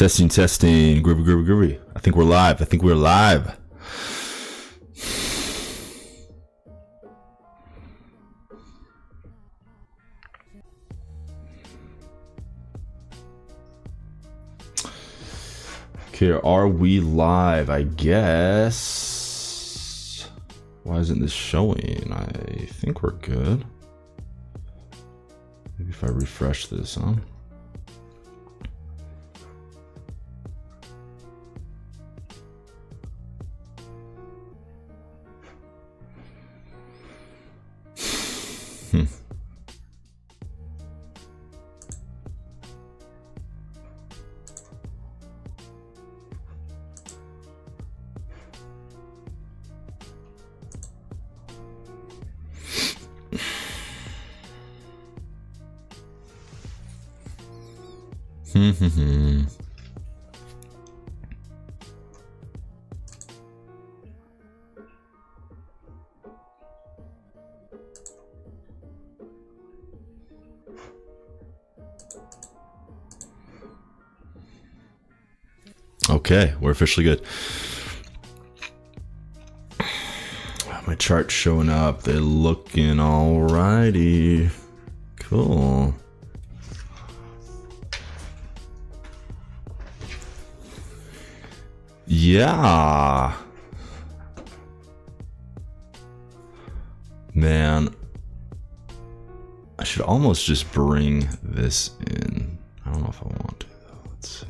Testing. Groovy. I think we're live. Okay, are we live? I guess. Why isn't this showing? I think we're good. Maybe if I refresh this, huh? Okay, we're officially good. My chart's showing up. They're looking alrighty. Cool. Yeah. Man, I should almost just bring this in. I don't know if I want to though. Let's see.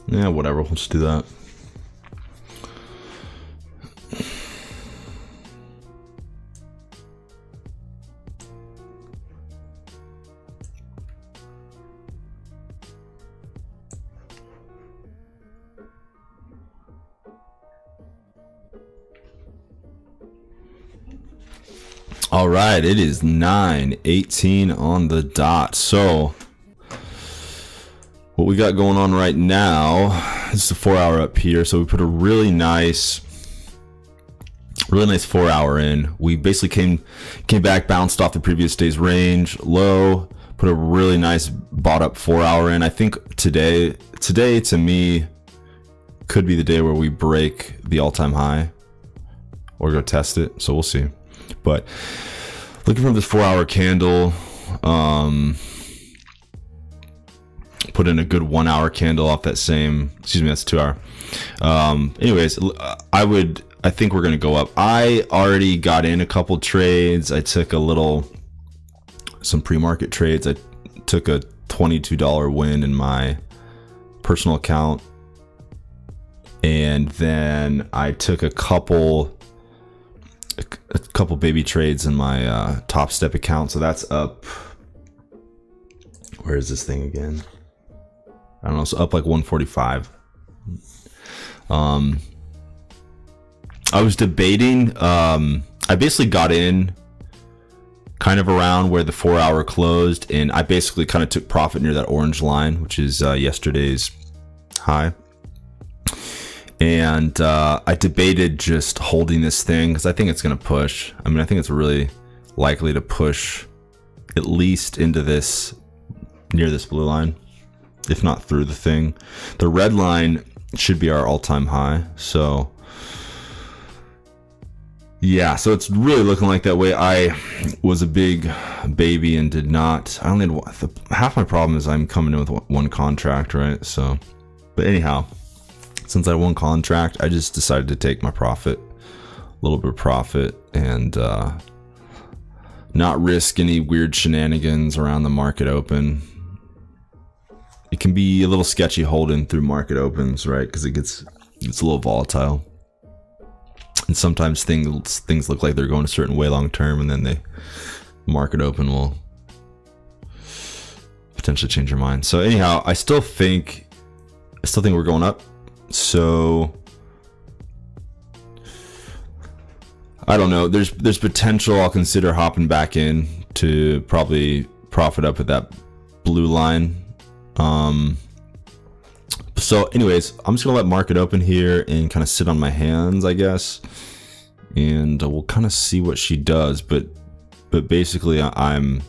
Yeah, whatever. We'll just do that. All right, it is 9:18 on the dot. So what we got going on right now, this is a 4 hour up here. So we put a really nice 4 hour in. We basically came back, bounced off the previous day's range low, put a really nice bought up 4 hour in. I think today to me could be the day where we break the all-time high or go test it. So we'll see. But looking from this 4 hour candle, put in a good 1 hour candle off that same, that's 2 hour. Anyways, I think we're going to go up. I already got in a couple trades. I took some pre-market trades. I took a $22 win in my personal account. And then I took a couple baby trades in my Top Step account. So that's up. Where is this thing again? I don't know. So up like 145. I was debating. I basically got in kind of around where the 4 hour closed, and I basically kind of took profit near that orange line, which is yesterday's high. And I debated just holding this thing because I think it's going to push. I mean, I think it's really likely to push at least into this, near this blue line, if not through the thing. The red line should be our all-time high. So yeah, so it's really looking like that way. I was a big baby and did not. I only had half my problem is I'm coming in with one contract, right? So, but anyhow. Since I won contract, I just decided to take my profit, a little bit of profit, and not risk any weird shenanigans around the market open. It can be a little sketchy holding through market opens, right? Because it gets a little volatile, and sometimes things look like they're going a certain way long term, and then the market open will potentially change your mind. So anyhow, I still think we're going up. So I don't know. There's potential. I'll consider hopping back in to probably profit up at that blue line. So anyways, I'm just gonna let market open here and kind of sit on my hands, I guess. and we'll kind of see what she does. But basically, I'm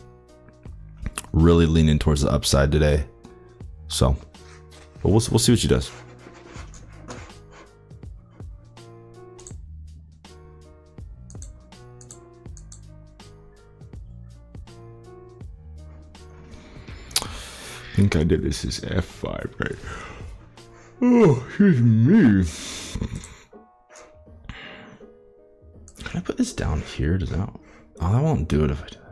really leaning towards the upside today. So, but we'll see what she does. I think I did this as F5, right? Oh, excuse me. Can I put this down here? Does that? Oh, that won't do it if I do that.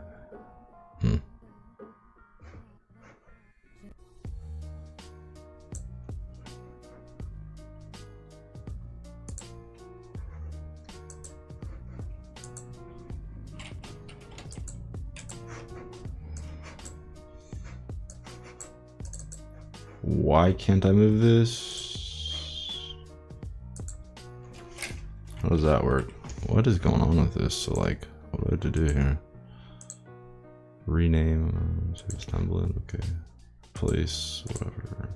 Why can't I move this? How does that work? What is going on with this? So like, what do I have to do here? Rename, save template, okay. Place, whatever.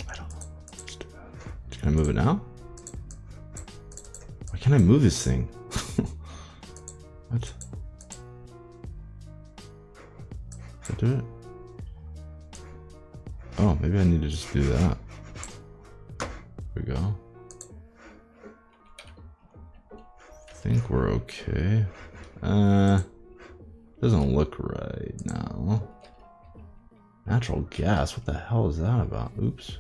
I don't know. Let's do that. Can I move it now? Why can't I move this thing? What? Did I do it? Oh, maybe I need to just do that. There we go. I think we're okay. Doesn't look right now. Natural gas, what the hell is that about? Oops.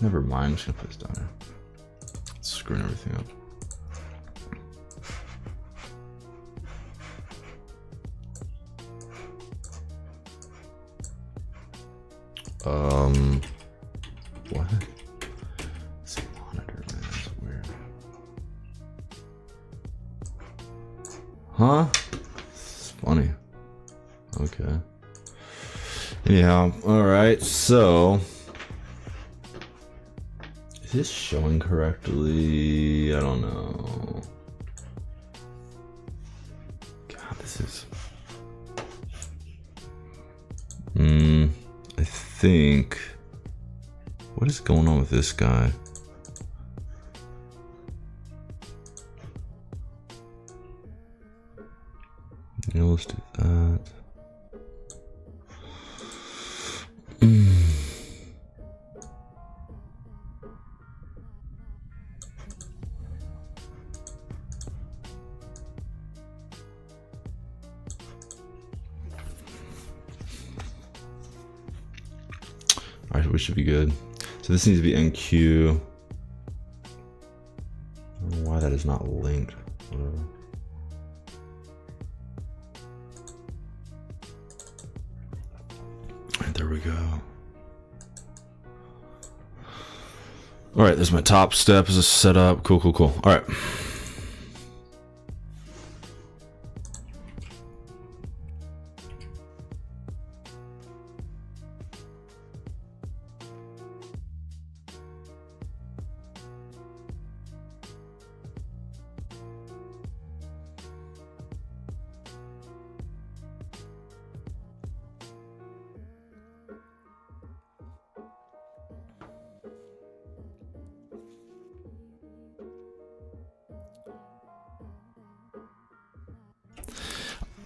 Never mind, I'm just gonna put this down here. It's screwing everything up. What? This monitor, man, that's weird. Huh? It's funny. Okay. Anyhow, alright, so is this showing correctly? I don't know. God, this is I think, what is going on with this guy? Yeah, let's do that. Alright, we should be good. So this needs to be NQ. I don't know why that is not linked. Whatever. Alright, there we go. Alright, there's my top step as a setup. Cool, cool, cool. Alright.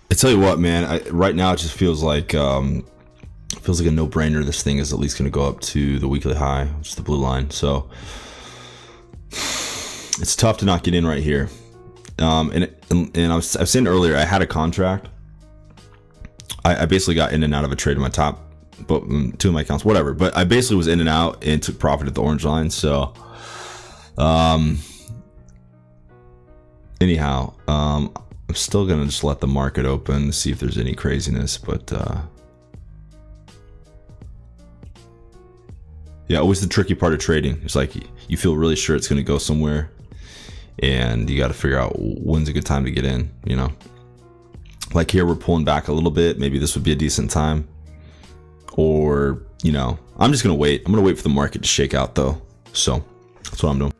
I tell you what, man. Right now it just feels like a no-brainer. This thing is at least going to go up to the weekly high, which is the blue line. So it's tough to not get in right here. And I was saying earlier, I had a contract. I basically got in and out of a trade in my top, but two of my accounts, whatever. But I basically was in and out and took profit at the orange line. So, anyhow, I'm still gonna just let the market open, see if there's any craziness, but yeah, always the tricky part of trading. It's like you feel really sure it's gonna go somewhere, and you got to figure out when's a good time to get in. You know, like here we're pulling back a little bit. Maybe this would be a decent time, or you know, I'm just gonna wait. I'm gonna wait for the market to shake out though. So that's what I'm doing.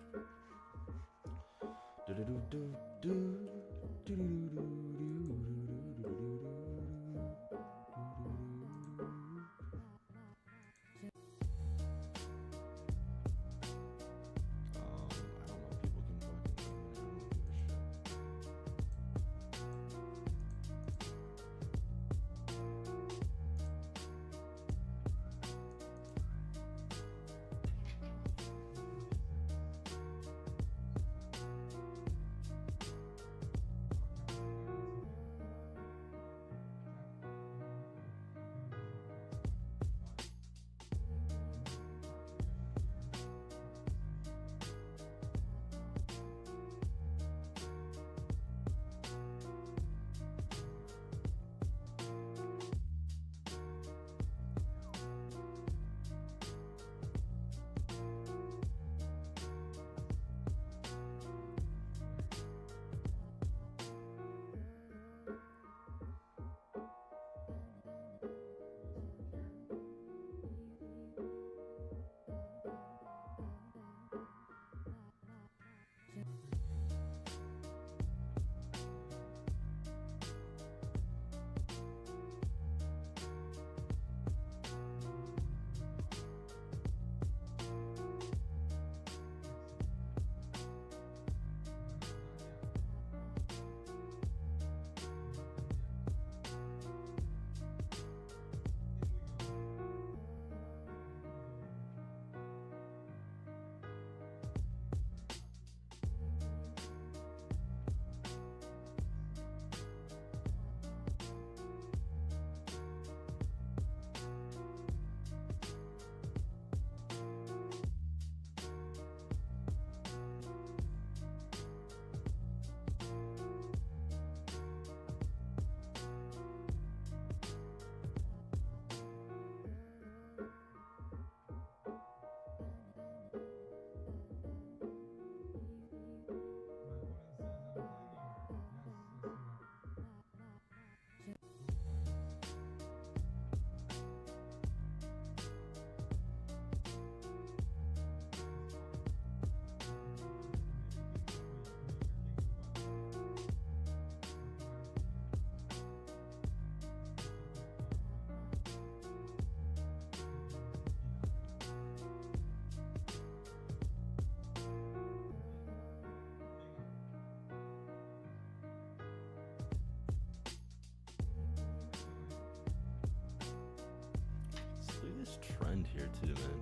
end here too, man.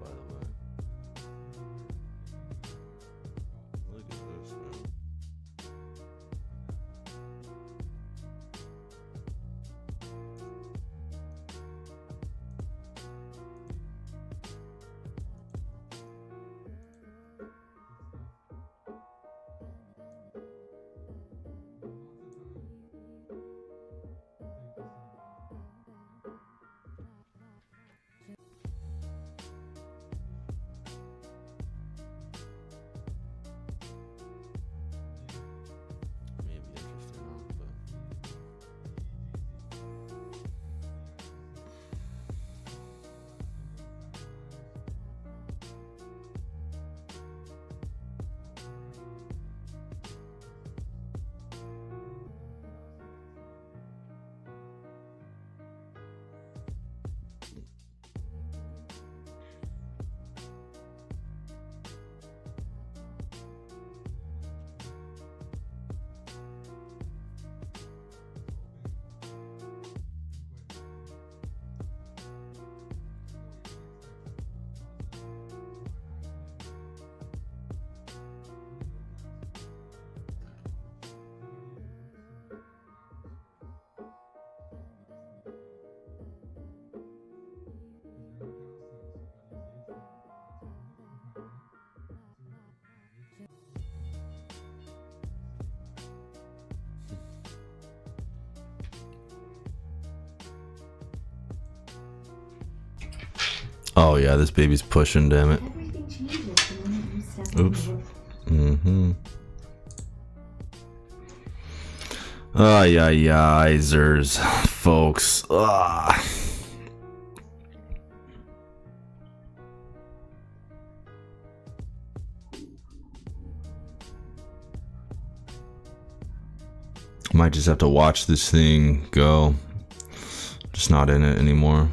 By the way. Look at this, man. Oh yeah, this baby's pushing, damn it. Oops. Zers, folks. Ugh. Might just have to watch this thing go. Just not in it anymore.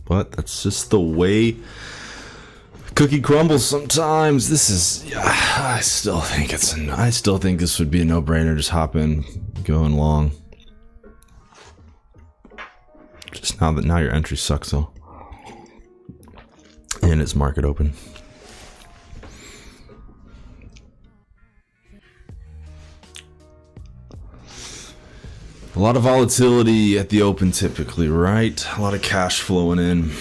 But that's just the way cookie crumbles sometimes. This is, yeah, I still think this would be a no-brainer. Just hop in, going long. Just now your entry sucks though. And it's market open. A lot of volatility at the open typically, right? A lot of cash flowing in.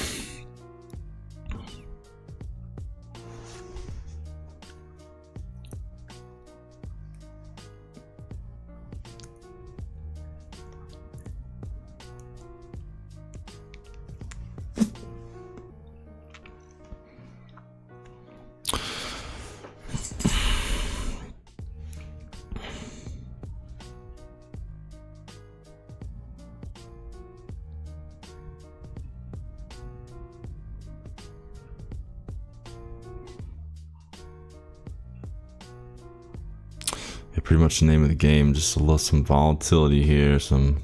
Pretty much the name of the game. Just some volatility here, some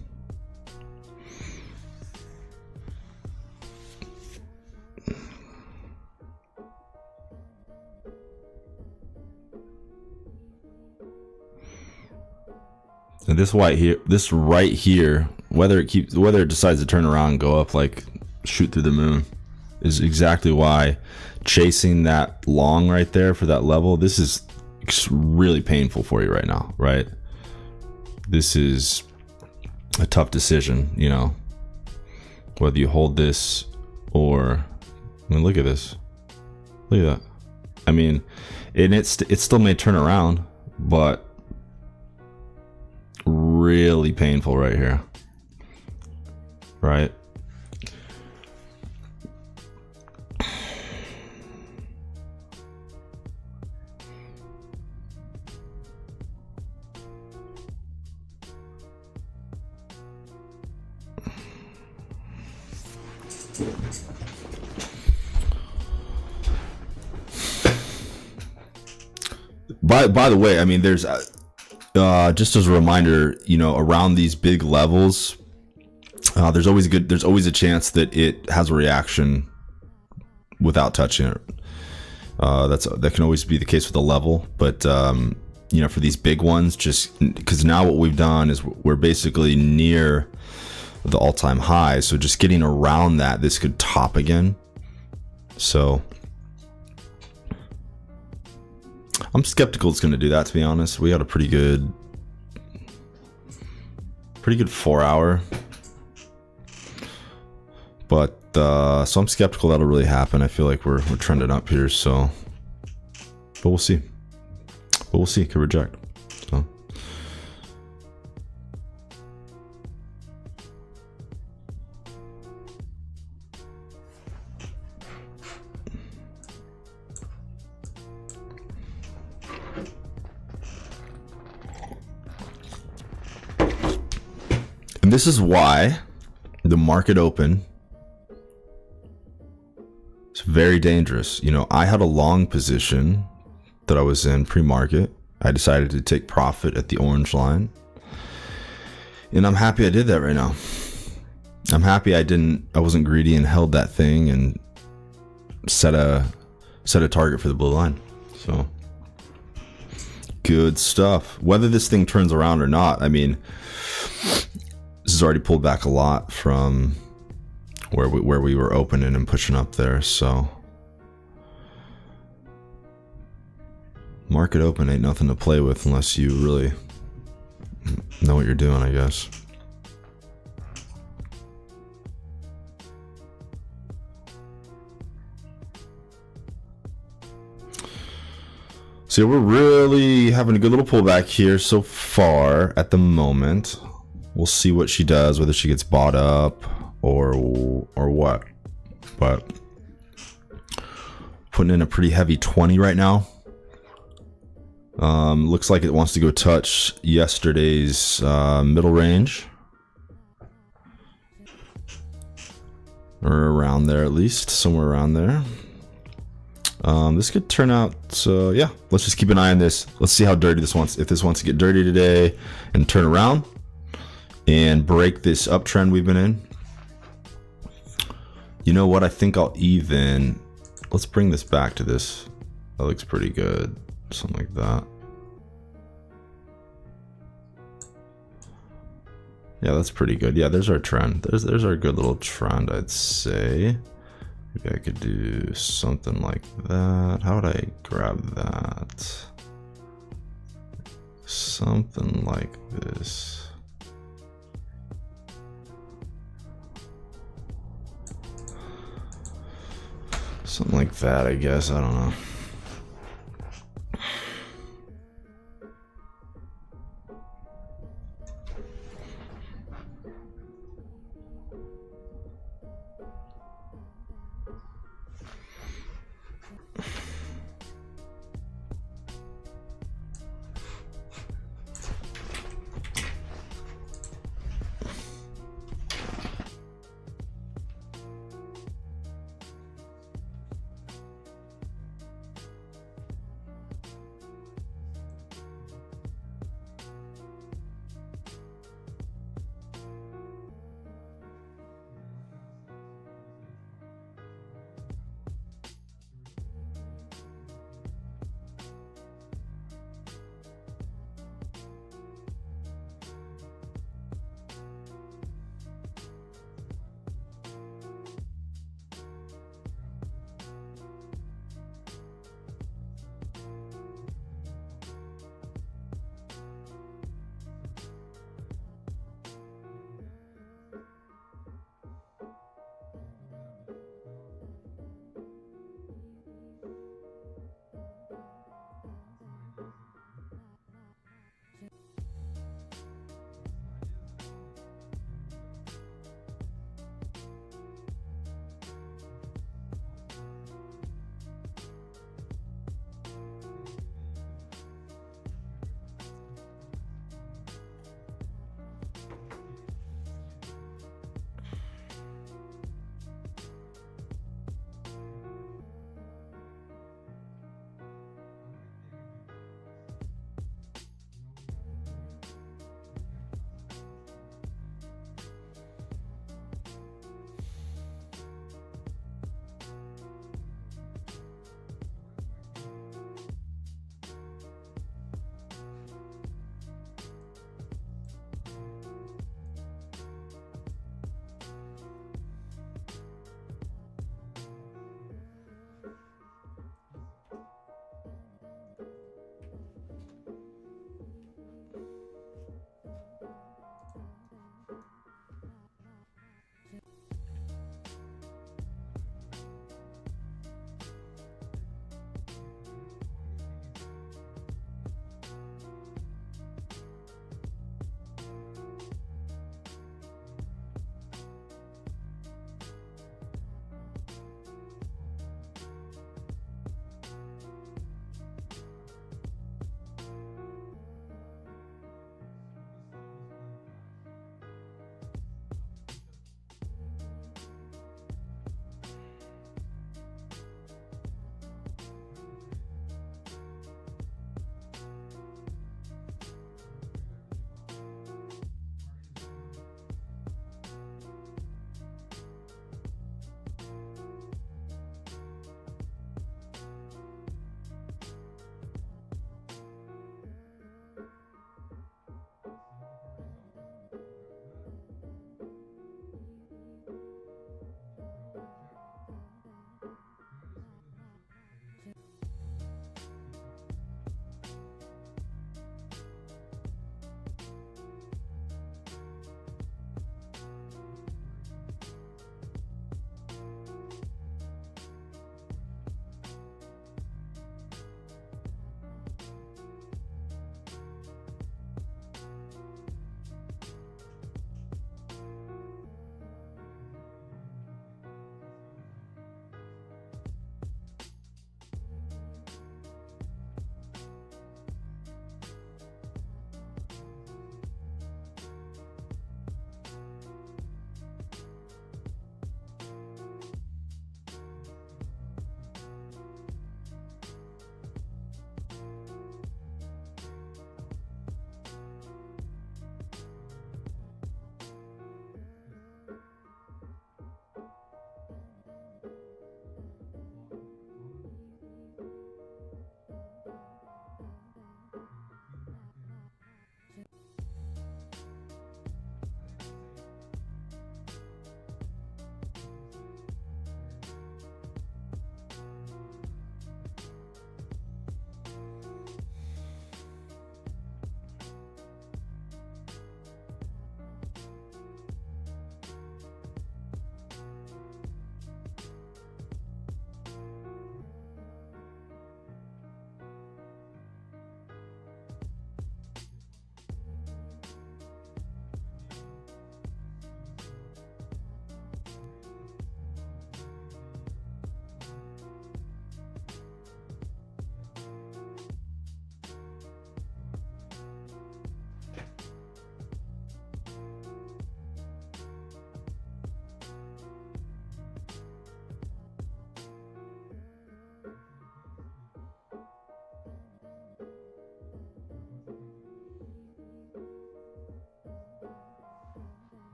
and this right here, whether it decides to turn around and go up like shoot through the moon, is exactly why chasing that long right there for that level, this is really painful for you right now, right? This is a tough decision, you know, whether you hold this or, I mean, look at this, look at that. I mean, and it still may turn around, but really painful right here, right? By the way, I mean, there's just as a reminder, you know, around these big levels, there's always a chance that it has a reaction without touching it. That can always be the case with a level, but you know, for these big ones, just because now what we've done is we're basically near the all-time high. So just getting around that, this could top again. So I'm skeptical it's going to do that, to be honest. We got a pretty good 4 hour. But so I'm skeptical that'll really happen. I feel like we're trending up here, so but we'll see. But we'll see. Could reject. So and this is why the market open is very dangerous. You know, I had a long position that I was in pre-market. I decided to take profit at the orange line, and I'm happy I did that right now. I'm happy I wasn't greedy and held that thing and set a target for the blue line. So good stuff. Whether this thing turns around or not, I mean, this has already pulled back a lot from where we were opening and pushing up there. So market open ain't nothing to play with unless you really know what you're doing, I guess. So we're really having a good little pullback here so far at the moment. We'll see what she does, whether she gets bought up or what. But putting in a pretty heavy 20 right now. Looks like it wants to go touch yesterday's middle range, or around there, at least somewhere around there. This could turn out. So yeah, let's just keep an eye on this. Let's see how dirty this wants. If this wants to get dirty today and turn around and break this uptrend we've been in. You know what? I think I'll even. Let's bring this back to this. That looks pretty good. Something like that. Yeah, that's pretty good. Yeah, there's our trend. There's our good little trend, I'd say. Maybe I could do something like that. How would I grab that? Something like this. Something like that, I guess. I don't know.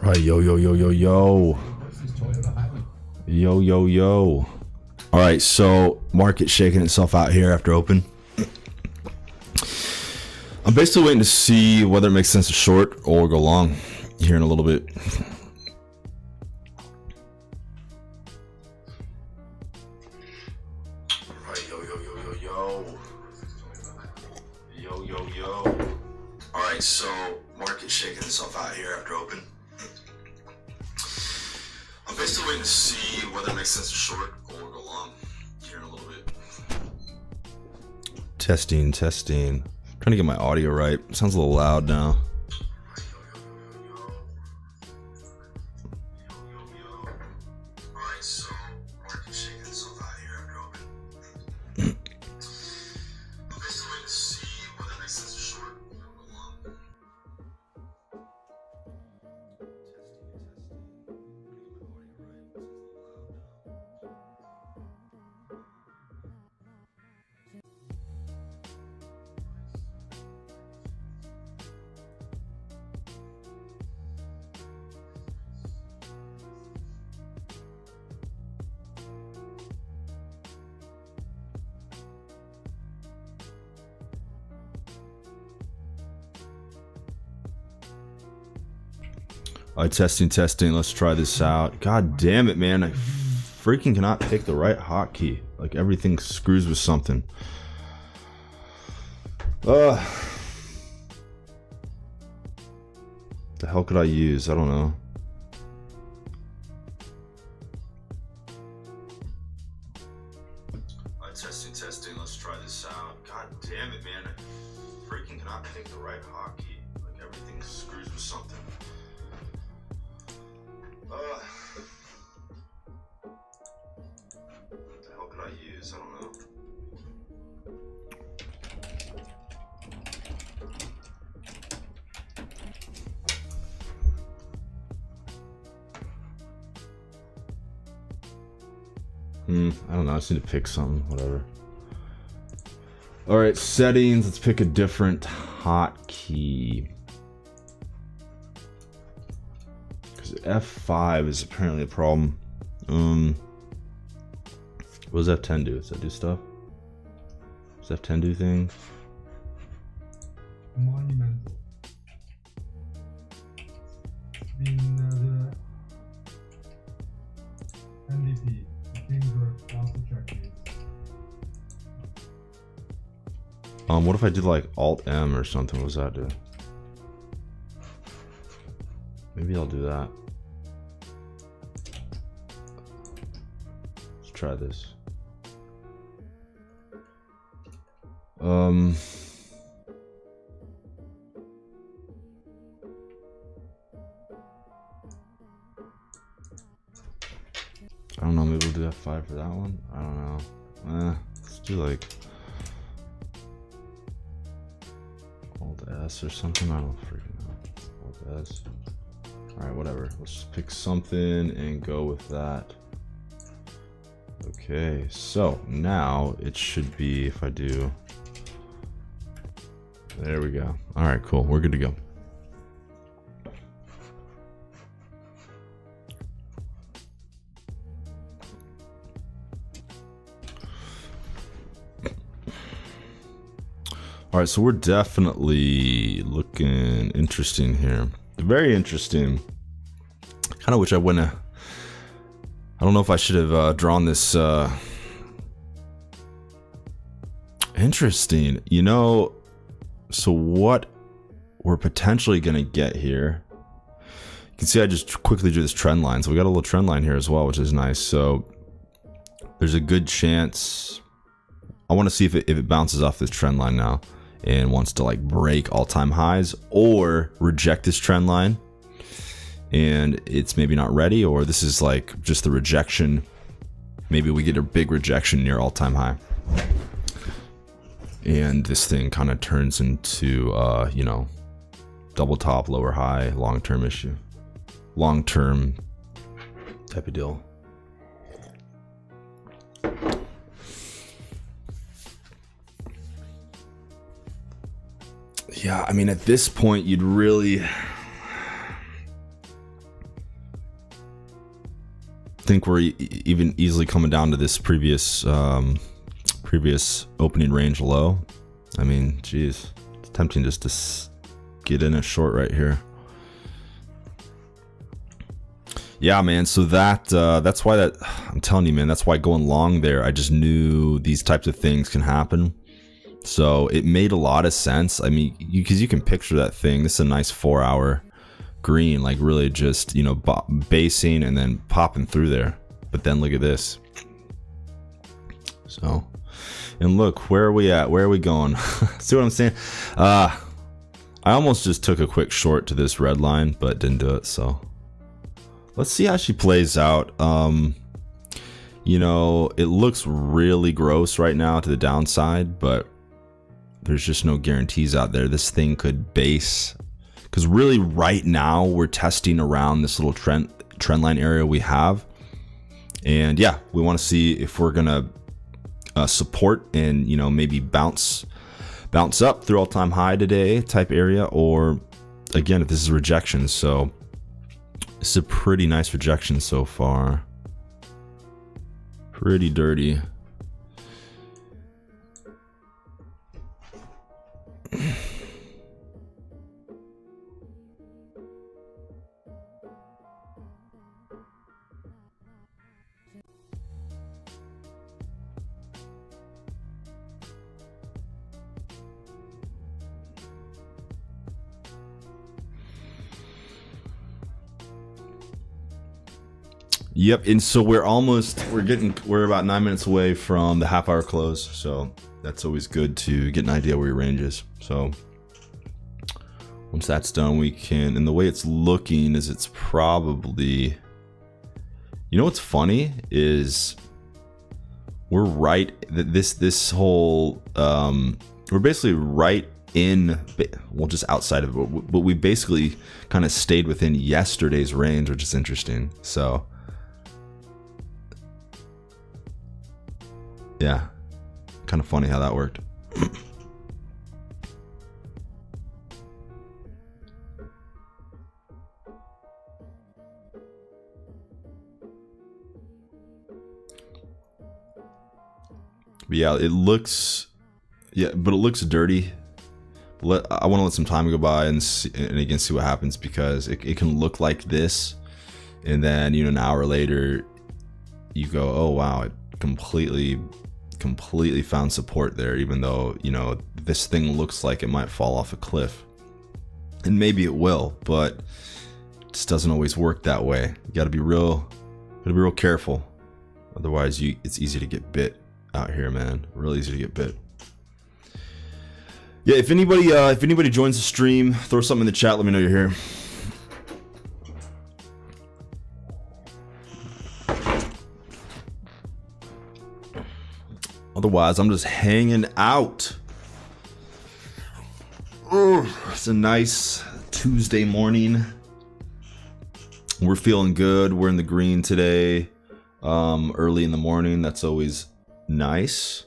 Right, yo. All right, so market shaking itself out here after open. I'm basically waiting to see whether it makes sense to short or go long here in a little bit. Right, yo. All right, so market shaking itself out here after open. I'm basically waiting to see whether it makes sense to short or go long here in a little bit. Testing. Trying to get my audio right. Sounds a little loud now. All right, so market shaking itself out here after open. I'm basically waiting to see whether it makes sense to short or go long. All right, testing. Let's try this out. God damn it, man. I freaking cannot pick the right hotkey. Like, everything screws with something. The hell could I use? I don't know. All right, testing. Let's try this out. God damn it, man. I freaking cannot pick the right hotkey. Like, everything screws with something. What the hell could I use? I don't know. I don't know. I just need to pick something. Whatever. All right, settings. Let's pick a different hotkey. F5 is apparently a problem. What does F10 do? Does that do stuff? Does F10 do things? Monumental. The NDP, the Kingsgrove, also check these. What if I did like Alt M or something? What does that do? Maybe I'll do that. Let's try this. I don't know, maybe we'll do F5 for that one. I don't know. Let's do like Alt S or something. I don't freaking know. Alt S. Alright, whatever. Let's just pick something and go with that. Okay, so now it should be, if I do... There we go. Alright, cool. We're good to go. Alright, so we're definitely looking interesting here. Very interesting. Kind of wish I wouldn't have... I don't know if I should have drawn this... Interesting. You know, so what we're potentially going to get here... You can see I just quickly drew this trend line. So we got a little trend line here as well, which is nice. So there's a good chance... I want to see if it bounces off this trend line now and wants to like break all-time highs or reject this trend line and it's maybe not ready, or this is like just the rejection. Maybe we get a big rejection near all-time high and this thing kind of turns into you know, double top, lower high, long-term issue, long-term type of deal. Yeah, I mean, at this point, you'd really... think we're even easily coming down to this previous opening range low. I mean, geez, it's tempting just to get in a short right here. Yeah, man. So that's why I'm telling you, man, that's why going long there, I just knew these types of things can happen. So it made a lot of sense. I mean, because you can picture that thing. This is a nice 4-hour green, like really just, you know, basing and then popping through there. But then look at this. So, and look, where are we at? Where are we going? See what I'm saying? I almost just took a quick short to this red line, but didn't do it. So let's see how she plays out. You know, it looks really gross right now to the downside, but there's just no guarantees out there. This thing could base, because really right now we're testing around this little trend line area we have. And yeah, we want to see if we're gonna support and, you know, maybe bounce up through all-time high today type area, or again, if this is rejection. So it's a pretty nice rejection so far. Pretty dirty. Yep, and so we're about 9 minutes away from the half-hour close, so that's always good to get an idea where your range is. So once that's done, we can, and the way it's looking is it's probably, you know what's funny is we're right, this whole, we're basically right in, well, just outside of it, but we basically kind of stayed within yesterday's range, which is interesting. So yeah, kind of funny how that worked. But yeah, it looks, but it looks dirty. I want to let some time go by and again see what happens, because it can look like this, and then, you know, an hour later you go, oh wow, it completely found support there, even though, you know, this thing looks like it might fall off a cliff, and maybe it will, but it just doesn't always work that way. You got to be real careful, otherwise it's easy to get bit out here, man. Real easy to get bit. Yeah, if anybody joins the stream, throw something in the chat, let me know you're here. Otherwise, I'm just hanging out. It's a nice Tuesday morning. We're feeling good. We're in the green today. Early in the morning. That's always nice.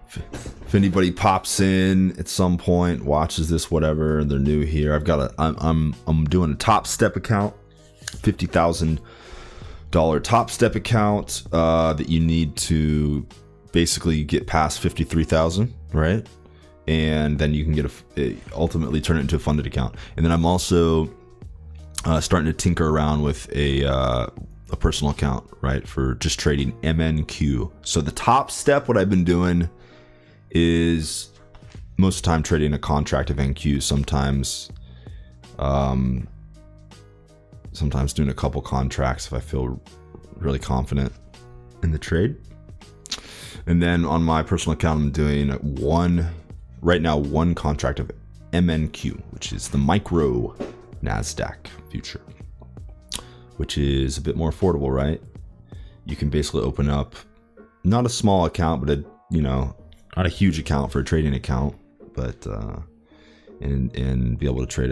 If anybody pops in at some point, watches this, whatever, they're new here. I'm doing a Top Step account, $50,000 Top Step account that you need to basically get past 53,000, right? And then you can ultimately turn it into a funded account. And then I'm also starting to tinker around with a personal account, right, for just trading MNQ. So the Top Step, what I've been doing is most of the time trading a contract of NQ, sometimes doing a couple contracts if I feel really confident in the trade. And then on my personal account, I'm doing one contract of MNQ, which is the micro NASDAQ future, which is a bit more affordable, right? You can basically open up not a small account, but not a huge account for a trading account, but and be able to trade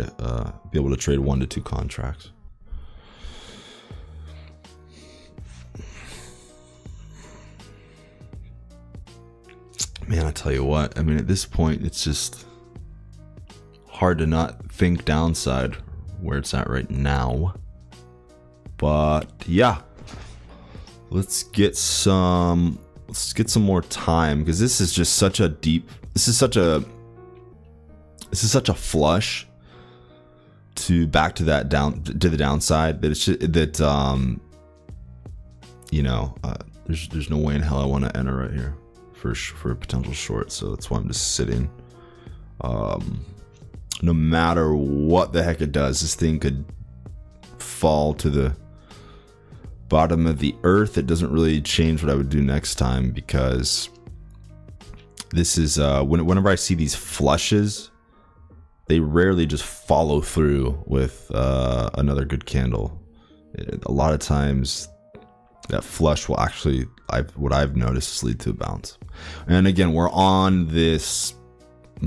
1 to 2 contracts. Man, I tell you what, I mean, at this point, it's just hard to not think downside, where it's at right now. But yeah, let's get some more time, because this is just such a deep, this is such a flush to back to that down to the downside that it's just, that you know, there's no way in hell I want to enter right here for a potential short. So that's why I'm just sitting. No matter what the heck it does, this thing could fall to the bottom of the earth. It doesn't really change what I would do next time, because this is whenever I see these flushes, they rarely just follow through with another good candle. A lot of times that flush will actually, what I've noticed, is lead to a bounce. And again, we're on this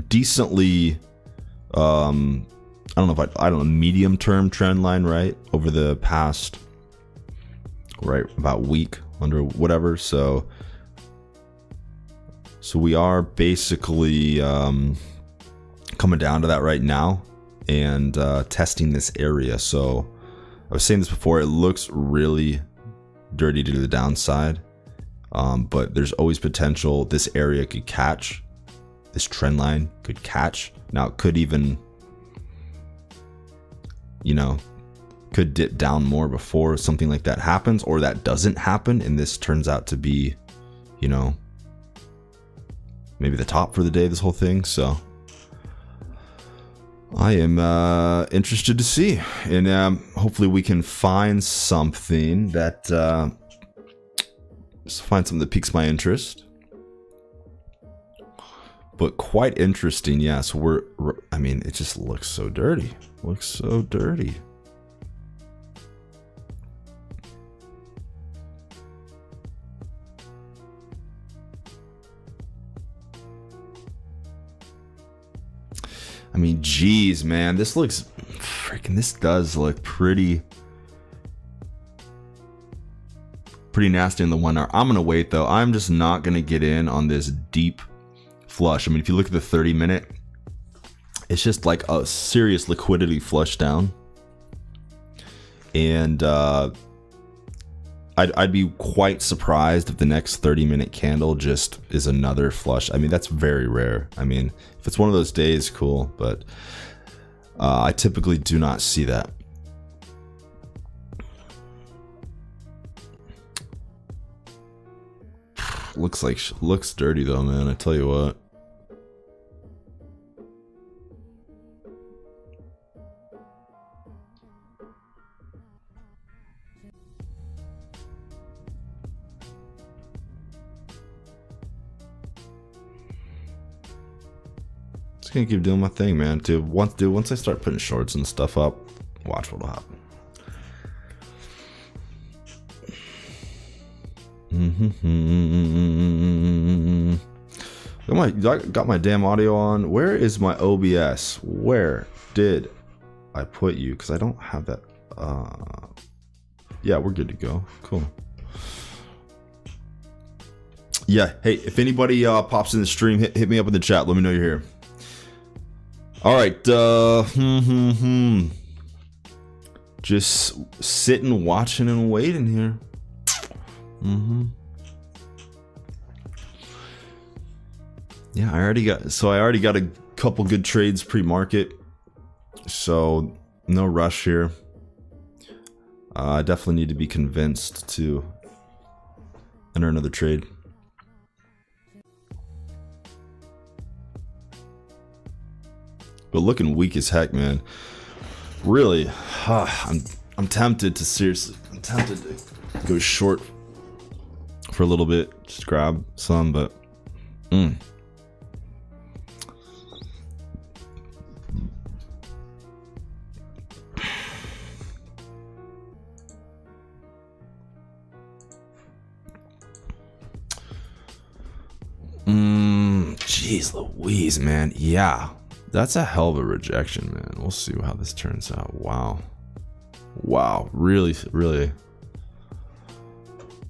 decently I don't know, medium term trend line, right, over the past, right, about week, under whatever. So we are basically coming down to that right now and testing this area. So I was saying this before, it looks really dirty to the downside, but there's always potential this area could catch, this trend line could catch. Now it could even, you know, could dip down more before something like that happens, or that doesn't happen and this turns out to be, you know, maybe the top for the day, this whole thing. So I am interested to see, and hopefully we can find something that piques my interest. But quite interesting, yeah. So I mean, it just looks so dirty. Looks so dirty. I mean, geez, man, this looks freaking, this does look pretty nasty in the 1 hour. I'm going to wait though. I'm just not going to get in on this deep flush. I mean, if you look at the 30-minute, it's just like a serious liquidity flush down. And I'd be quite surprised if the next 30-minute candle just is another flush. I mean, that's very rare. I mean, if it's one of those days, cool, but I typically do not see that. Looks dirty though, man. I tell you what. Just gonna keep doing my thing, man. Dude, once I start putting shorts and stuff up, watch what'll happen. Got my damn audio on. Where is my OBS? Where did I put you? Because I don't have that. Yeah, we're good to go. Cool. Yeah, hey, if anybody pops in the stream, hit me up in the chat. Let me know you're here. All right. Just sitting, watching, and waiting here. Yeah, I already got a couple good trades pre-market, so no rush here. I definitely need to be convinced to enter another trade. But looking weak as heck, man. Really, I'm tempted to go short for a little bit, just grab some, but jeez Louise, man. Yeah, that's a hell of a rejection, man. We'll see how this turns out. Wow, really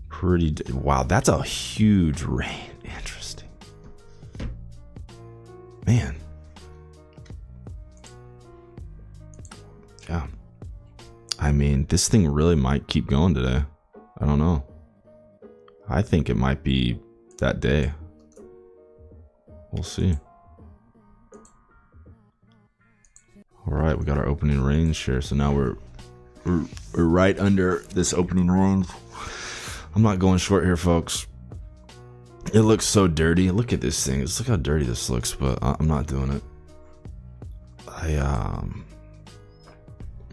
pretty. Wow, that's a huge range. Interesting, man. Yeah. mean, this thing really might keep going today. I don't know. I think it might be that day. We'll see. All right, we got our opening range here. So now we're right under this opening range. I'm not going short here, folks. It looks so dirty. Look at this thing. Just look how dirty this looks, but I'm not doing it.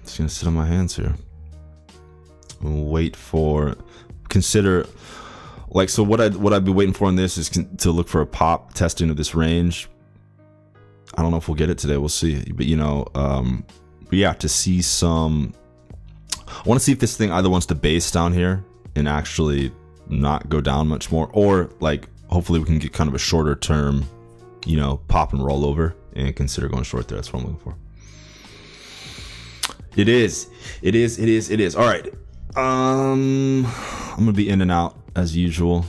Just gonna sit on my hands here. We'll wait for, consider, like, so what I'd be waiting for on this is to look for a pop testing of this range. I don't know if we'll get it today. We'll see. But you know, but yeah, to see some. I want to see if this thing either wants to base down here and actually not go down much more, or like hopefully we can get kind of a shorter term, you know, pop and roll over and consider going short there. That's what I'm looking for. It is. All right. I'm gonna be in and out as usual.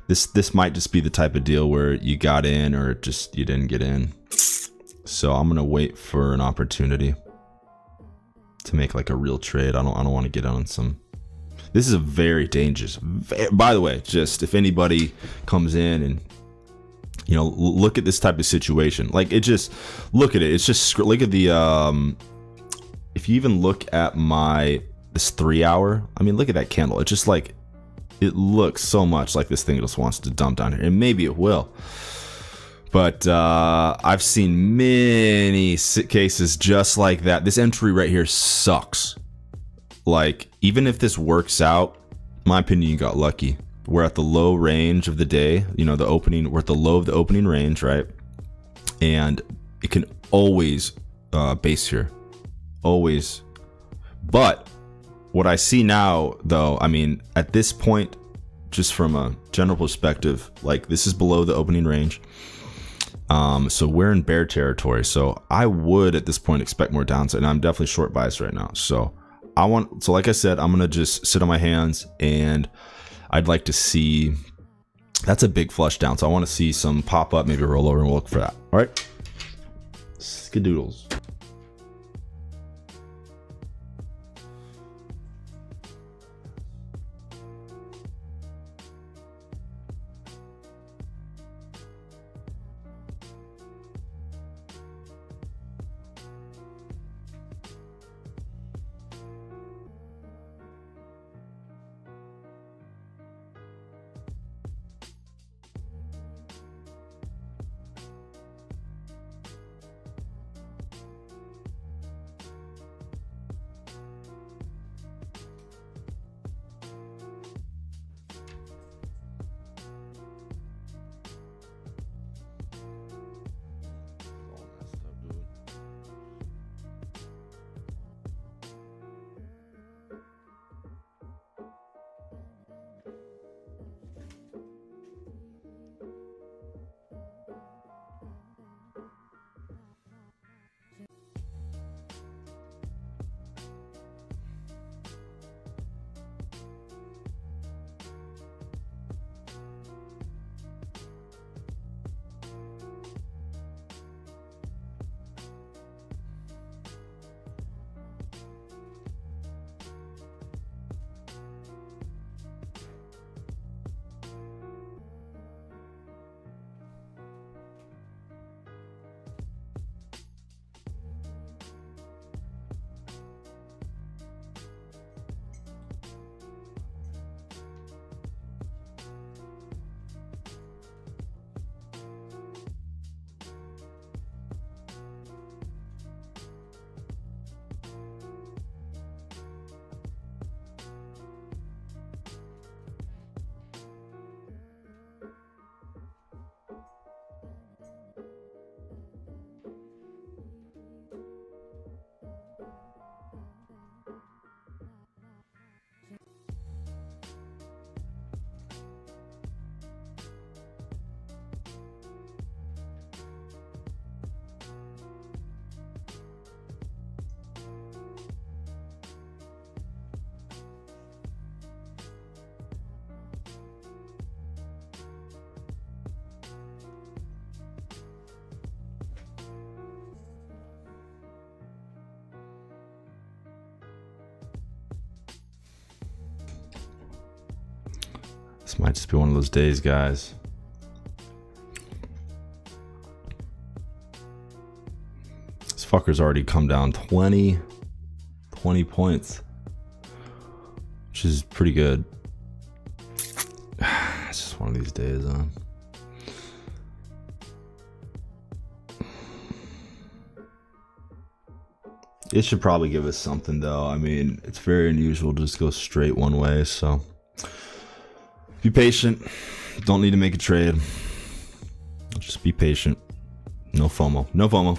This might just be the type of deal where you got in or just you didn't get in. So I'm gonna wait for an opportunity to make like a real trade. I don't want to get on some. This is a very dangerous. By the way, just if anybody comes in and, you know, look at this type of situation, like it just look at it. It's just look at the if you even look at this 3 hour, I mean, look at that candle. It's just like, it looks so much like this thing just wants to dump down here, and maybe it will. But I've seen many cases just like that. This entry right here sucks. Like, even if this works out, in my opinion, you got lucky. We're at the low range of the day, you know, we're at the low of the opening range, right? And it can always base here. Always. But what I see now, though, I mean, at this point, just from a general perspective, like this is below the opening range. So we're in bear territory. So I would at this point expect more downside. And I'm definitely short bias right now. So like I said, I'm going to just sit on my hands, and I'd like to see, that's a big flush down. So I want to see some pop up, maybe roll over, and we'll look for that. All right. Skadoodles. This might just be one of those days, guys. This fucker's already come down 20 points, which is pretty good. It's just one of these days, huh? It should probably give us something, though. I mean, it's very unusual to just go straight one way, so be patient. Don't need to make a trade. Just be patient. No FOMO. No FOMO.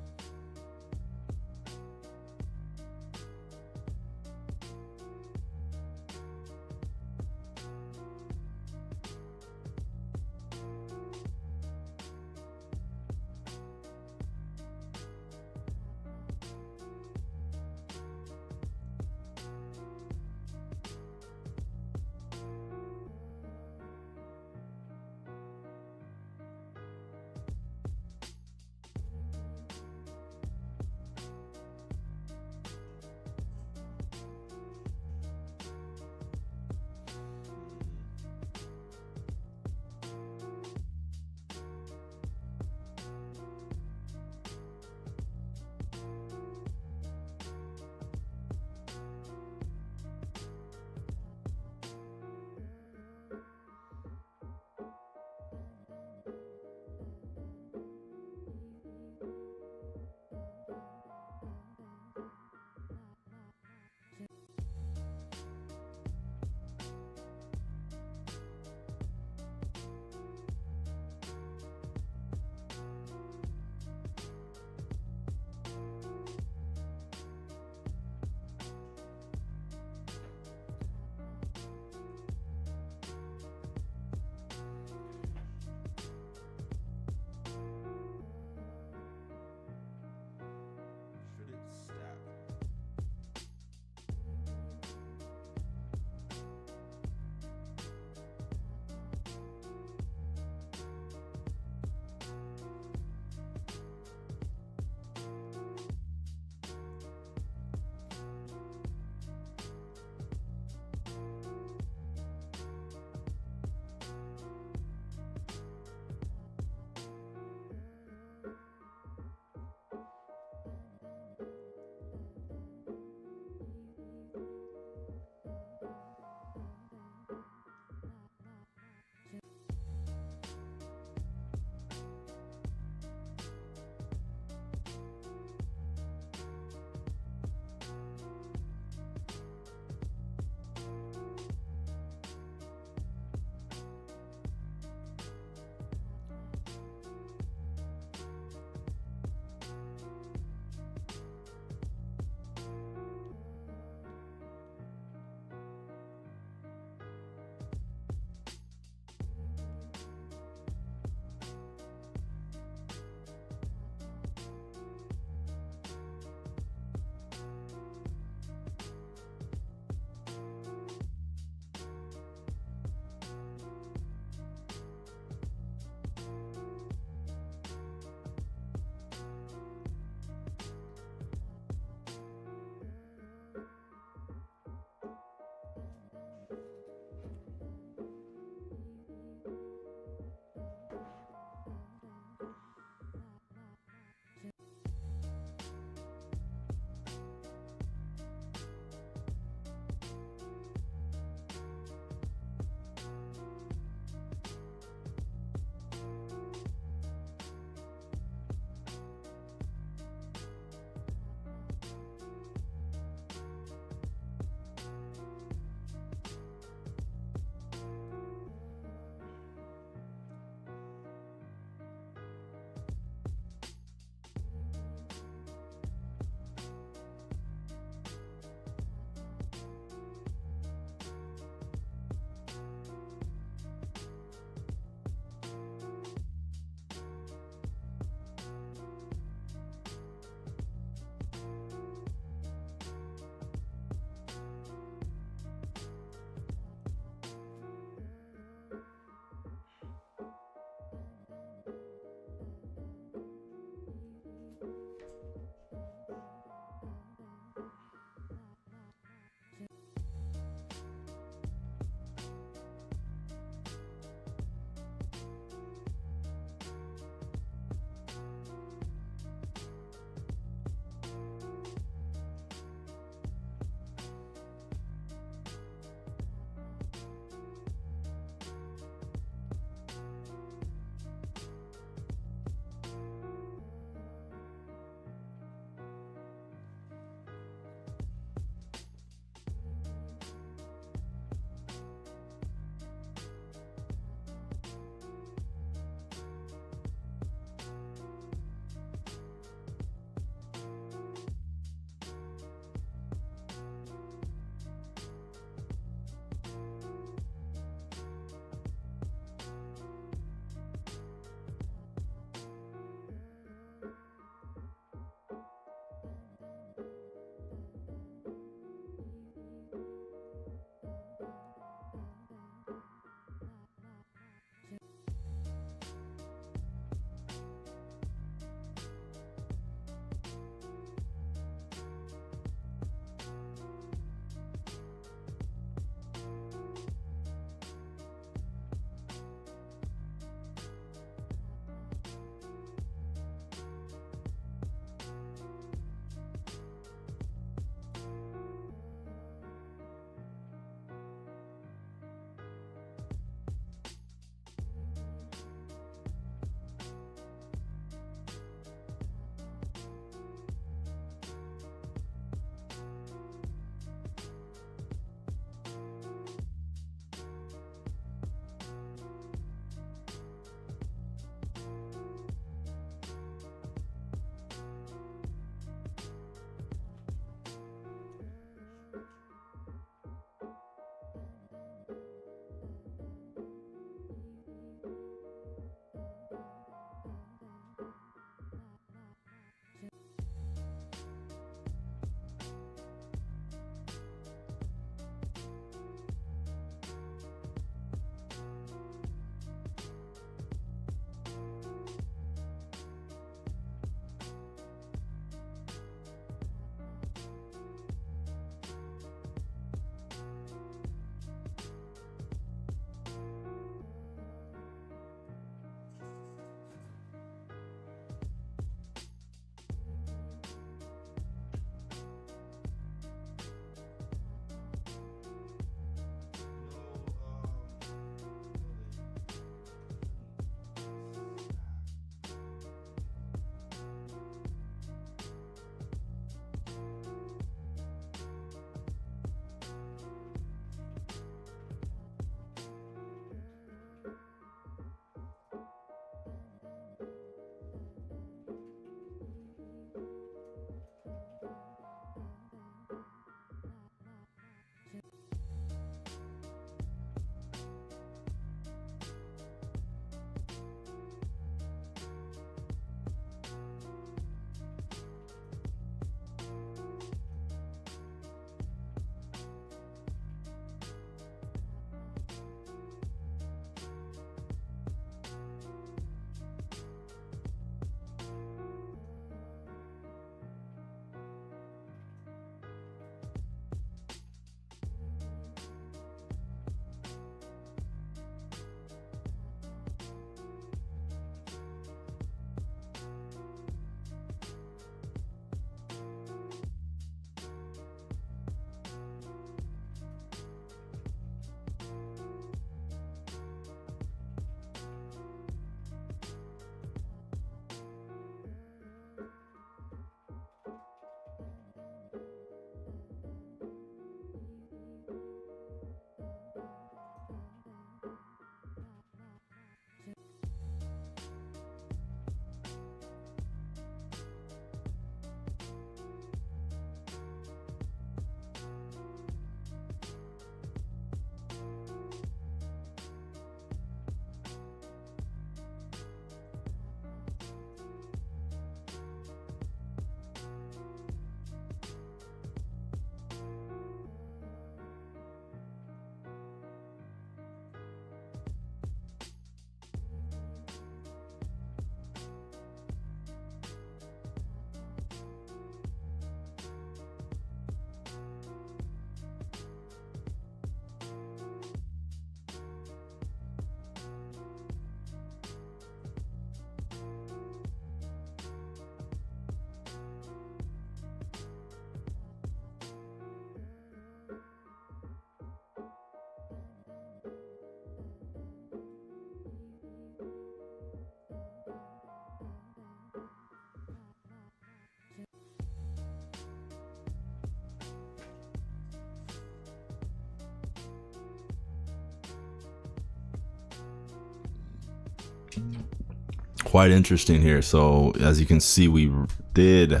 Quite interesting here. So as you can see, we did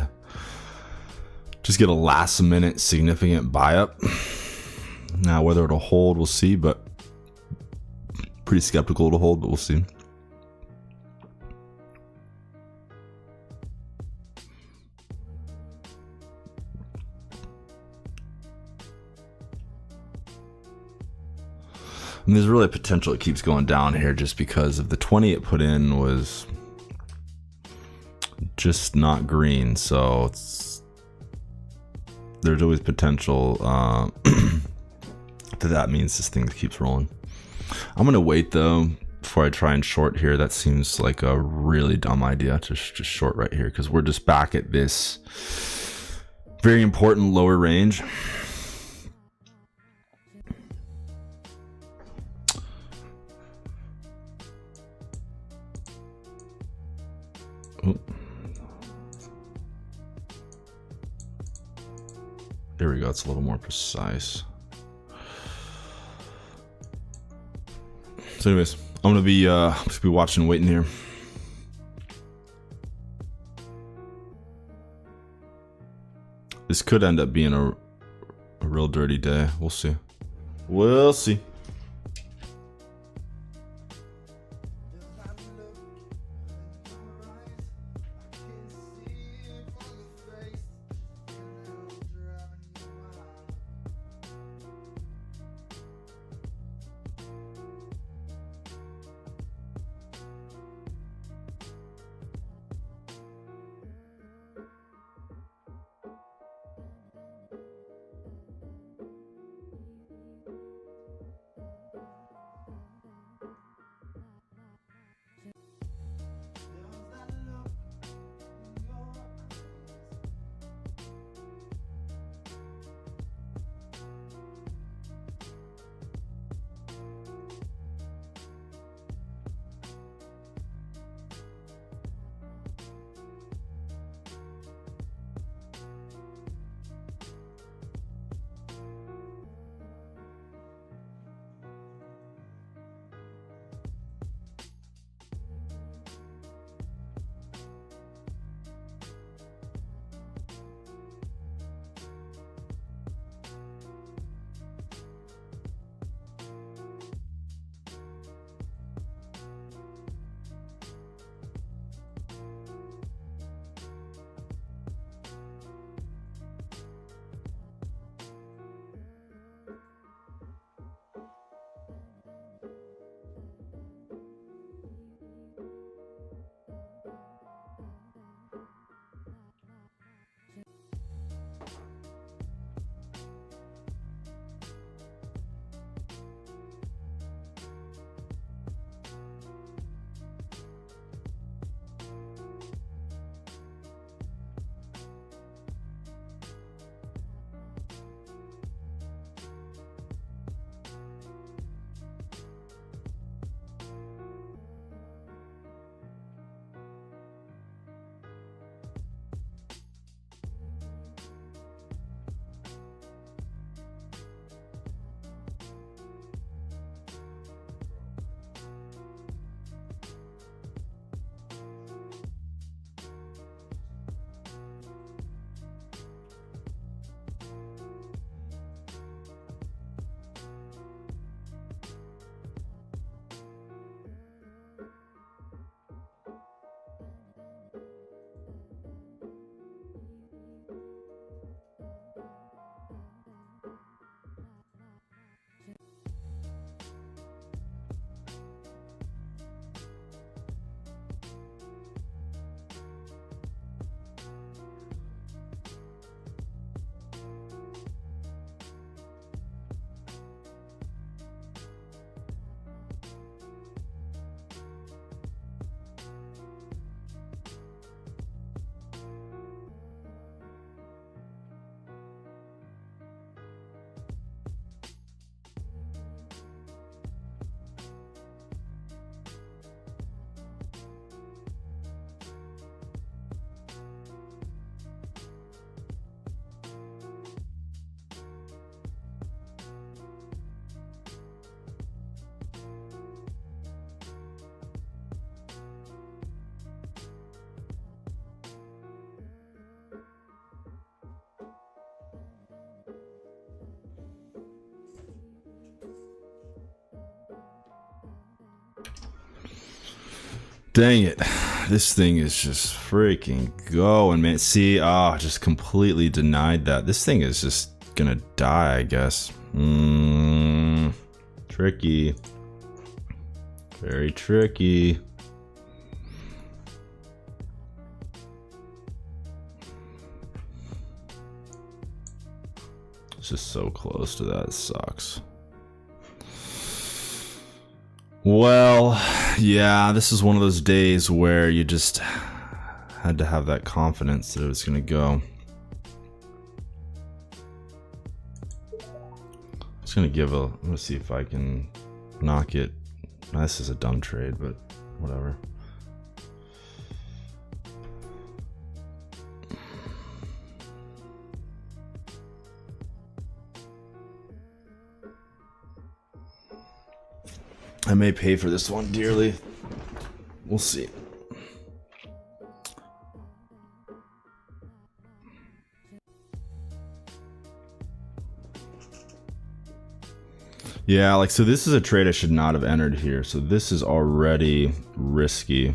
just get a last minute significant buy up. Now whether it'll hold, we'll see, but pretty skeptical it'll hold, but we'll see. And there's really a potential it keeps going down here just because of the 20 it put in was just not green. So there's always potential that means this thing keeps rolling. I'm gonna wait though before I try and short here. That seems like a really dumb idea to just short right here because we're just back at this very important lower range. There we go, it's a little more precise. So anyways, I'm gonna be just be watching, waiting here. This could end up being a real dirty day. We'll see. We'll see. Dang it. This thing is just freaking going, man. See, just completely denied that. This thing is just gonna die, I guess. Tricky. Very tricky. It's just so close to that. It sucks. Well, yeah, this is one of those days where you just had to have that confidence that it was going to go. I'm just going to give a... Let's see if I can knock it. This is a dumb trade, but whatever. I may pay for this one dearly. We'll see. Yeah, like, so this is a trade I should not have entered here. So this is already risky.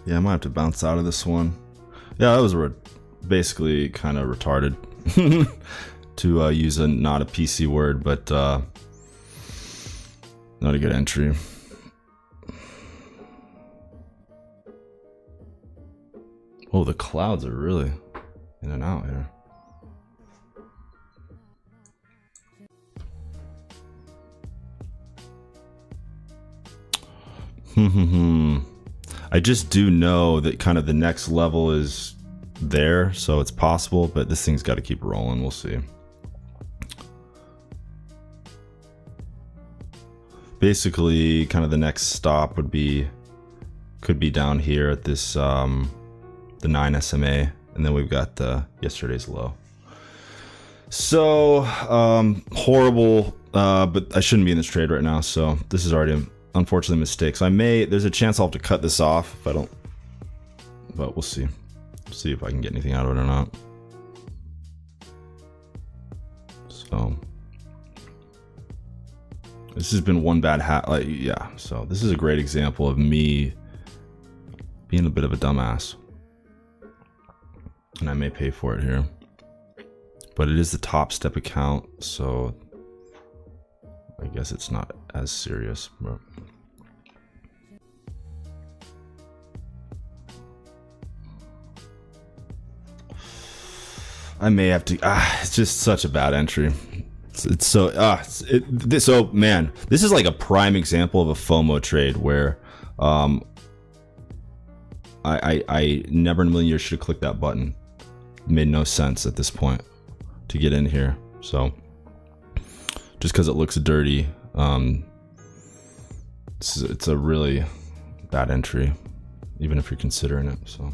Yeah, I might have to bounce out of this one. Yeah, that was basically kind of retarded to use not a PC word, but not a good entry. Oh, the clouds are really in and out here. I just do know that kind of the next level is there, so it's possible, but this thing's got to keep rolling. We'll see. Basically, kind of the next stop could be down here at this the 9 SMA, and then we've got yesterday's low. So horrible, but I shouldn't be in this trade right now. So this is already unfortunately a mistake. So there's a chance I'll have to cut this off if I don't, but we'll see. See if I can get anything out of it or not. So this has been one bad yeah. So this is a great example of me being a bit of a dumbass, and I may pay for it here, but it is the top step account, so I guess it's not as serious. But I may have to. It's just such a bad entry. It's so. So man, this is like a prime example of a FOMO trade where, I never in a million years should have clicked that button. It made no sense at this point to get in here. So just because it looks dirty, it's a really bad entry, even if you're considering it. So.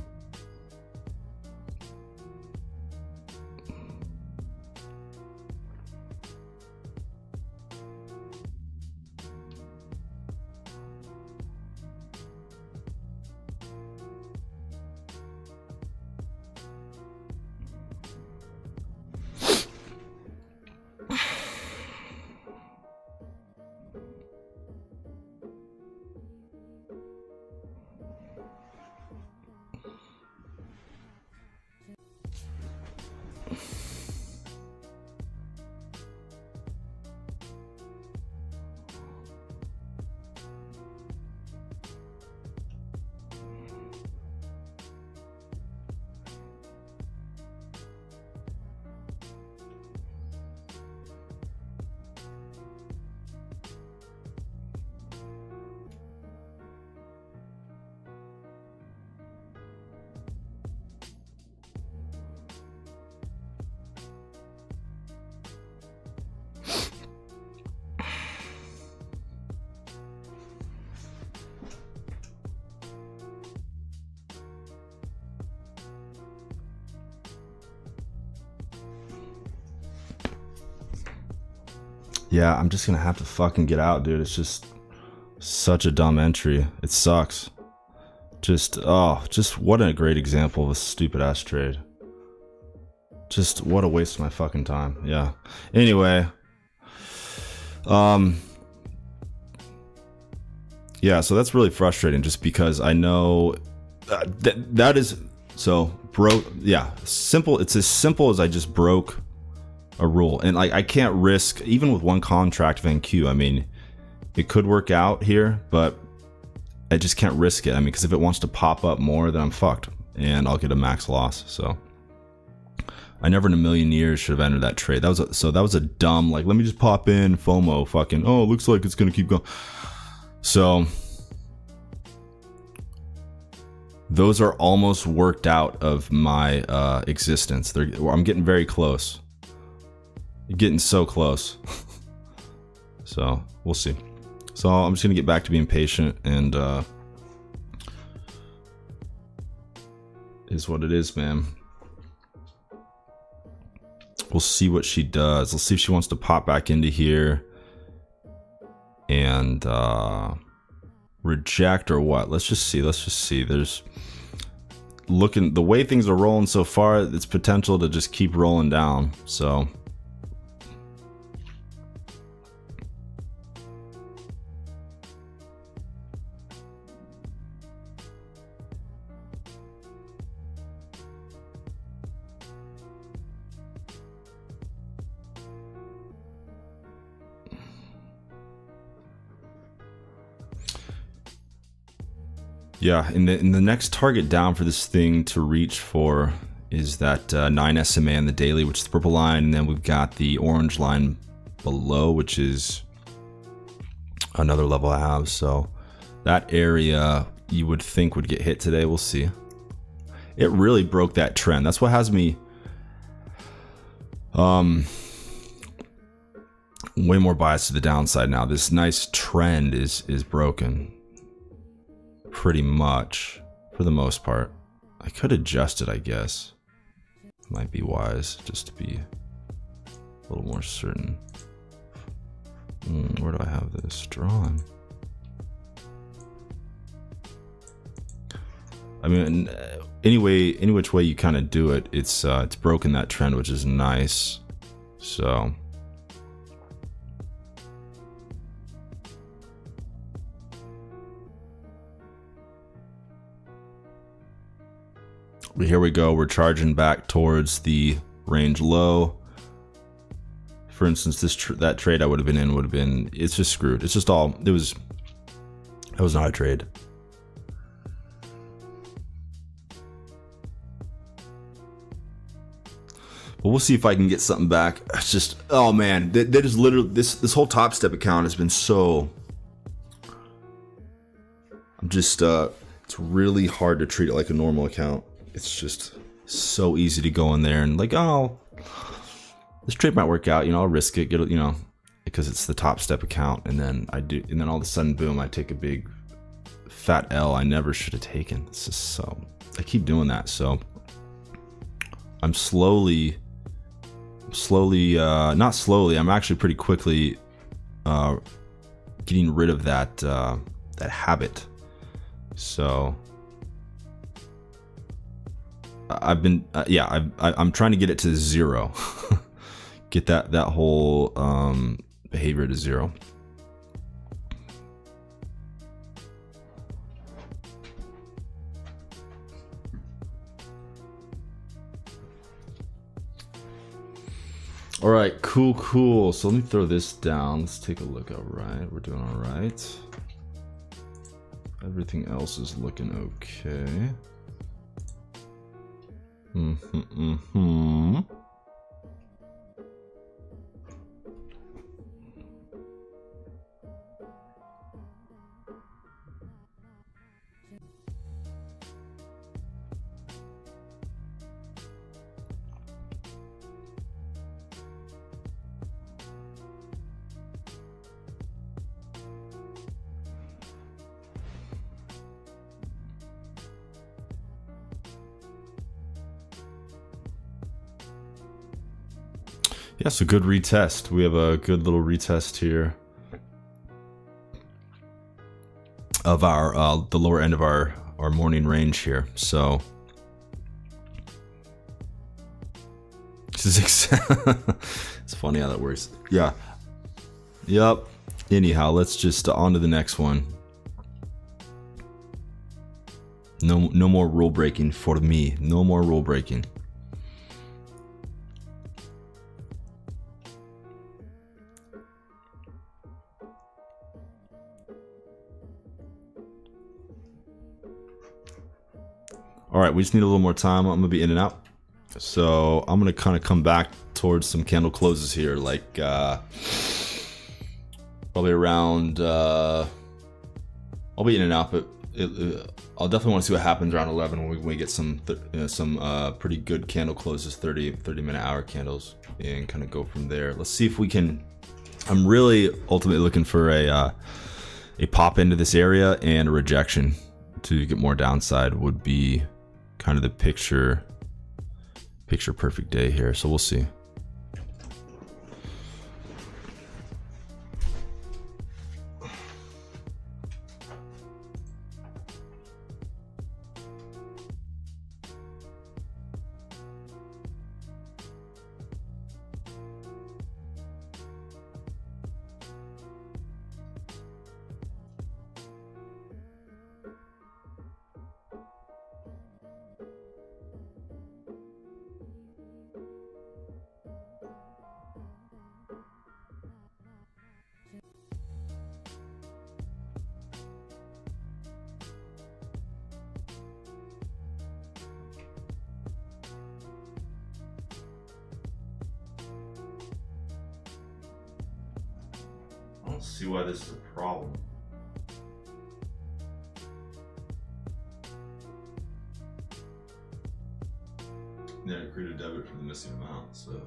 Yeah, I'm just gonna have to fucking get out, dude. It's just such a dumb entry. It sucks. Just what a great example of a stupid ass trade. Just what a waste of my fucking time. Yeah. Anyway, yeah, so that's really frustrating just because I know that is so broke. Yeah, simple. It's as simple as I just broke a rule, and like I can't risk even with one contract of NQ. I mean, it could work out here, but I just can't risk it. I mean, because if it wants to pop up more, then I'm fucked, and I'll get a max loss. So I never in a million years should have entered that trade. That was a dumb, like, let me just pop in FOMO fucking, oh, it looks like it's gonna keep going. So those are almost worked out of my existence. I'm getting very close. Getting so close. So we'll see. So I'm just gonna get back to being patient, and is what it is, man. We'll see what she does. Let's see if she wants to pop back into here and reject or what. Let's just see. There's looking, the way things are rolling so far, it's potential to just keep rolling down. So yeah, in the next target down for this thing to reach for is that 9 SMA on the daily, which is the purple line, and then we've got the orange line below, which is another level I have. So that area you would think would get hit today. We'll see. It really broke that trend. That's what has me way more biased to the downside now. This nice trend is broken. Pretty much, for the most part. I could adjust it, I guess. Might be wise, just to be a little more certain. Where do I have this drawn? I mean, any which way you kind of do it, it's broken that trend, which is nice. So here we go. We're charging back towards the range low. For instance, that trade I would have been in would have been. It's just screwed. It's just all. That was not a trade. But we'll see if I can get something back. It's just, oh man, that is literally this whole Top Step account has been so. I'm just. It's really hard to treat it like a normal account. It's just so easy to go in there and like, oh, this trade might work out, you know, I'll risk it, get it, you know, because it's the Top Step account, and then all of a sudden, boom, I take a big fat L I never should have taken. It's just so, I keep doing that. So I'm slowly, not slowly, I'm actually pretty quickly getting rid of that habit. So I've been, I'm trying to get it to 0. Get that whole behavior to 0. All right, cool. So let me throw this down. Let's take a look. All right, we're doing all right. Everything else is looking okay. Yeah, so good retest. We have a good little retest here of our the lower end of our morning range here. So this is it's funny how that works. Yeah. Yep. Anyhow, let's just on to the next one. No more rule breaking for me. No more rule breaking. All right, we just need a little more time. I'm gonna be in and out, so I'm gonna kind of come back towards some candle closes here, like probably around. I'll be in and out, but I'll definitely want to see what happens around 11 when we get some pretty good candle closes, 30-minute hour candles, and kind of go from there. Let's see if we can. I'm really ultimately looking for a pop into this area, and a rejection to get more downside would be kind of the picture perfect day here. So we'll see. I don't see why this is a problem. Yeah, I created a debit for the missing amount, so.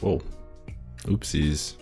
Whoa. Oopsies.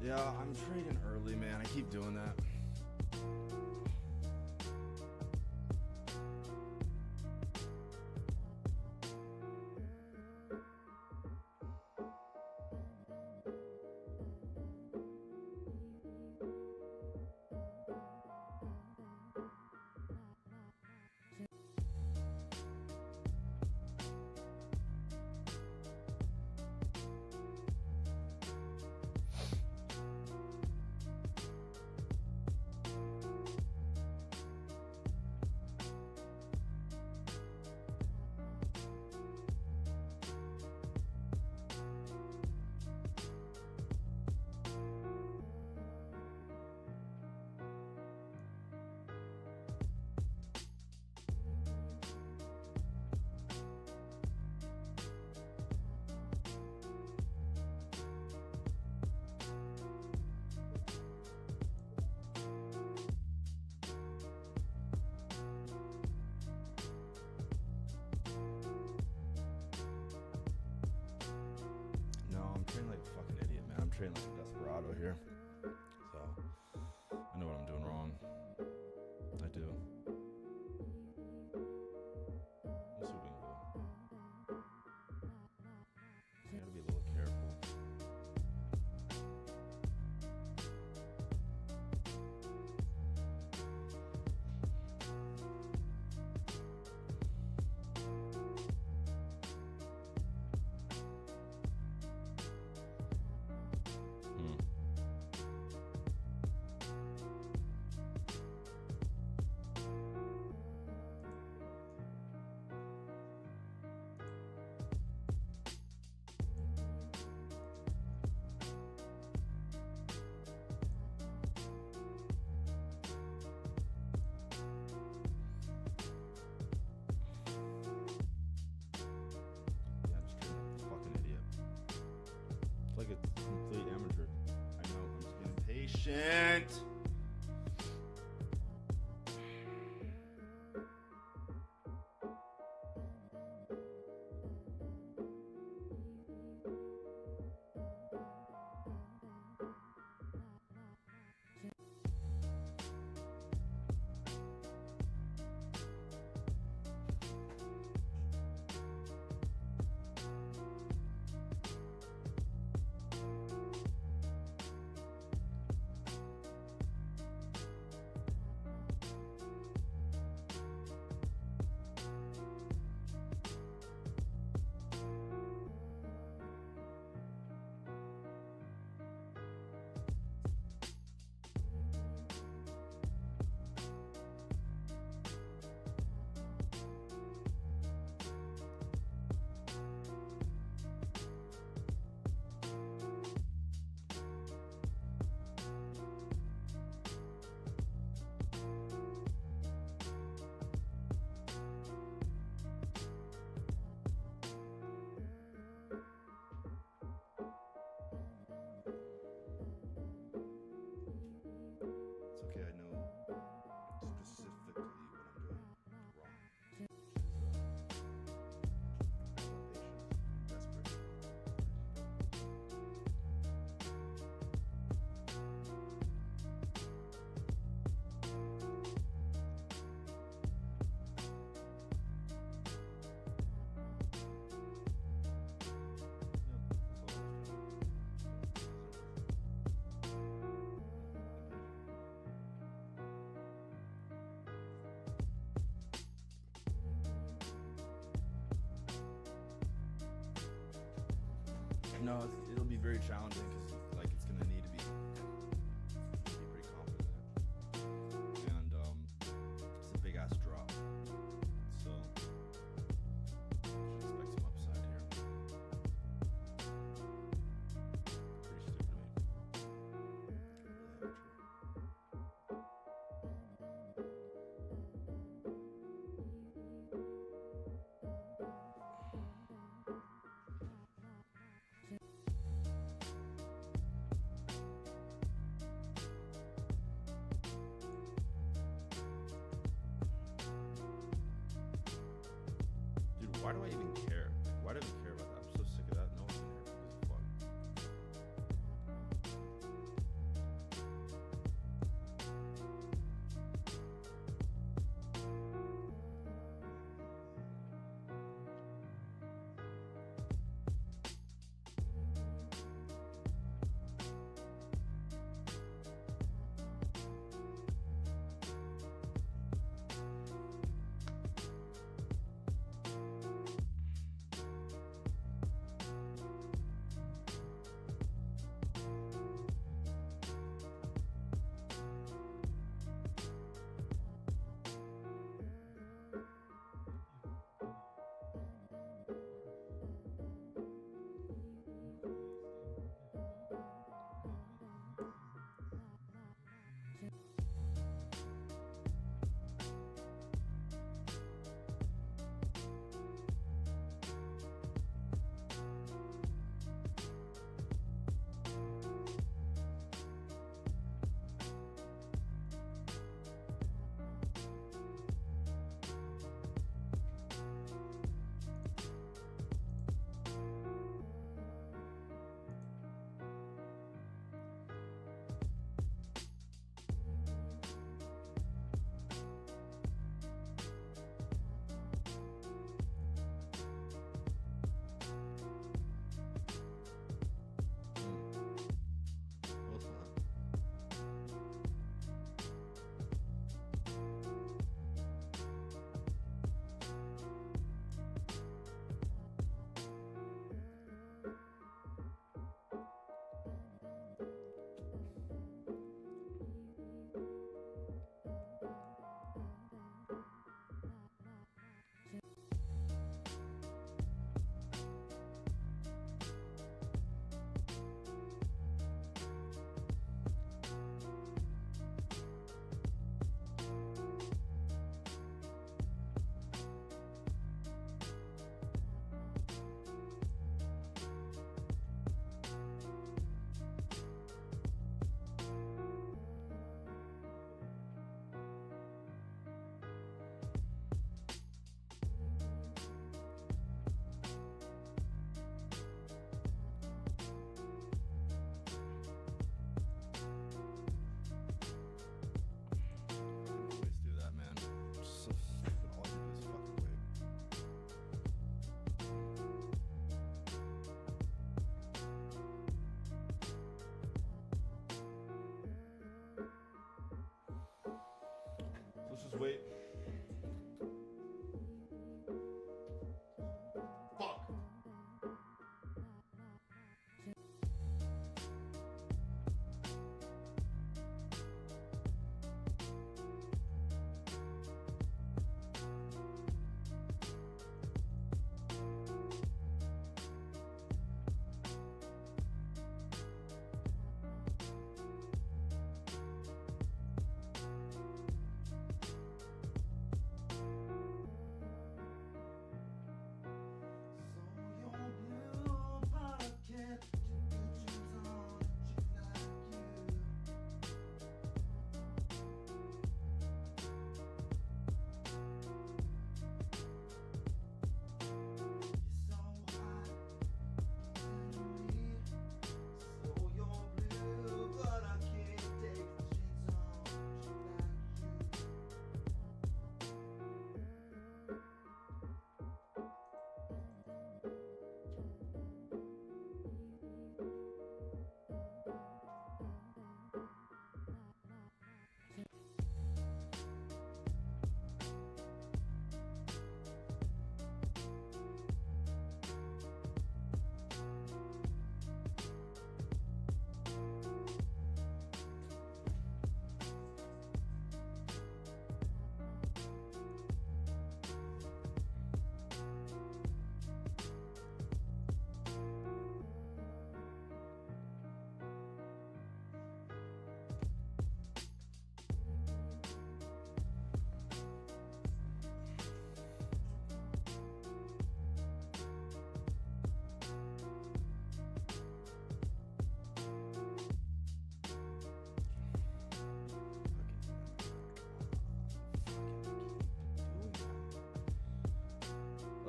Yeah, I'm trading early, man. I keep doing that. No, I'm trading like a fucking idiot, man. I'm trading like a desperado here. So, I know what I'm doing wrong. I do. Let's see what we can do. You gotta be a little careful. Like a complete amateur. I know, I'm just being patient. It's okay, I know specifically what I'm doing wrong. Patience, desperate. No, it'll be very challenging because like it's gonna need to be pretty confident in it. And it's a big ass drop, so should expect some upside here. Pretty stupid of me. Really amateur. Why do I even care? Why do I even care about that? I'm so sick of that. No one's in here. Who gives a fuck? Let's just wait. Fuck.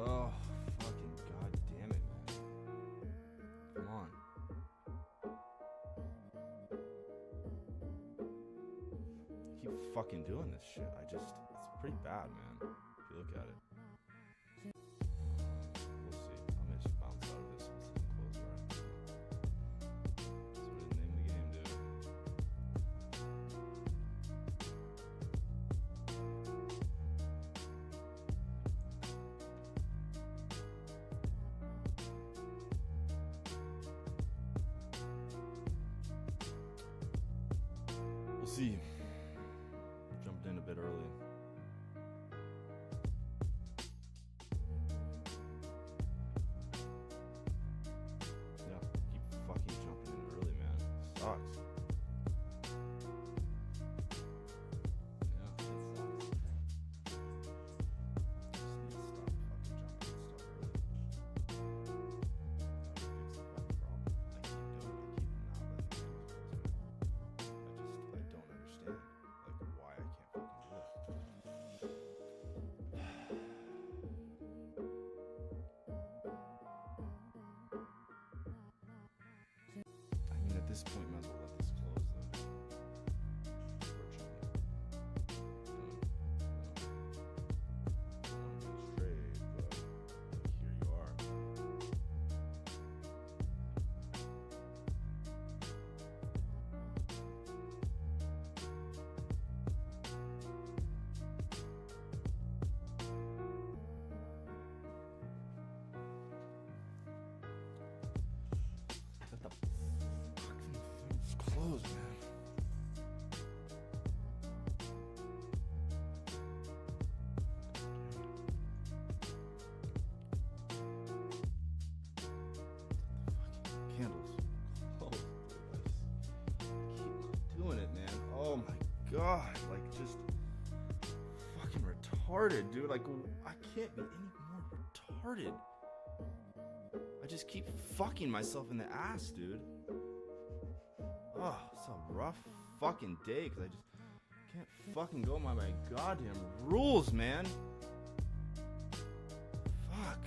Oh, fucking goddamn it, man. Come on. Keep fucking doing this shit. It's pretty bad, man. If you look at it. We'll see. I'm gonna just bounce out of this and close right. That's what the name of the game, dude. We'll see. Jumped in a bit early. Yeah, keep fucking jumping in early, man. Sucks. Yeah, it sucks. Just need to stop fucking jumping and stuff early. Gotta fix the fucking problem. I keep doing it. I keep not letting it go. I don't understand like why I can't fucking do it. I mean, at this point, might as well let this close though. Unfortunately, don't want to be straight, but here you are. Let the fucking thing's closed, man. Fucking candles closed, dude. I just keep doing it, man. Oh my god, like just fucking retarded, dude. Like I can't be any more retarded. I just keep fucking myself in the ass, dude. Oh, it's a rough fucking day because I just can't fucking go by my goddamn rules, man. Fuck.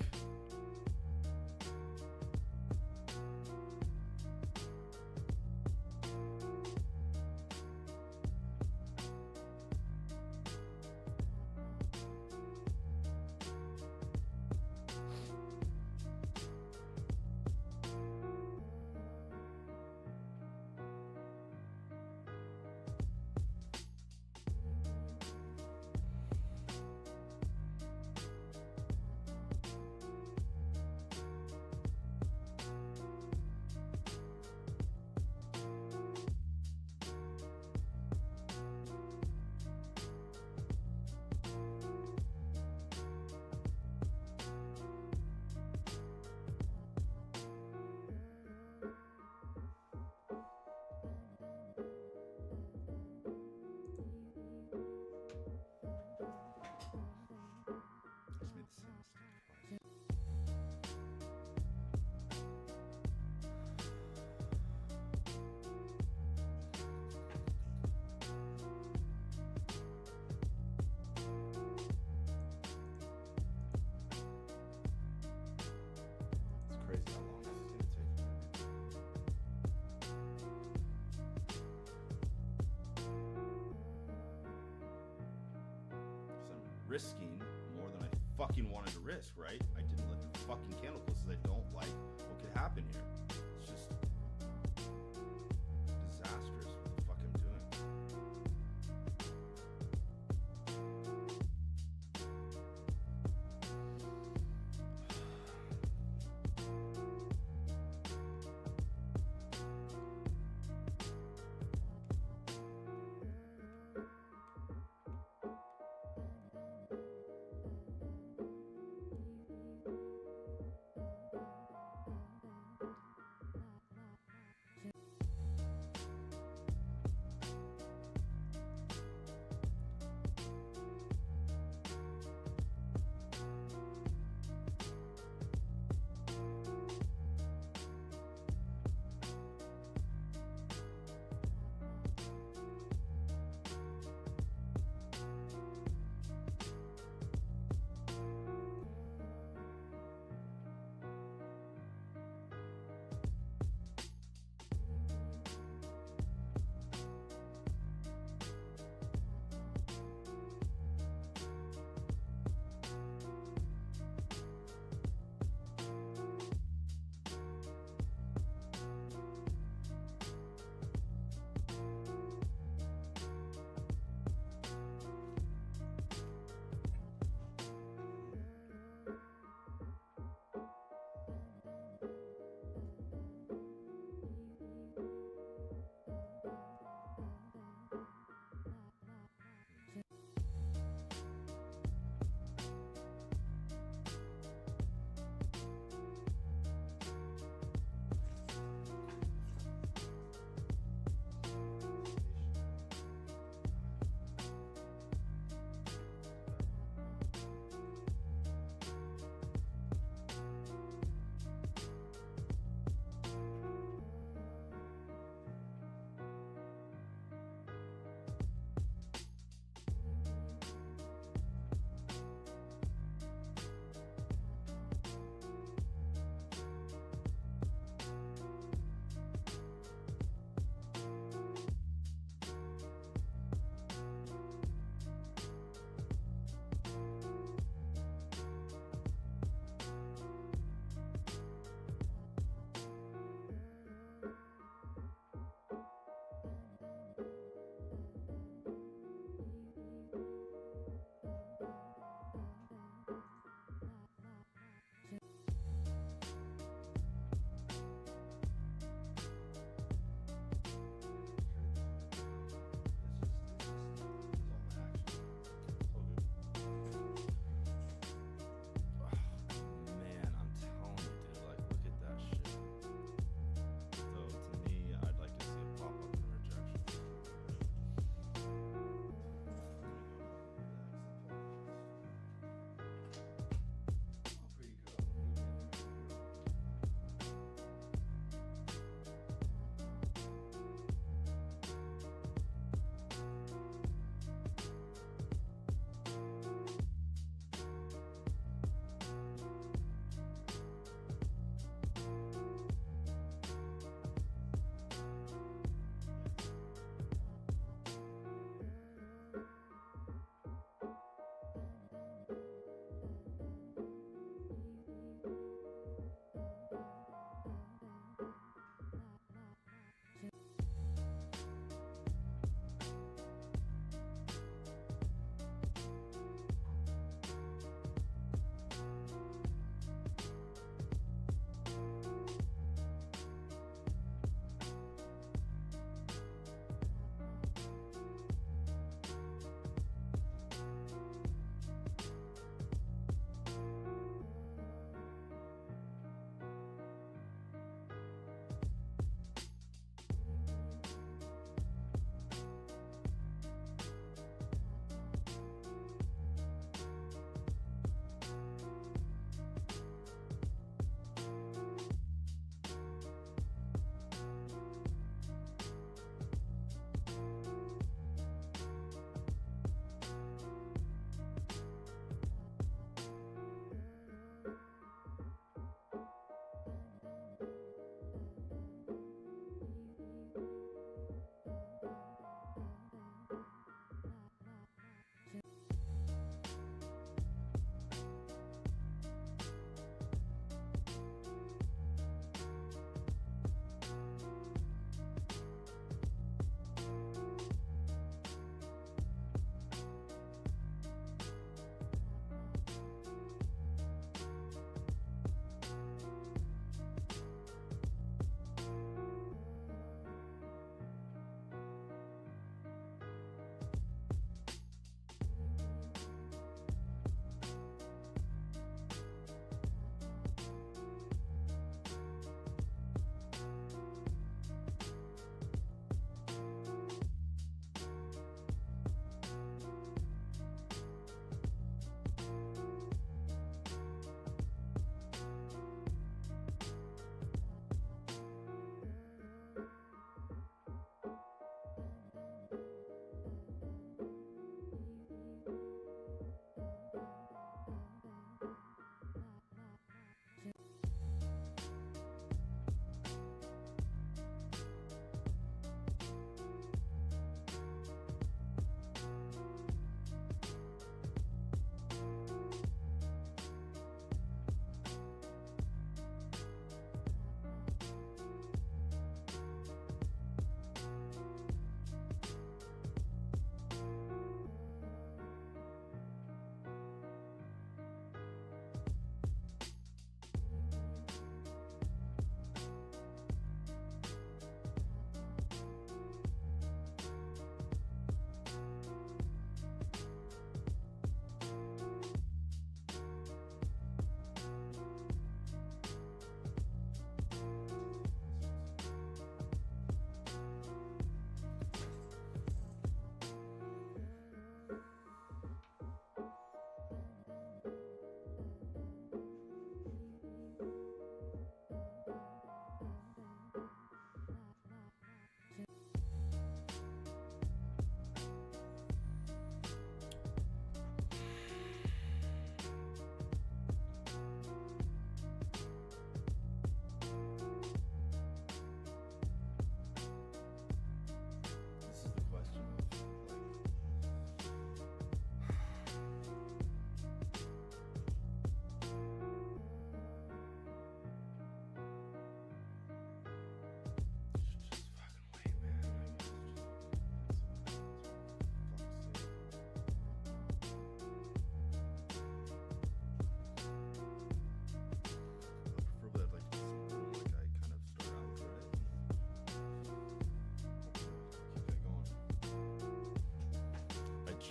risking more than I fucking wanted to risk, right? I didn't let the fucking candle close because I don't like what could happen here. It's just disastrous what the fuck I'm doing.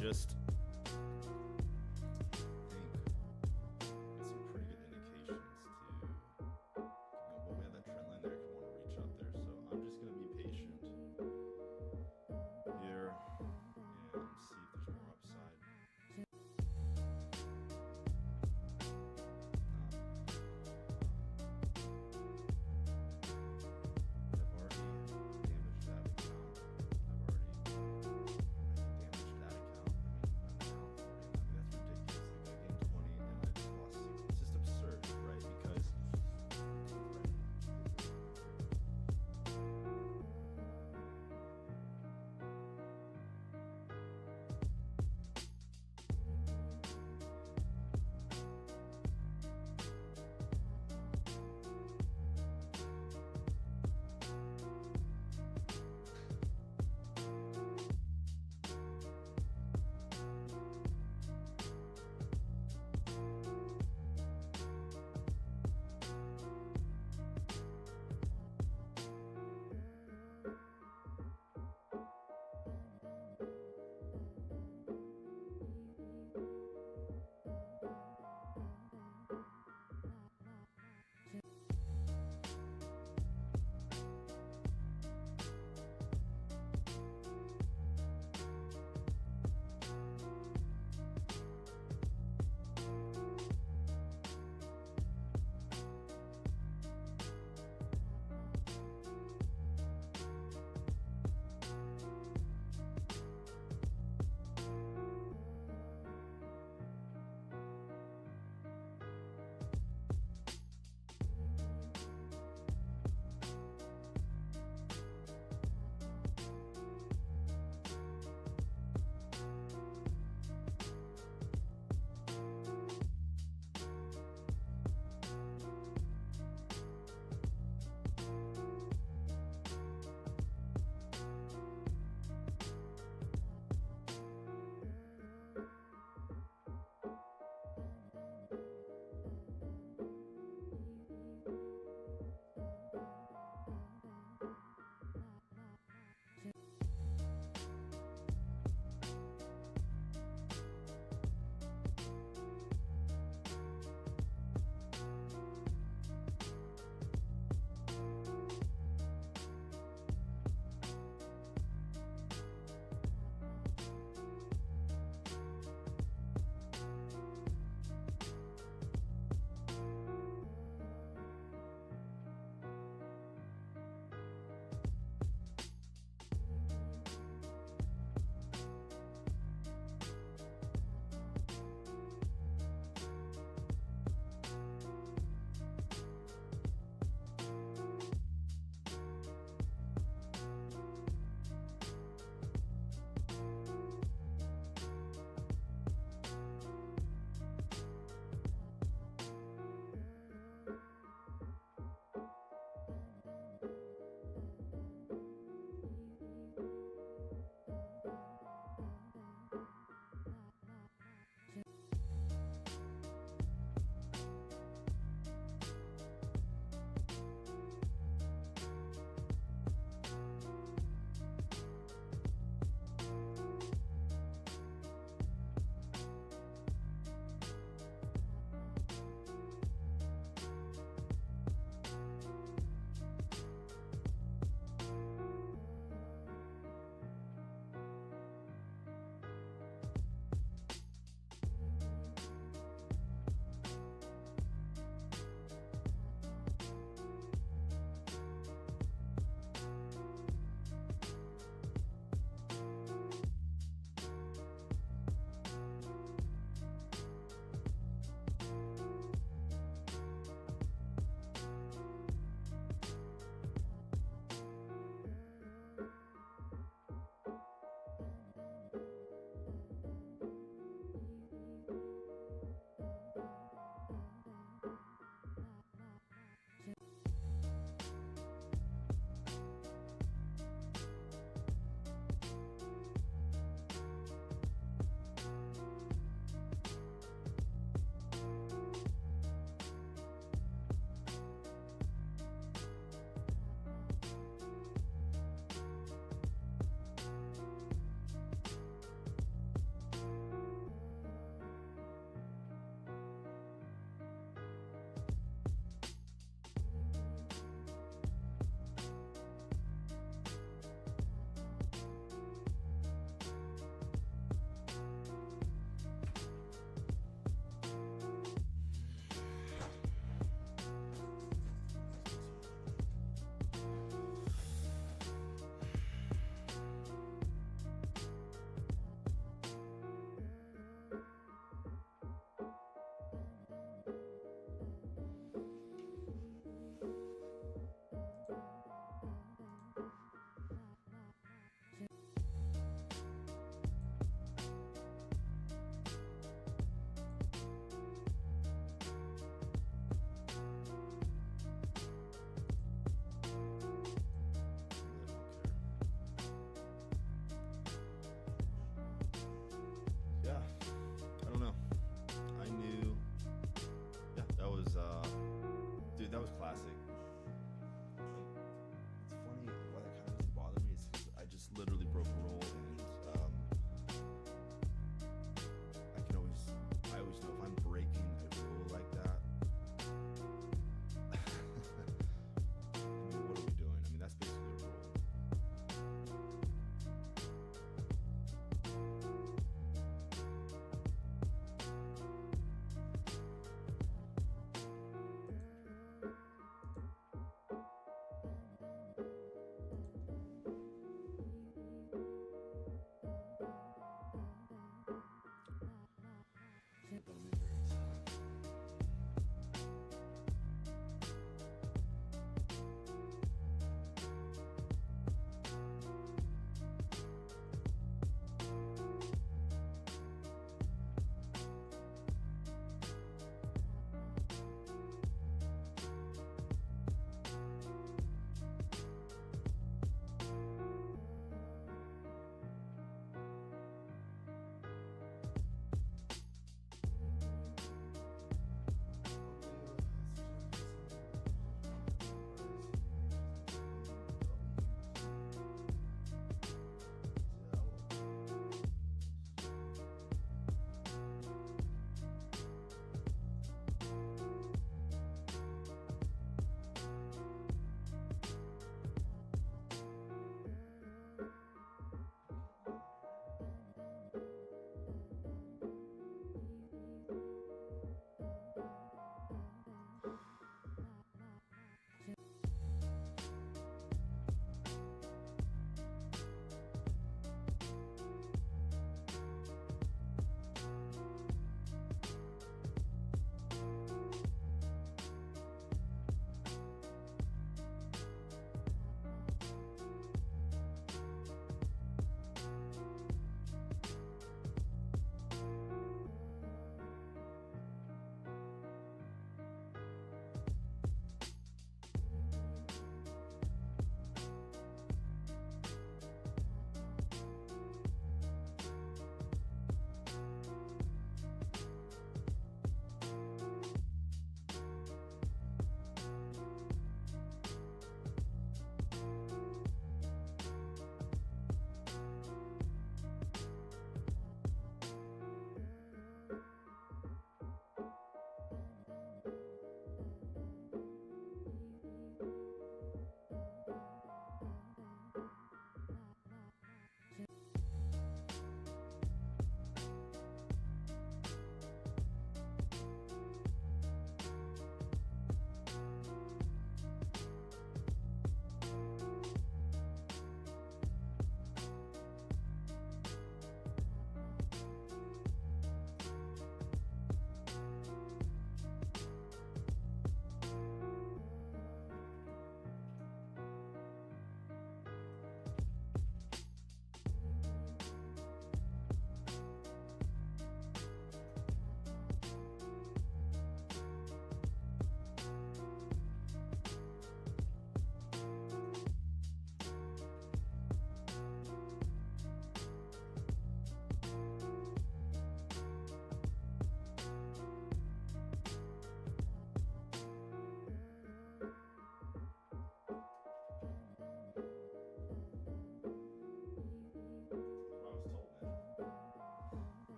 just think it's some pretty good indications to, well, we have that trend line there if you want to reach out there. So I'm just going to be patient here and see if there's more upside.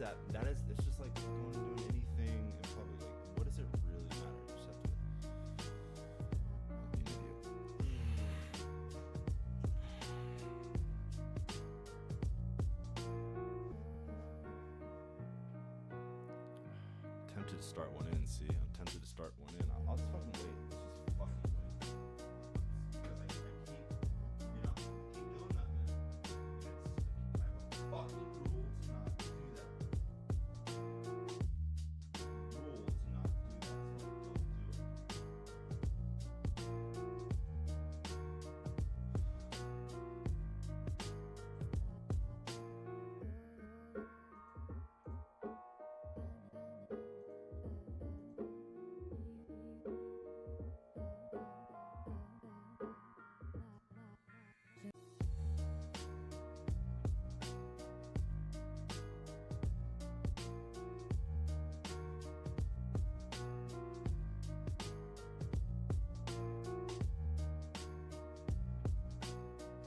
that? That is, it's just like going and doing anything in public. Like, what does it really matter? You just have to be an idiot. Tempted to start one in. See, I'm tempted to start one in. I'll just fucking wait. Let's just fucking wait. Because I keep, you know, keep doing that, man. I have a fucking rule to not do that. Rule to not do that, so I don't do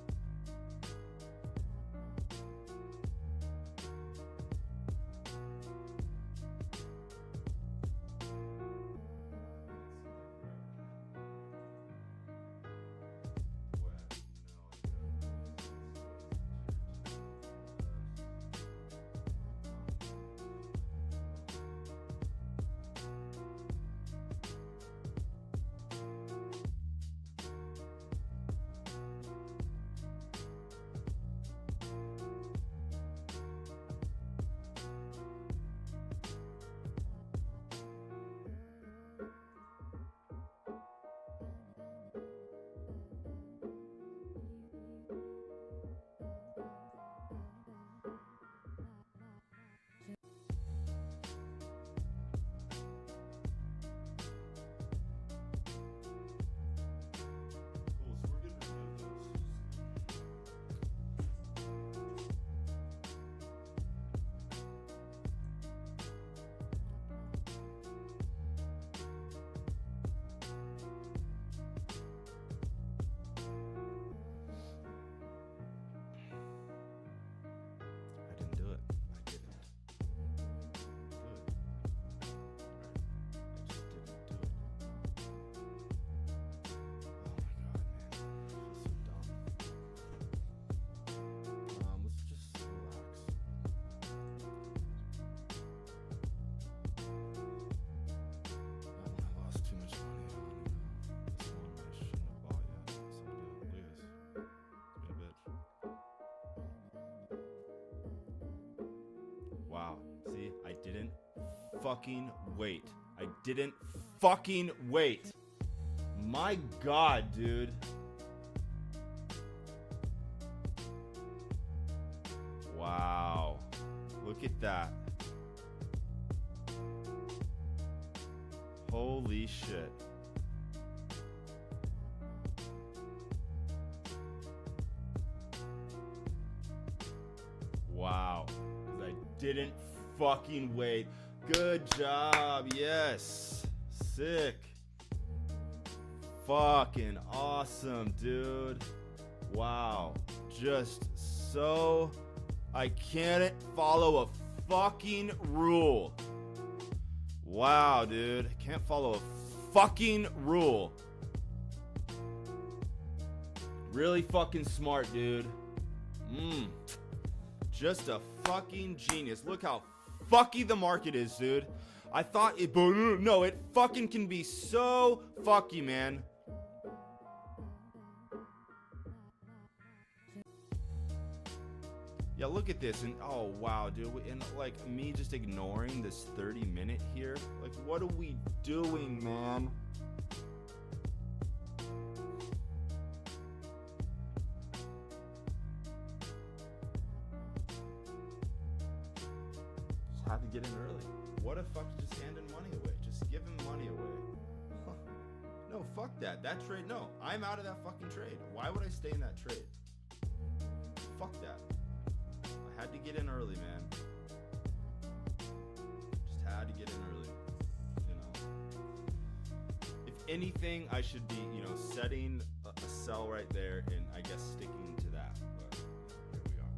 it. Cool, so we're good to review this. I didn't do it. I didn't do it. I just didn't do it. Oh my god, man. I feel so dumb. Let's just relax. I lost too much money on this one I shouldn't have bought yet. So look at this. It's been a bitch. Wow. See, I didn't fucking wait. I didn't fucking wait. My god, dude. Wow. Look at that. Holy shit. Wow. 'Cause I didn't fucking wait. Good job. Yes. Sick. Fucking awesome, dude. Wow. Just so... I can't follow a fucking rule. Wow, dude. Can't follow a fucking rule. Really fucking smart, dude. Just a fucking genius. Look how fucky the market is, dude. I thought it, but no, it fucking can be so fucky, man. Yeah, look at this, and oh wow, dude, and like me just ignoring this 30-minute here. Like, what are we doing, man? Just had to get in early. What if fuck just handing money away? Just give him money away. No, fuck that. That trade, no. I'm out of that fucking trade. Why would I stay in that trade? Fuck that. I had to get in early, man. Just had to get in early, you know. If anything, I should be, you know, setting a sell right there and I guess sticking to that. But here we are.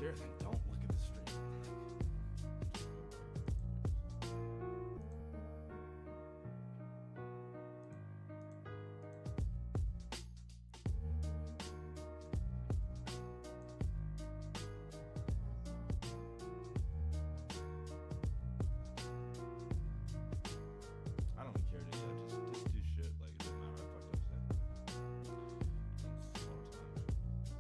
care, then don't look at the stream. I don't care, dude. Just do shit. Like, it doesn't matter. I fucked up today. Things all the time. So,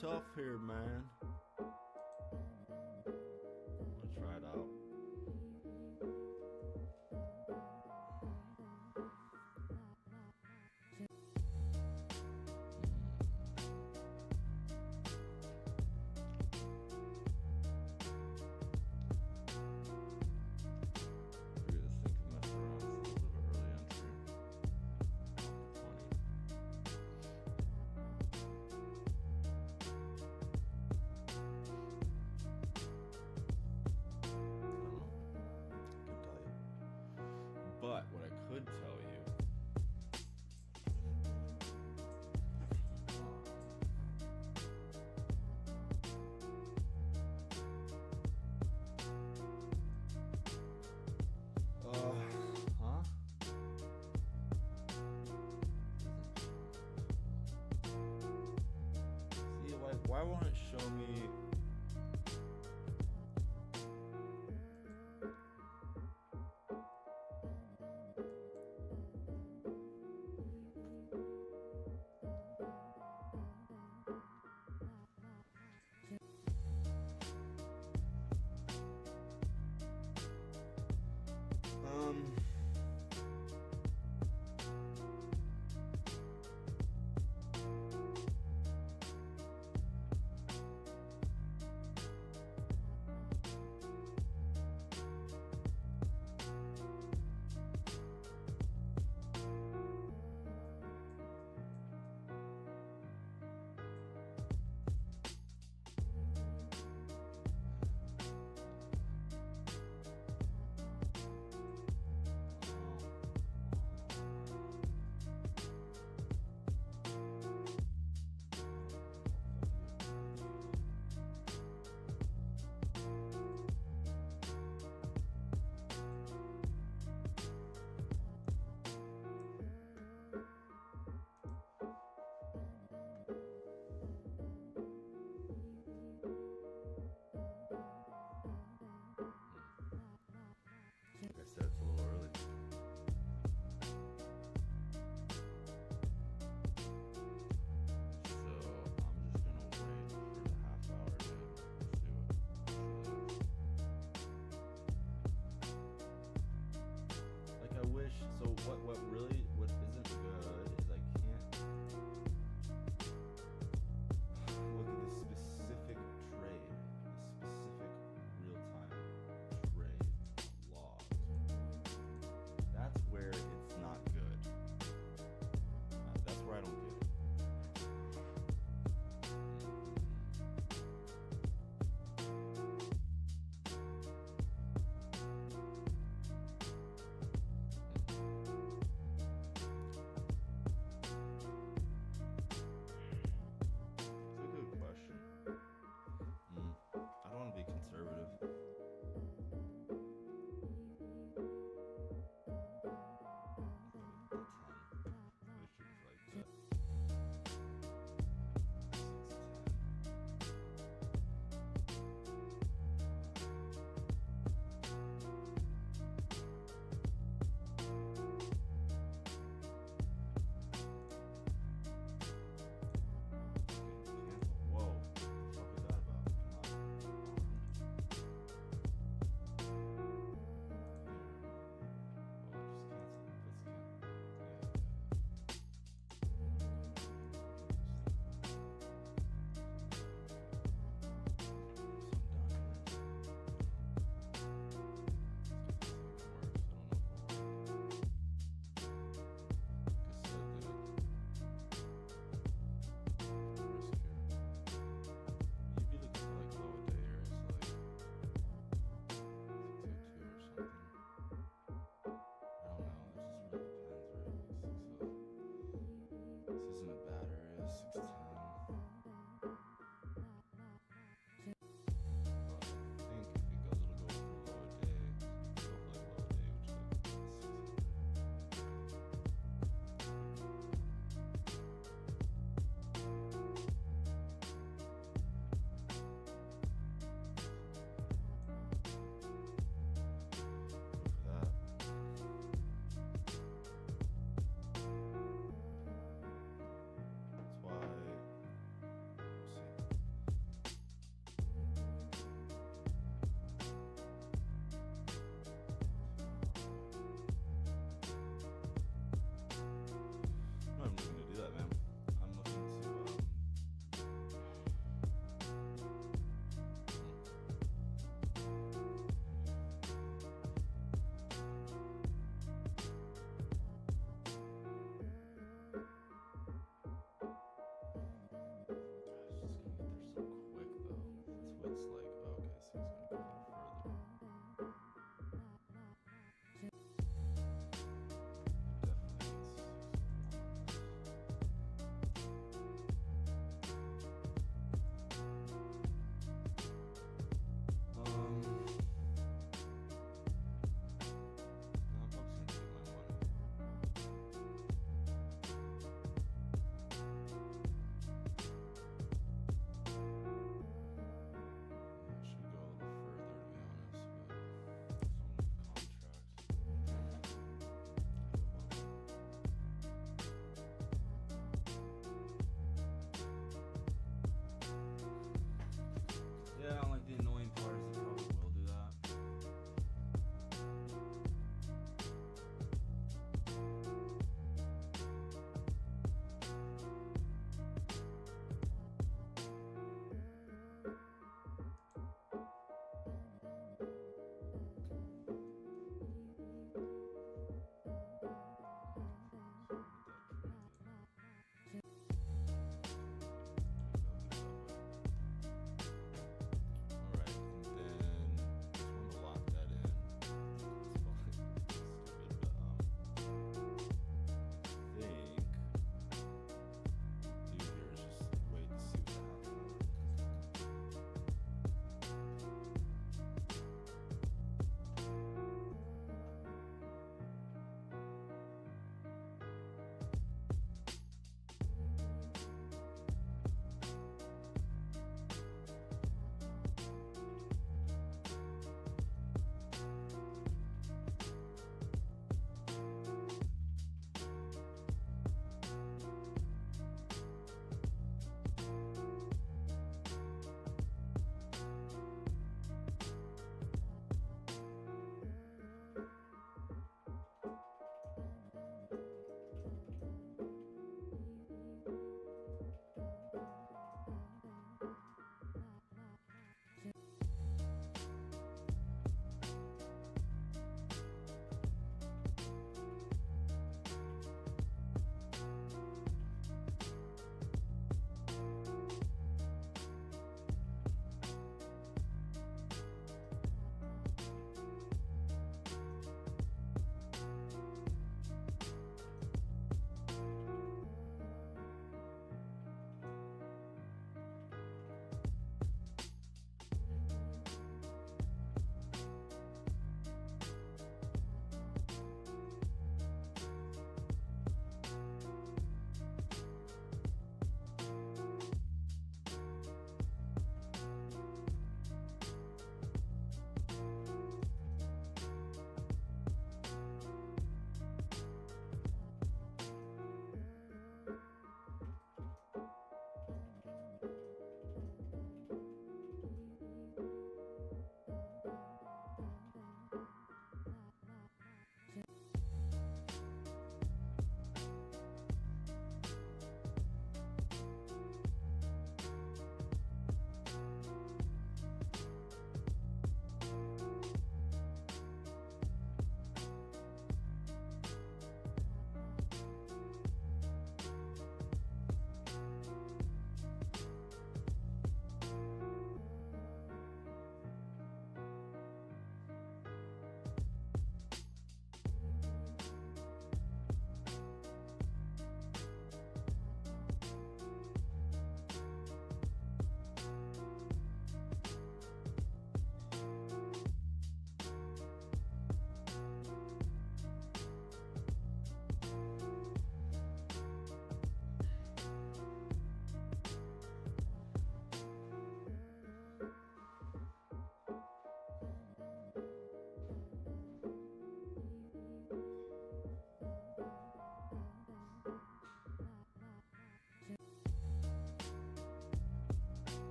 tough here, man. I'm gonna try it out. But what I could tell you, huh? See, like, why won't it show me?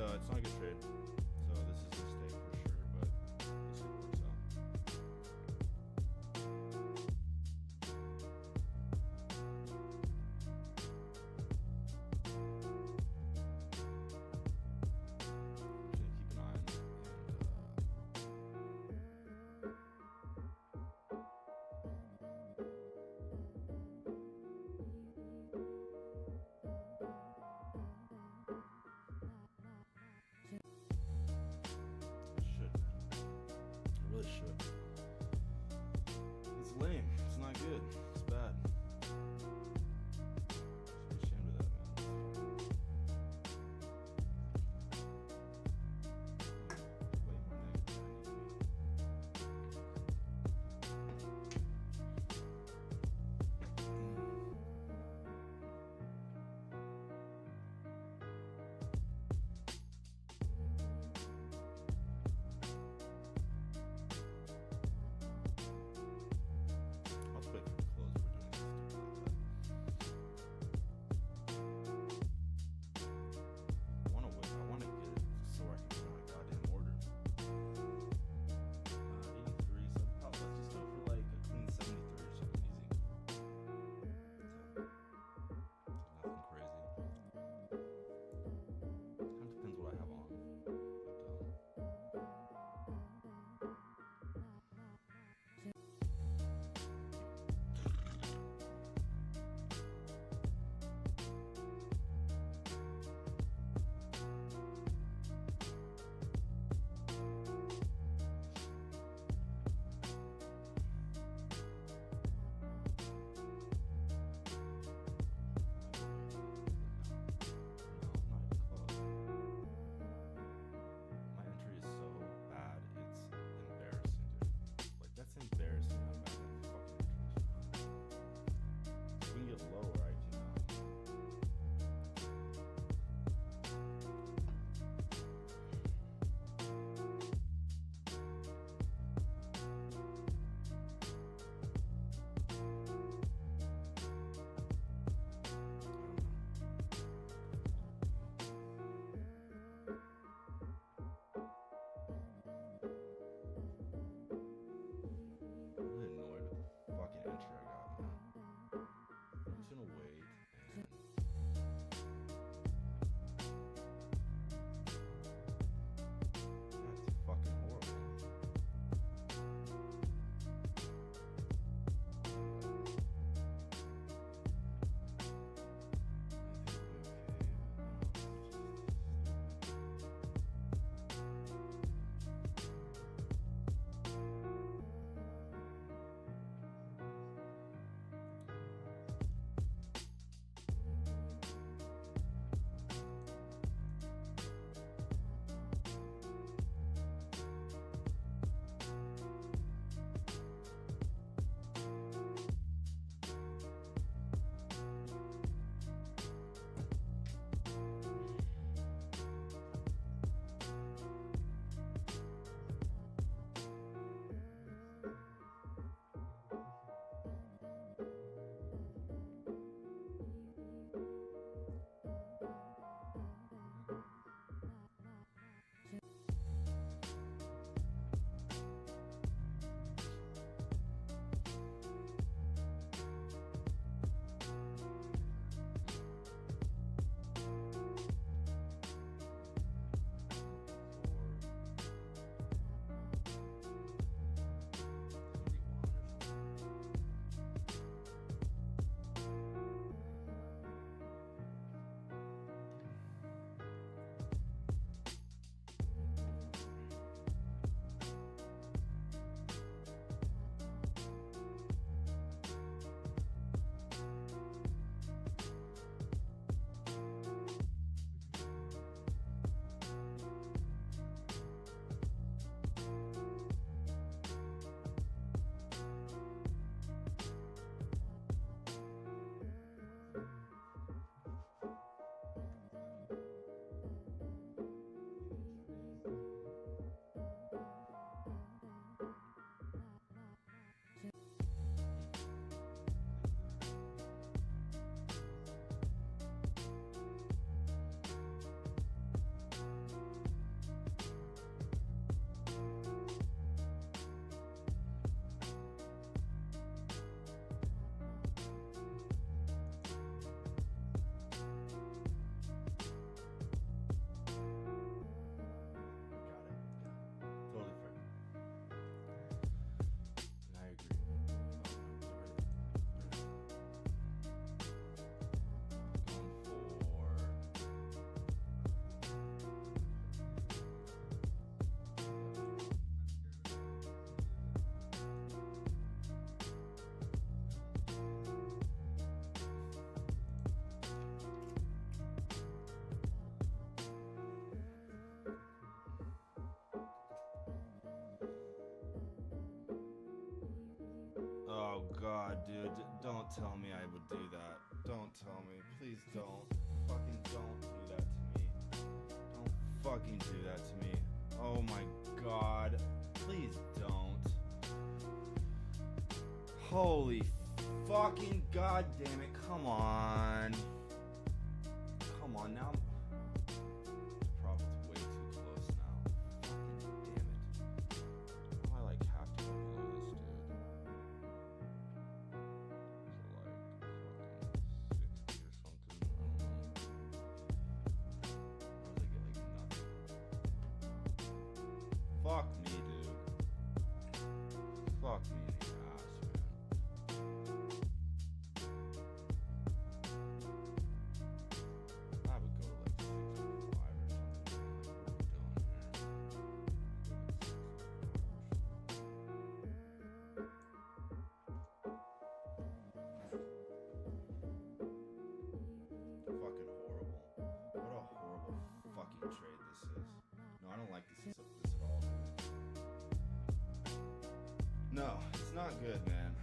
it's not a good trade. So this is a stake for sure, but we'll see what works out. I'm just gonna keep an eye on it. God, dude, don't tell me I would do that. Don't tell me. Please don't. Fucking don't do that to me. Don't fucking do that to me. Oh my God. Please don't. Holy fucking goddamn it. Come on. Come on now. Profit's way too close now. Fucking damn it. I like have to go below this, dude. So like fucking 60 or something. I don't know. Or does I get like nothing? Fuck me, dude. Fuck me in the ass, man. I would go to like 65 or something. Like, what are we doing here? Fucking horrible. What a horrible fucking trade this is. No, I don't like this at all. No, it's not good, man.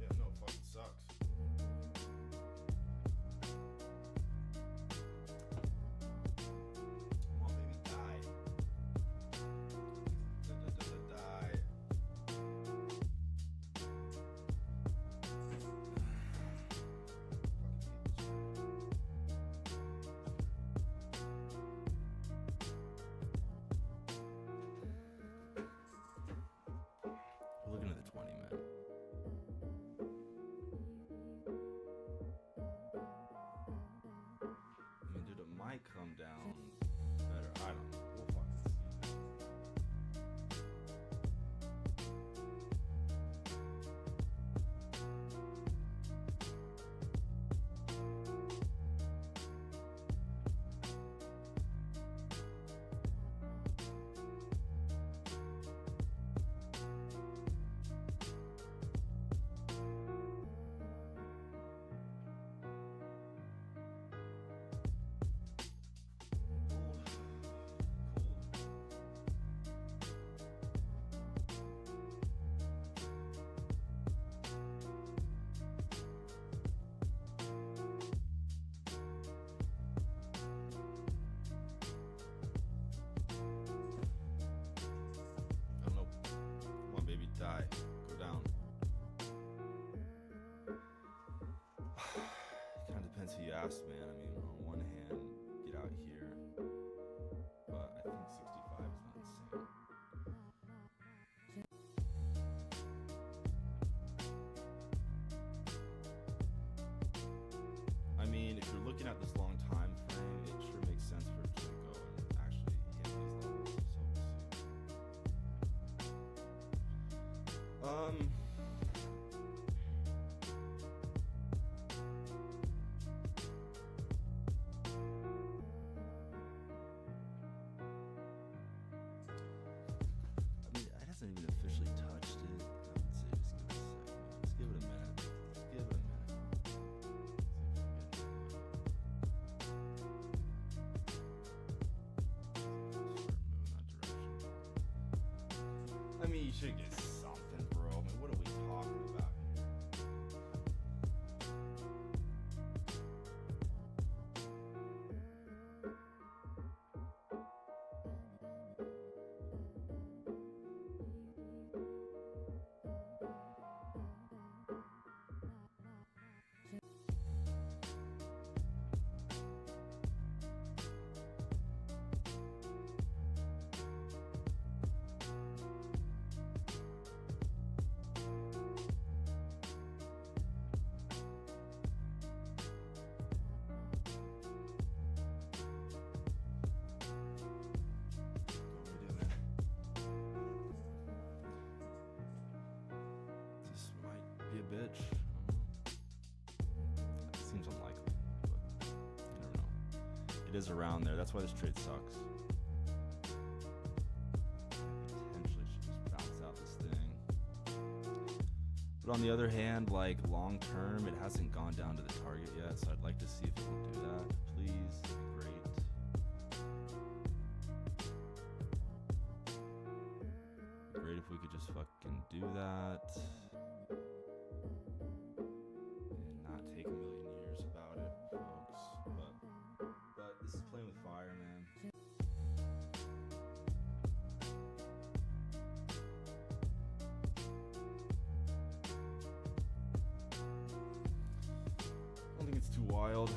Yeah, no, it fucking sucks. Come on, baby, die. Die. We're looking at the 20, man. I mean, dude, it might come down better. I don't know. We'll fucking see. I don't know. Come on, baby, die. Go down. Kind of depends who you ask, man. I mean, on one hand, get out here. But I think 65 is not insane. I mean, if you're looking at this long time frame, it sure makes sense for it to go and actually hit these levels. So we'll see. I mean, it hasn't even officially touched it. I would say just give it a second. Just give it a minute. Just give it a minute. I mean, you should get something, bro. I mean, what are we talking about here? Be a bitch. I don't know. It seems unlikely, but you never know. It It is around there. That's why this trade sucks. Potentially should just bounce out this thing. But on the other hand, like long term, it hasn't gone down to the target yet, so I'd like to see if it will do that. Please, that'd be great. It'd be great if we could just fucking do that. And not take a million years about it, folks. But this is playing with fire, man. I don't think it's too wild.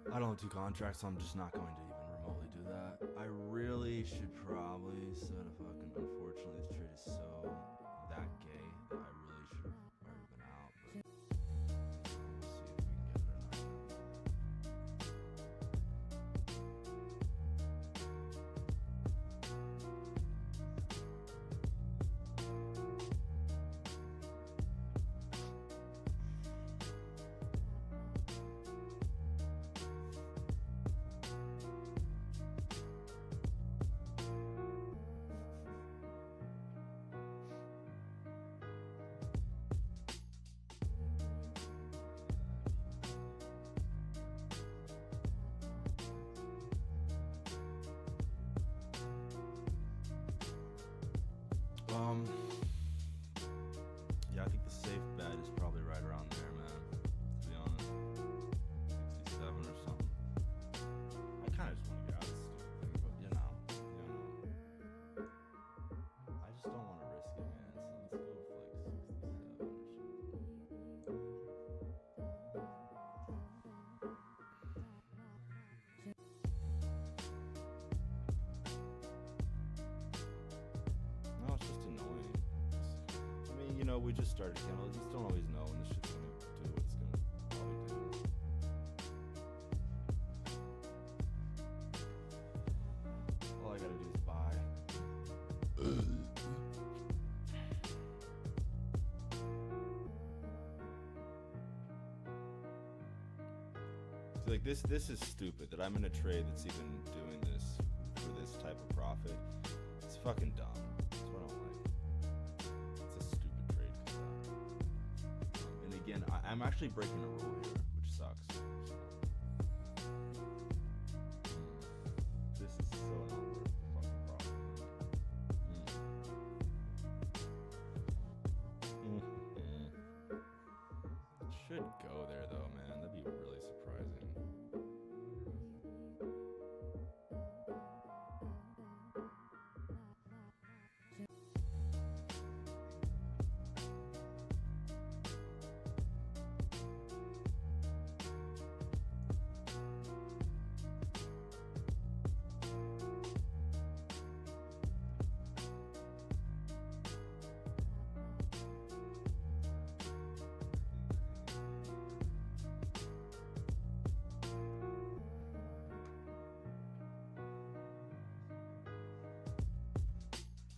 I don't have 2 contracts, so I'm just not going to even remotely do that. I really should probably set a fucking... Unfortunately, this trade is so that gay that I really should have already been out, but we'll see if we can get it or yeah, I think the safe bet is probably right around there, man. To be honest, 67 or something. I kind of just want to get out of this stupid thing, but you know, I just don't want to risk it, man. So let's go for like 67 or something. No, it's just annoying. I mean, you know, we just started again. We just don't always know when this shit's gonna do what it's gonna probably do. All I gotta do is buy. So like this is stupid that I'm in a trade that's even doing this for this type of profit. It's fucking dumb. That's what I don't like. It's a stupid trade. And again, I'm actually breaking a rule here, which sucks. This is so not worth the fucking profit. It should go there though, man. That'd be really surprising.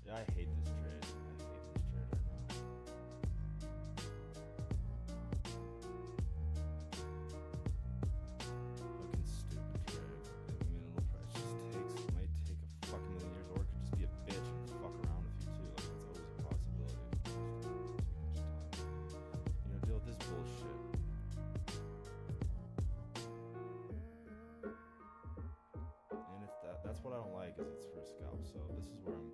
Yeah, I hate this trade. I hate this trade right now. Fucking stupid trade. I mean, it'll probably it might take a fucking million years, or it could just be a bitch and fuck around with you too. Like, that's always a possibility. You know, deal with this bullshit. And if that's what I don't like, is it's for a scalp. So this is where I'm.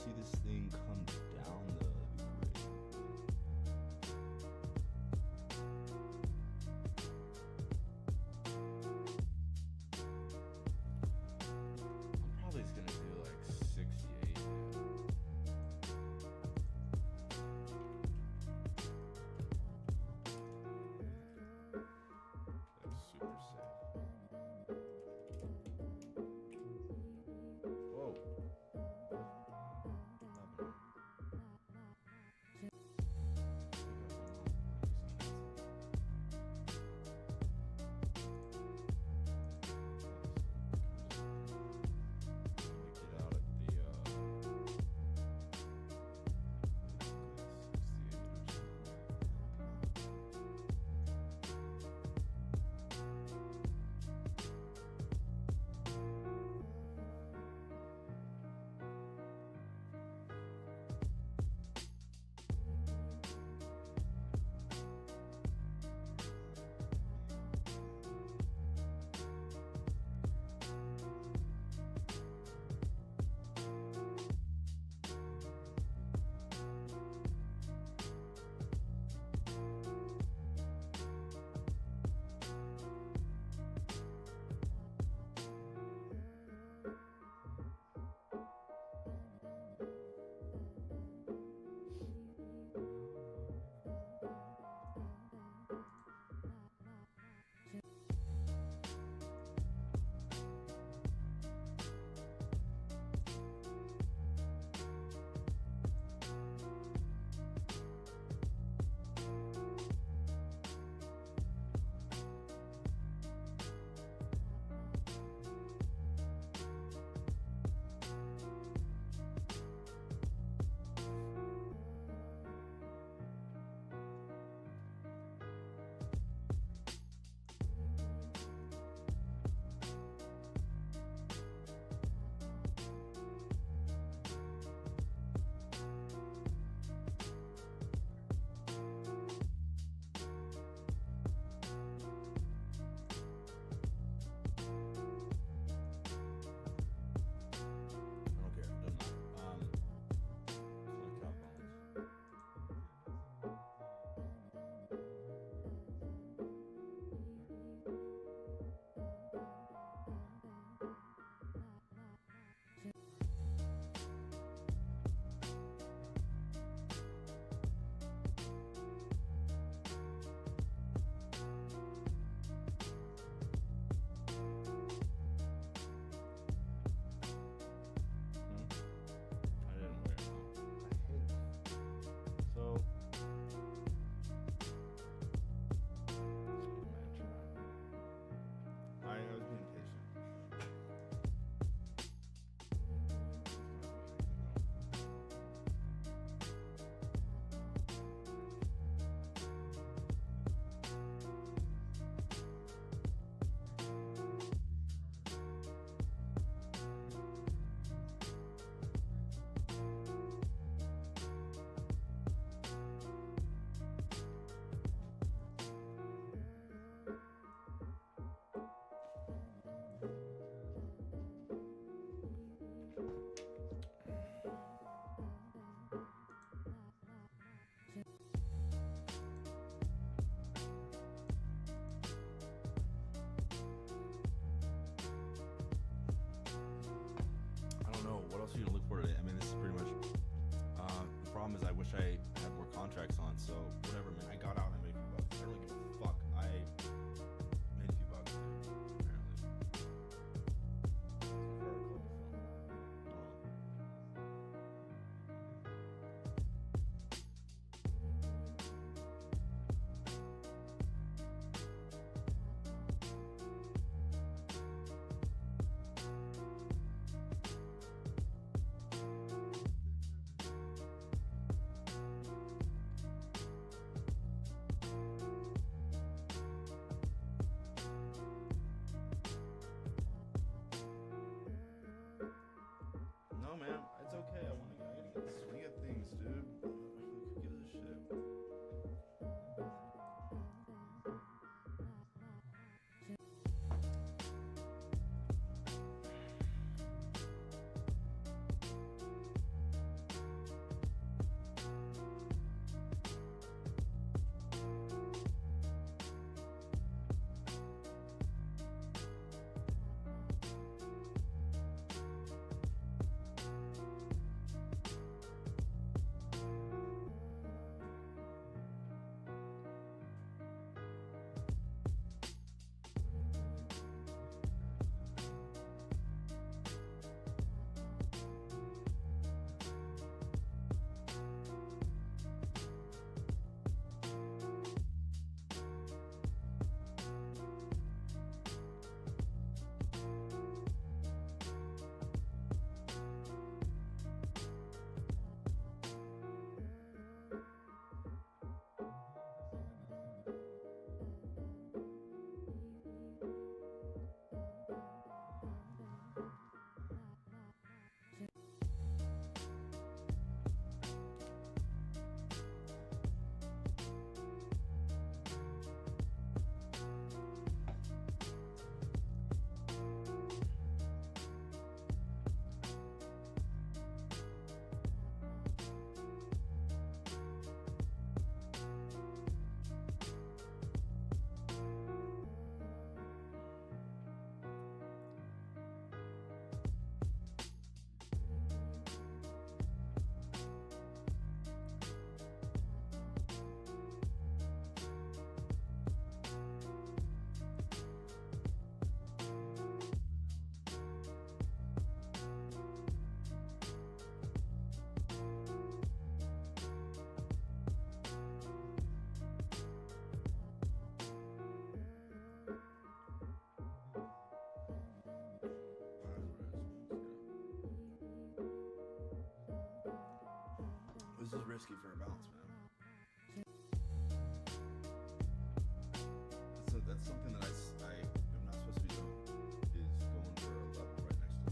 see this thing come down though, that'd be great. I'm probably just gonna do like 68. That's super safe. Whoa. What else are you gonna look for today? I mean, this is pretty much. The problem is, I wish I had more contracts on. So whatever, man. I got out and I made a few bucks. I don't really give a fuck. I made a few bucks, dude, apparently. risky for a balance, man. So that's something that I am not supposed to be doing, is going for a level right next to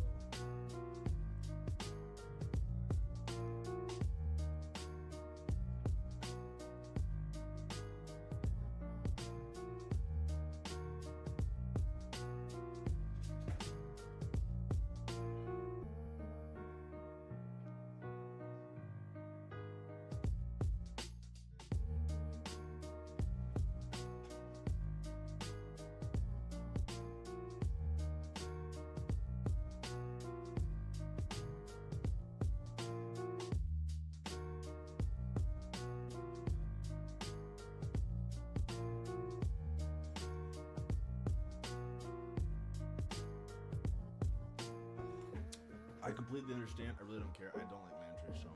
I completely understand. I really don't care. I don't like mantras, so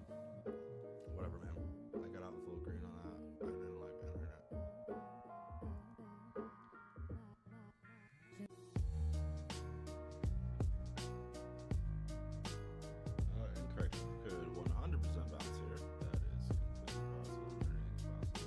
whatever, man. I got out with a little green on that. I didn't like mantra. Incorrect. Could 100% bounce here. That is completely possible. Anything is possible.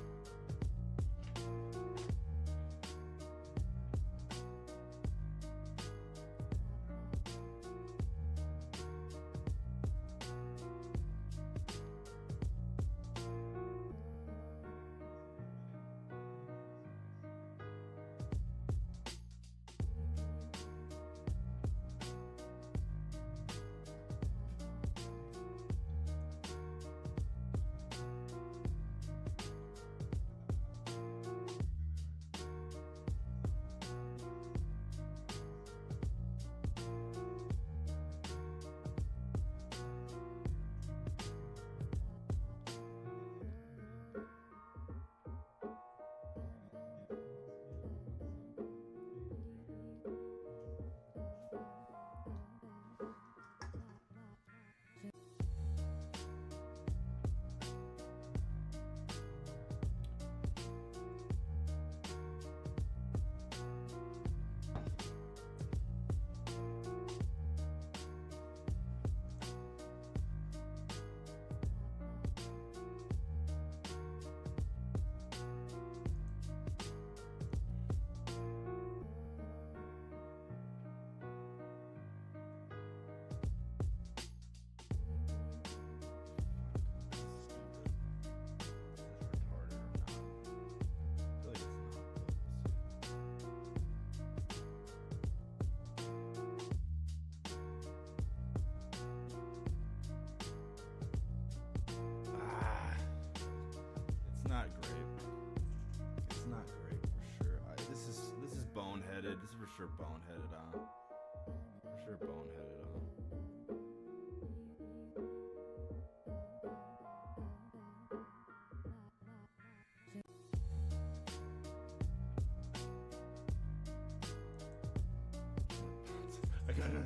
Boneheaded. This is for sure boneheaded, for sure boneheaded, I got it.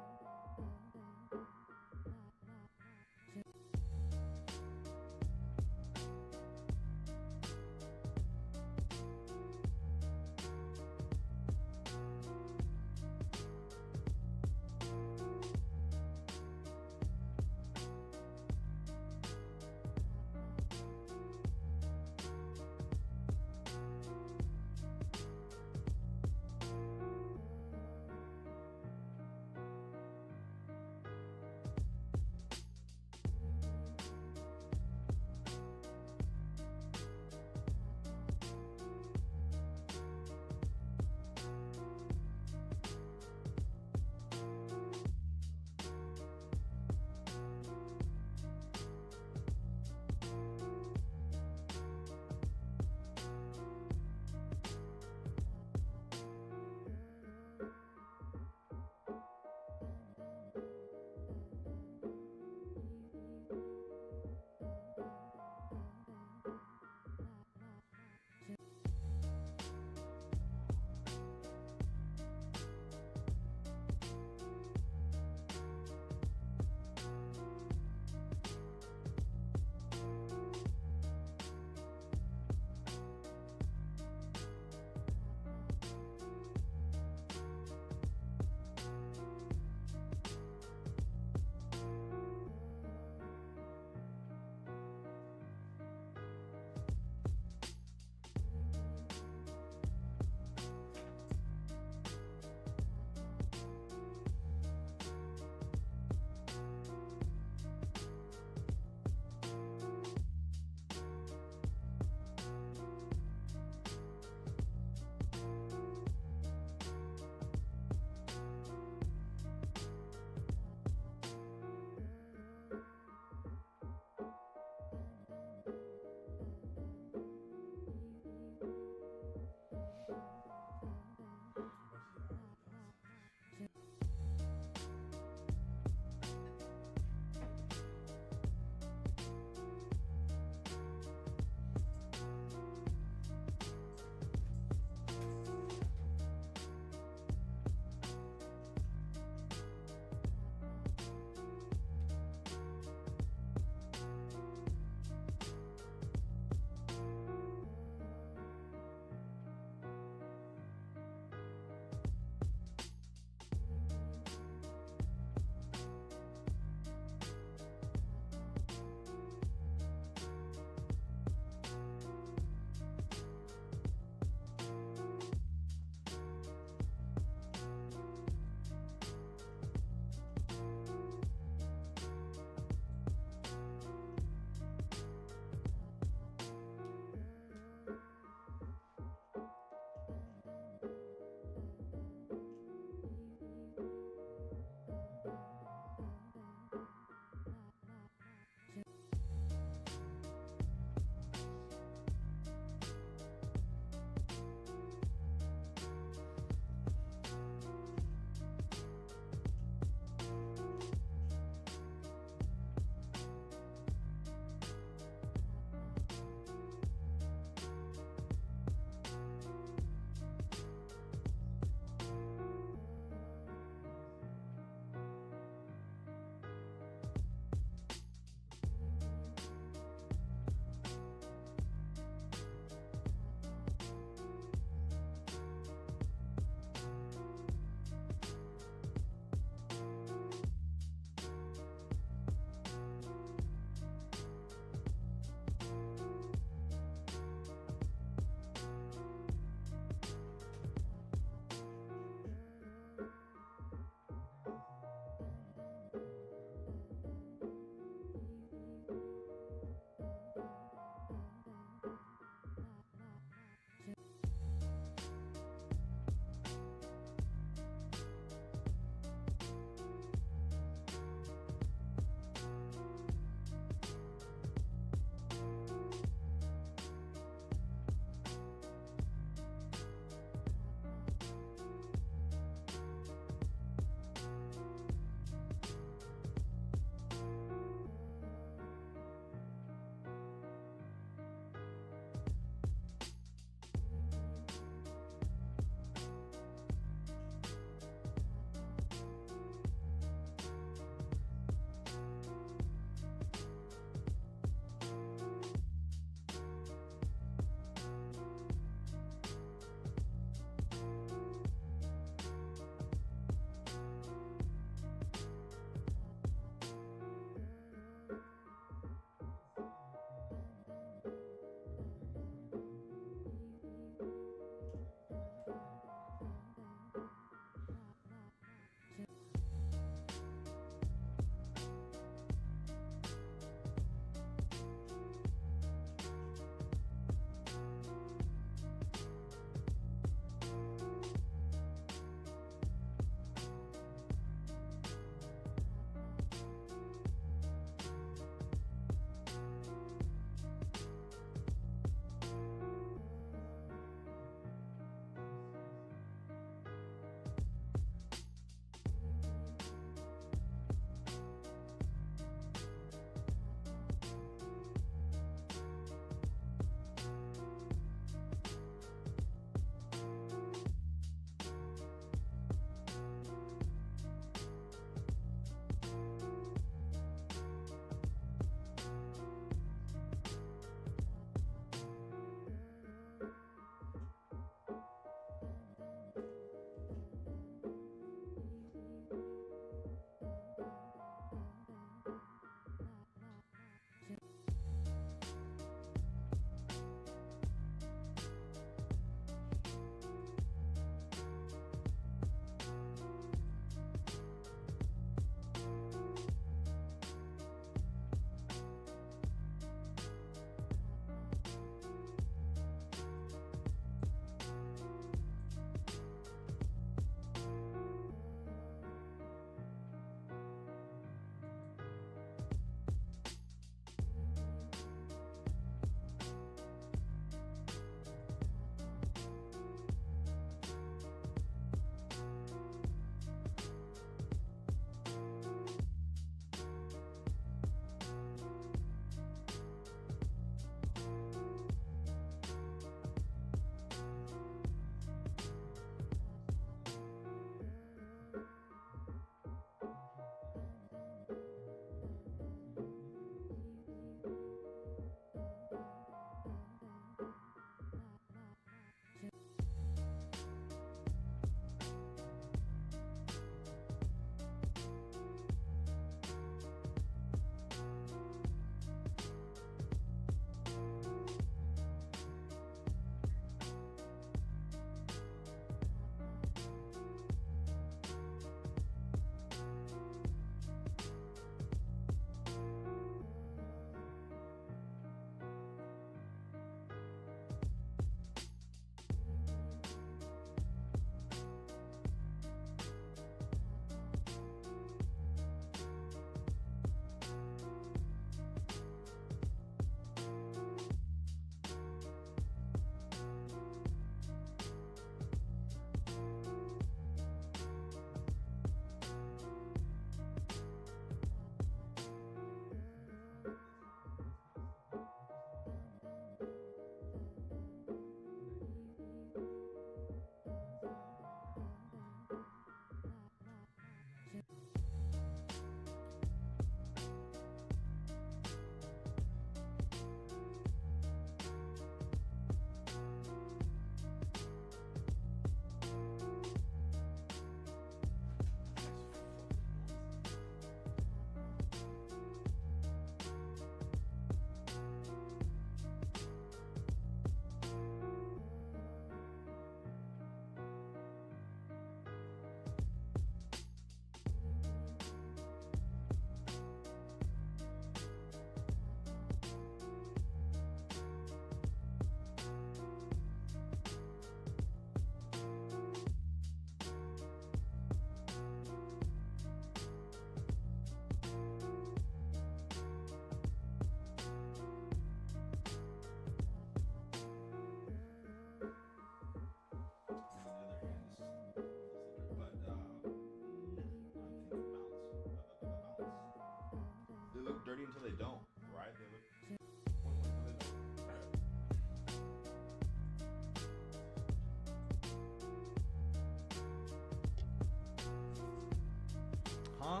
Huh?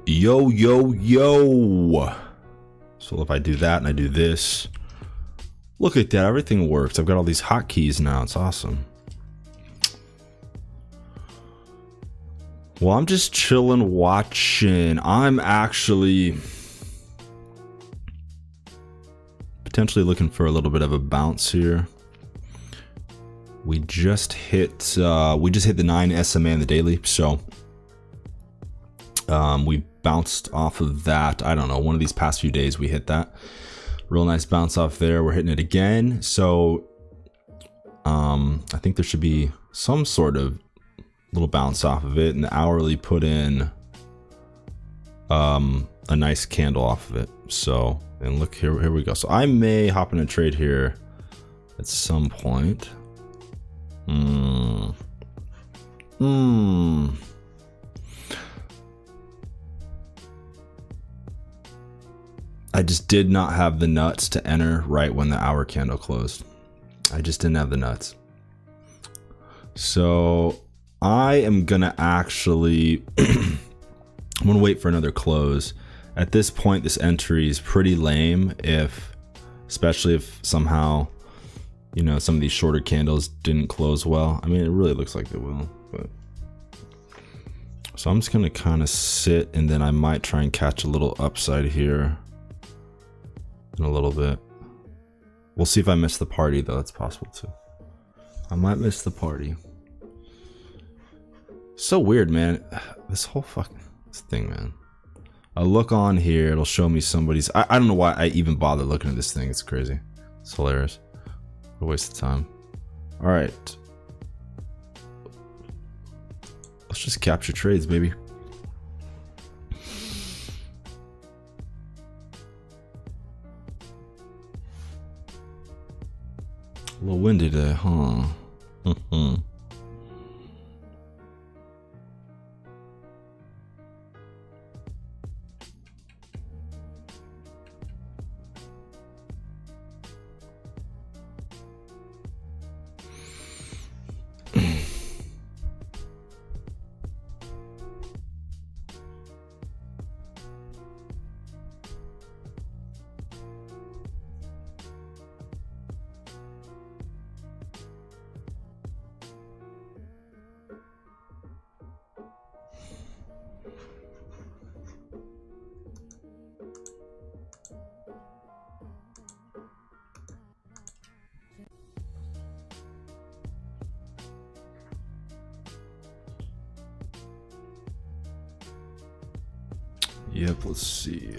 Yo, yo, yo. So if I do that and I do this, look at that, everything works. I've got all these hotkeys now. It's awesome. Well, I'm just chilling, watching. I'm actually potentially looking for a little bit of a bounce here. We just hit the 9 SMA in the daily, so we bounced off of that. I don't know, one of these past few days we hit that. Real nice bounce off there. We're hitting it again. So I think there should be some sort of little bounce off of it, and the hourly put in a nice candle off of it. So, and look here we go. So I may hop in a trade here at some point. I just did not have the nuts to enter right when the hour candle closed. I just didn't have the nuts. So I am gonna actually I'm gonna wait for another close. At this point, this entry is pretty lame, especially if somehow, you know, some of these shorter candles didn't close well. I mean, it really looks like they will, but so I'm just gonna kind of sit, and then I might try and catch a little upside here in a little bit. We'll see if I miss the party, though. That's possible too. I might miss the party. So weird, man. This whole fucking thing, man. I look on here, it'll show me somebody's. I don't know why I even bother looking at this thing. It's crazy. It's hilarious. What a waste of time. All right. Let's just capture trades, baby. A little windy today, huh? Yep, let's see.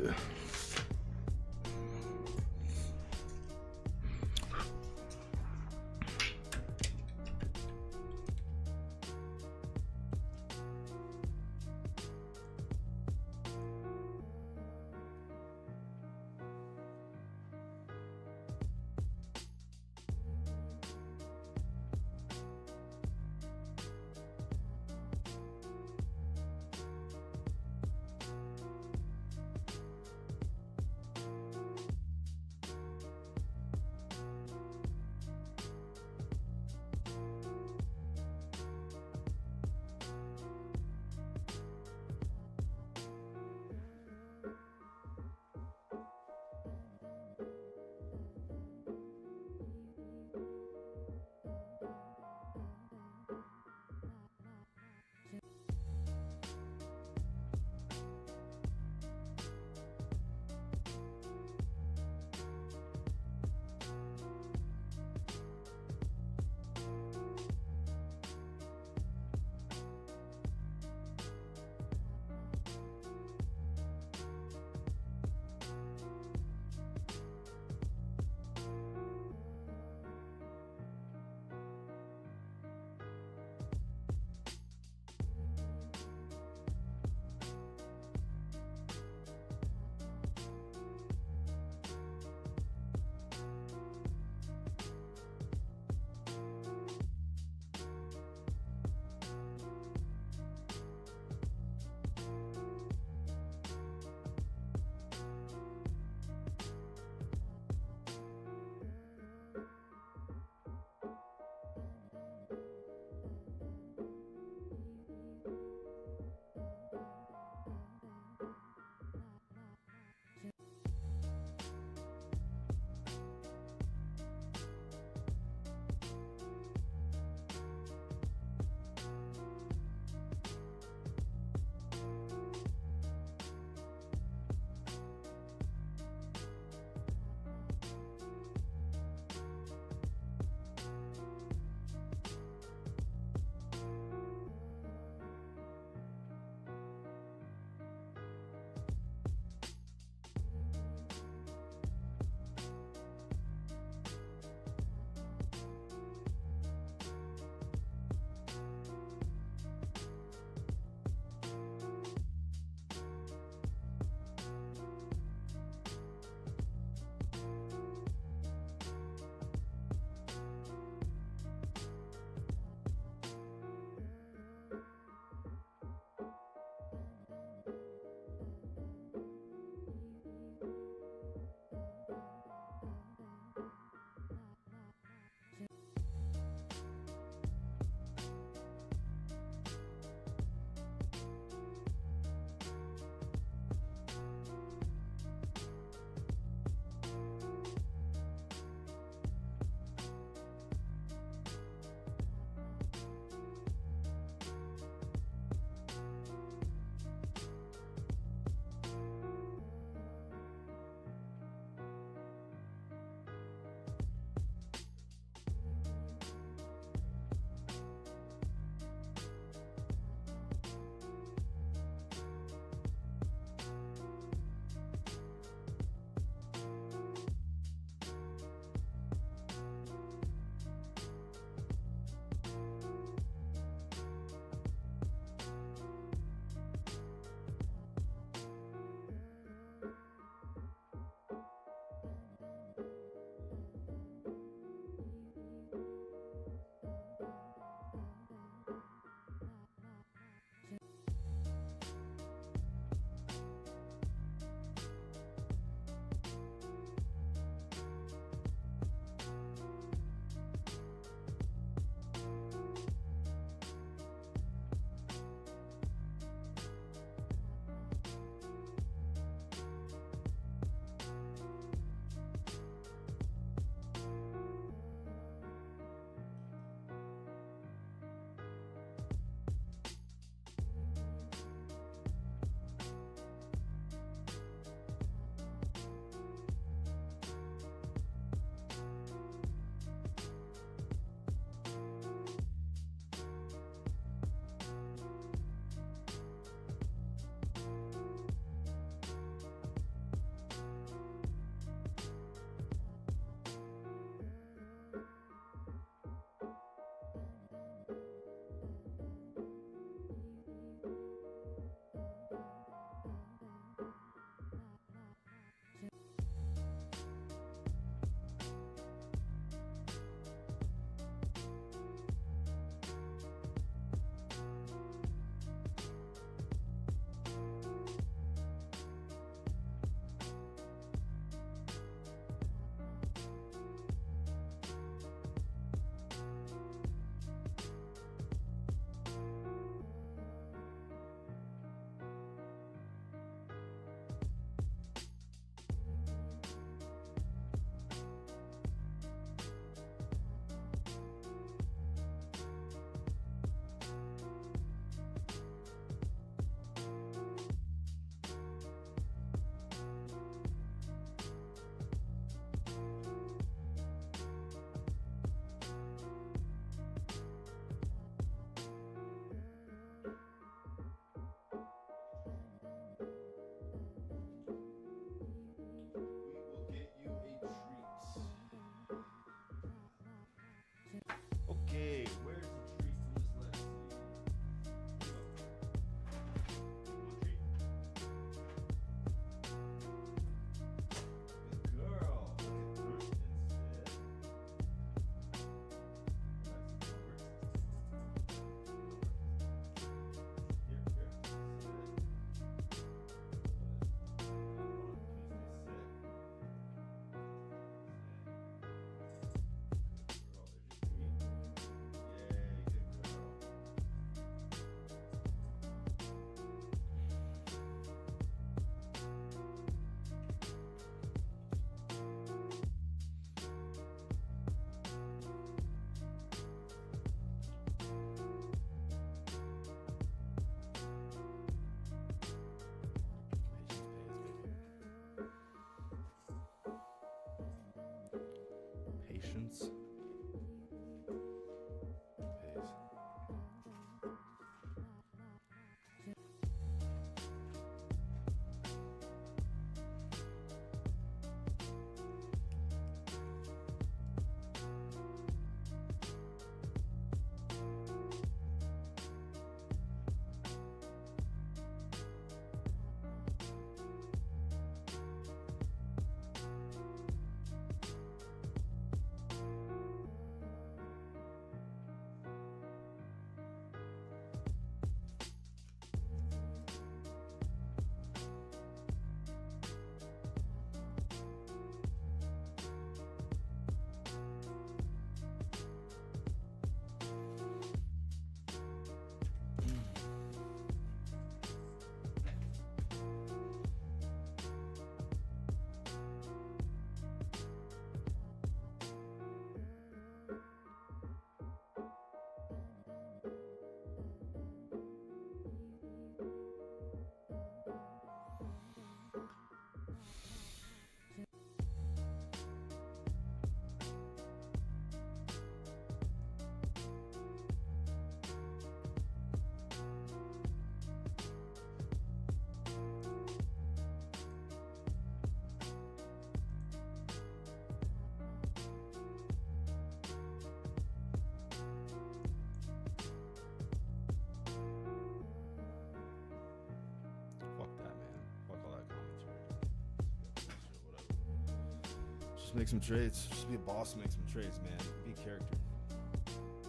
Just make some trades. Just be a boss and make some trades, man. Be a character.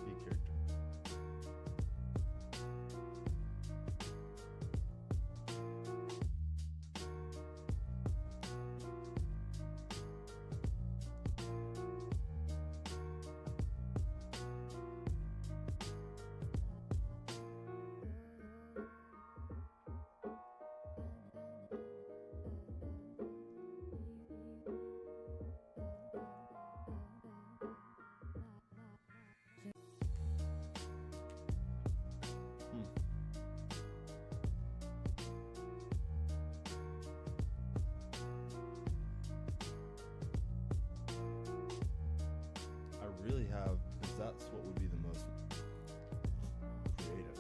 Be a character. I really have, because that's what would be the most creative.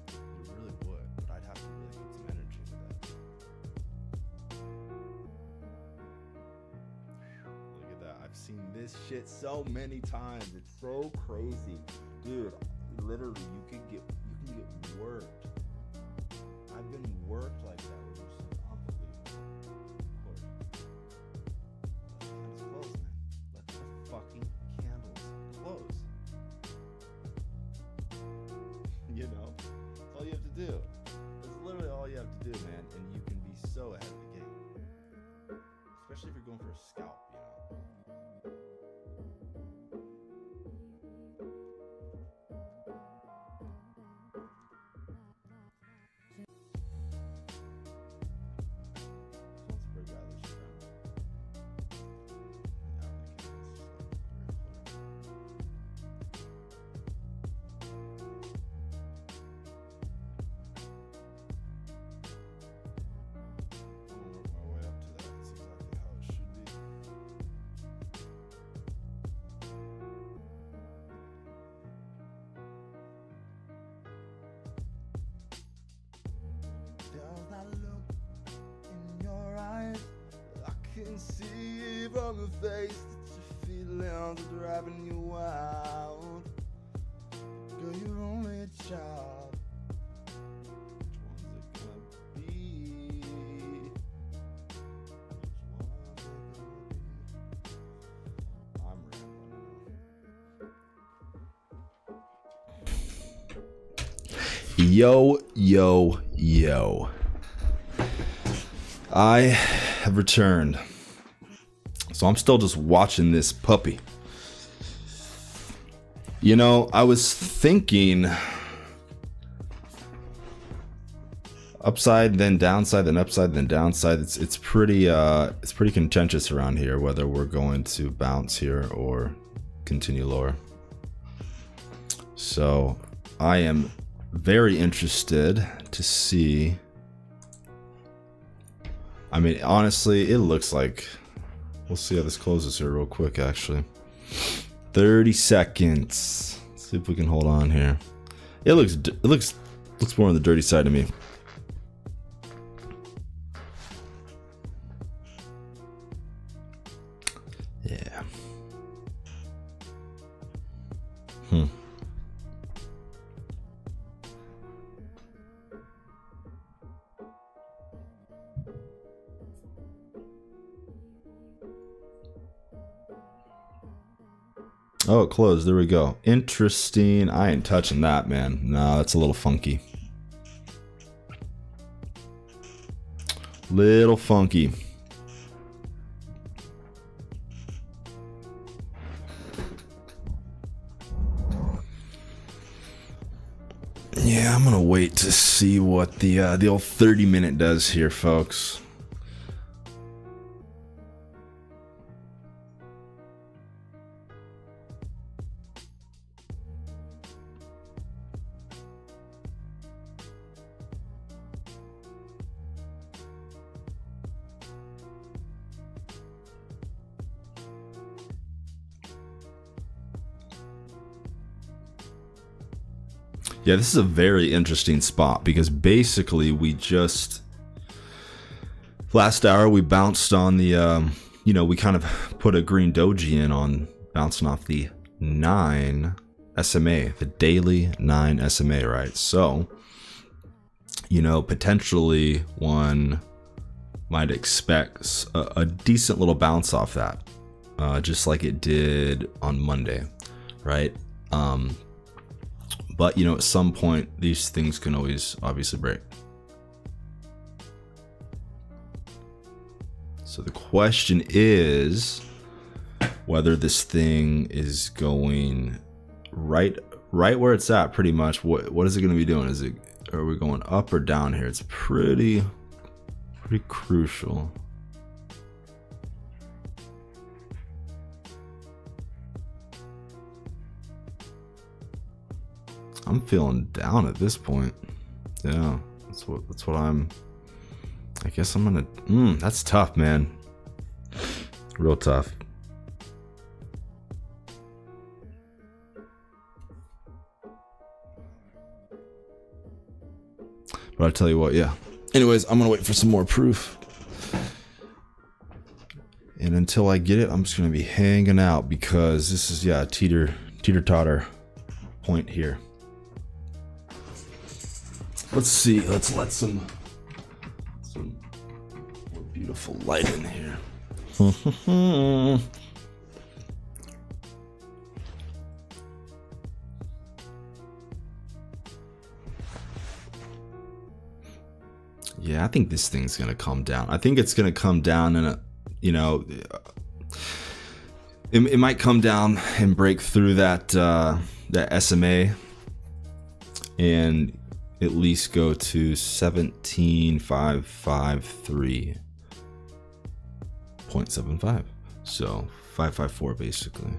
It really would, but I'd have to really put some energy into that. Look at that. I've seen this shit so many times. It's so crazy. Dude, literally you can get worked. I've been worked like that where you're just like, unbelievable. Of course. Let the candles close, man. Let the fucking candles close. You know? That's all you have to do. That's literally all you have to do, man. And you can be so ahead of the game. Especially if you're going for a scalp, you know? Can see from the face that your feelings are driving you wild. Girl, you're only a child. Which one's it gonna be? I'm rambling. Yo. I have returned. So I'm still just watching this puppy. You know, I was thinking upside then downside then upside then downside. It's pretty contentious around here whether we're going to bounce here or continue lower. So I am very interested to see. I mean, honestly, it looks like we'll see how this closes here real quick, actually. 30 seconds. Let's see if we can hold on here. It looks more on the dirty side to me. Yeah. Oh, it closed. There we go. Interesting. I ain't touching that, man. No, that's a little funky. Little funky. Yeah, I'm gonna wait to see what the old 30-minute does here, folks. Yeah, this is a very interesting spot because basically we just last hour we bounced on the we kind of put a green doji in on bouncing off the 9 SMA, the daily 9 SMA, right? So, potentially one might expect a decent little bounce off that, just like it did on Monday, right? But at some point these things can always obviously break. So the question is whether this thing is going right where it's at, pretty much. What is it going to be doing? Are we going up or down here? It's pretty crucial. I'm feeling down at this point. Yeah, that's what I guess I'm gonna. That's tough, man. Real tough. But I'll tell you what, yeah. Anyways, I'm gonna wait for some more proof. And until I get it, I'm just gonna be hanging out, because this is, yeah, teeter-totter point here. Let's see. Let's let some more beautiful light in here. Yeah, I think this thing's gonna come down. I think it's gonna come down in it might come down and break through that SMA and at least go to 17,553.75. So 554 basically.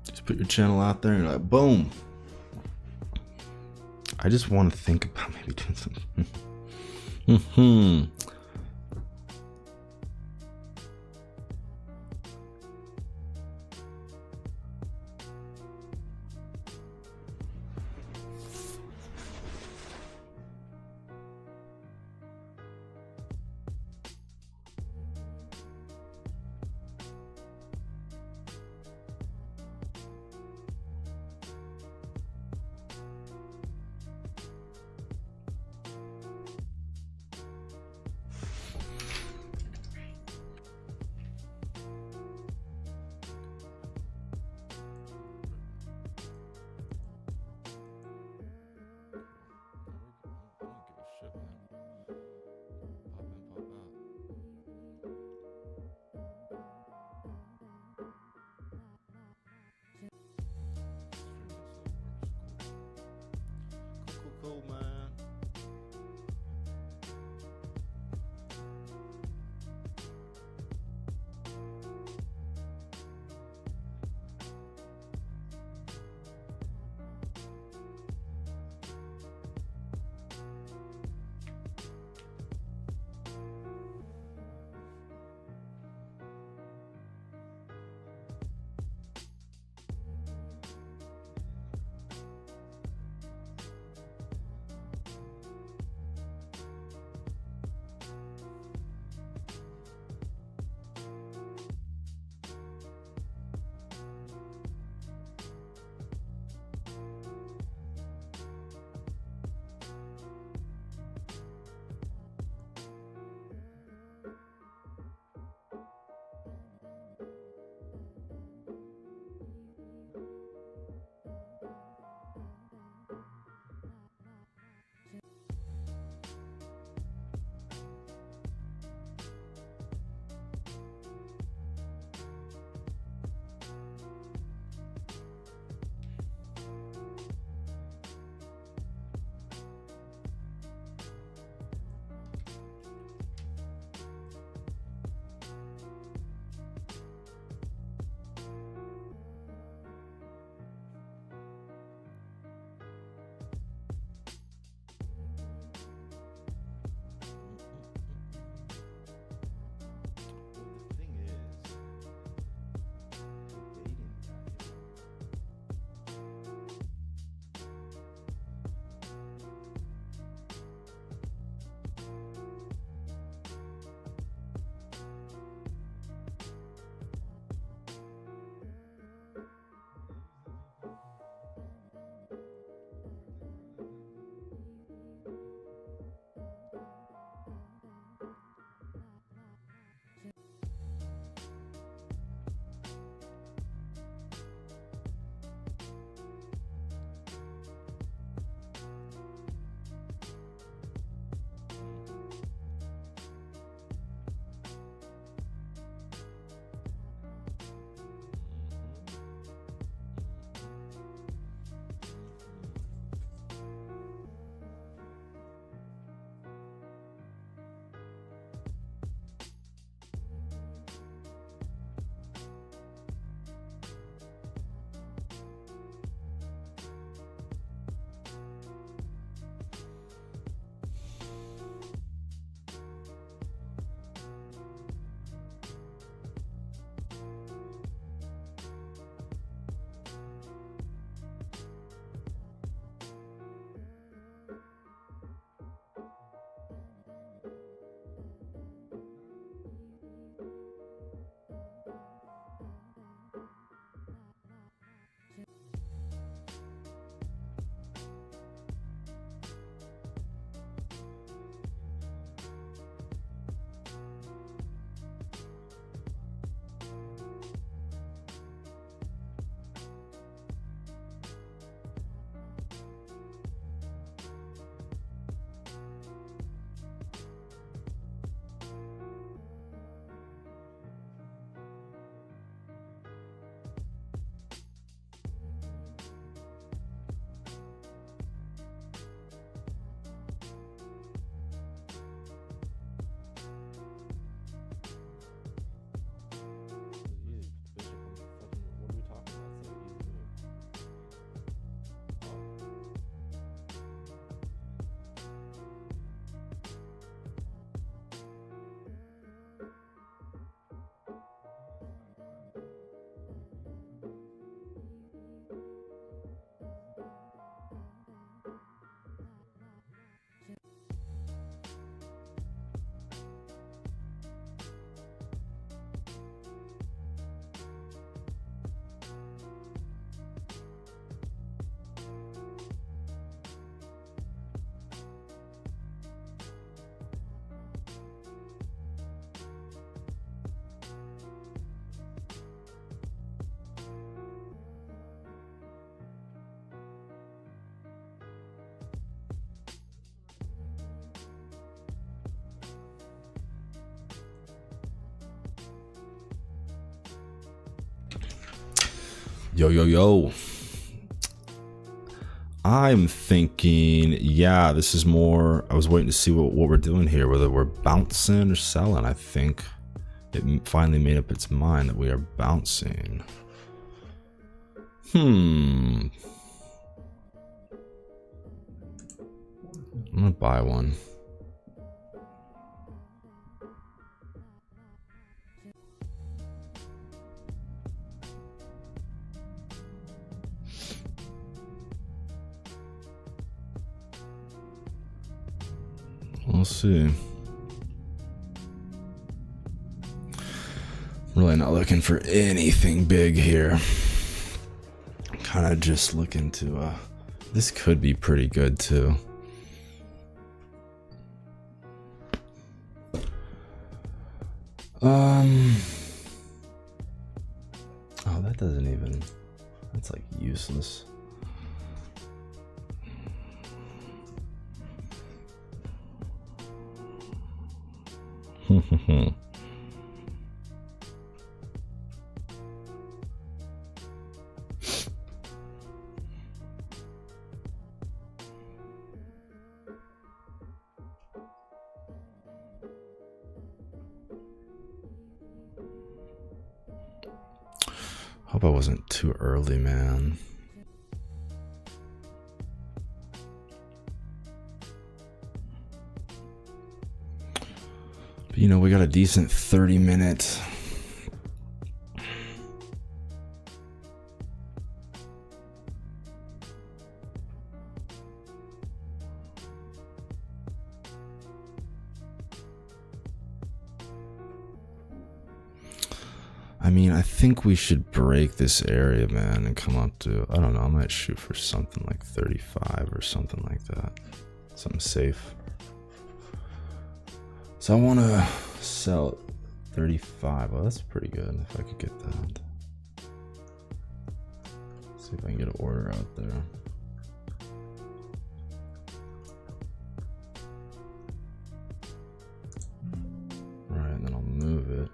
Just put your channel out there and you're like, boom. I just want to think about maybe doing something. Yo, yo, yo. I'm thinking, yeah, this is more, I was waiting to see what we're doing here, whether we're bouncing or selling. I think it finally made up its mind that we are bouncing. I'm gonna buy one. We'll see. Really not looking for anything big here. Kind of just looking to, this could be pretty good too. Oh, that doesn't even, that's like useless. Hope I wasn't too early, man. But, you know, we got a decent 30-minute. I mean, I think we should break this area, man, and come up to, I don't know, I might shoot for something like 35 or something like that. Something safe. So I want to sell 35. Well, that's pretty good if I could get that. See if I can get an order out there. All right, and then I'll move it.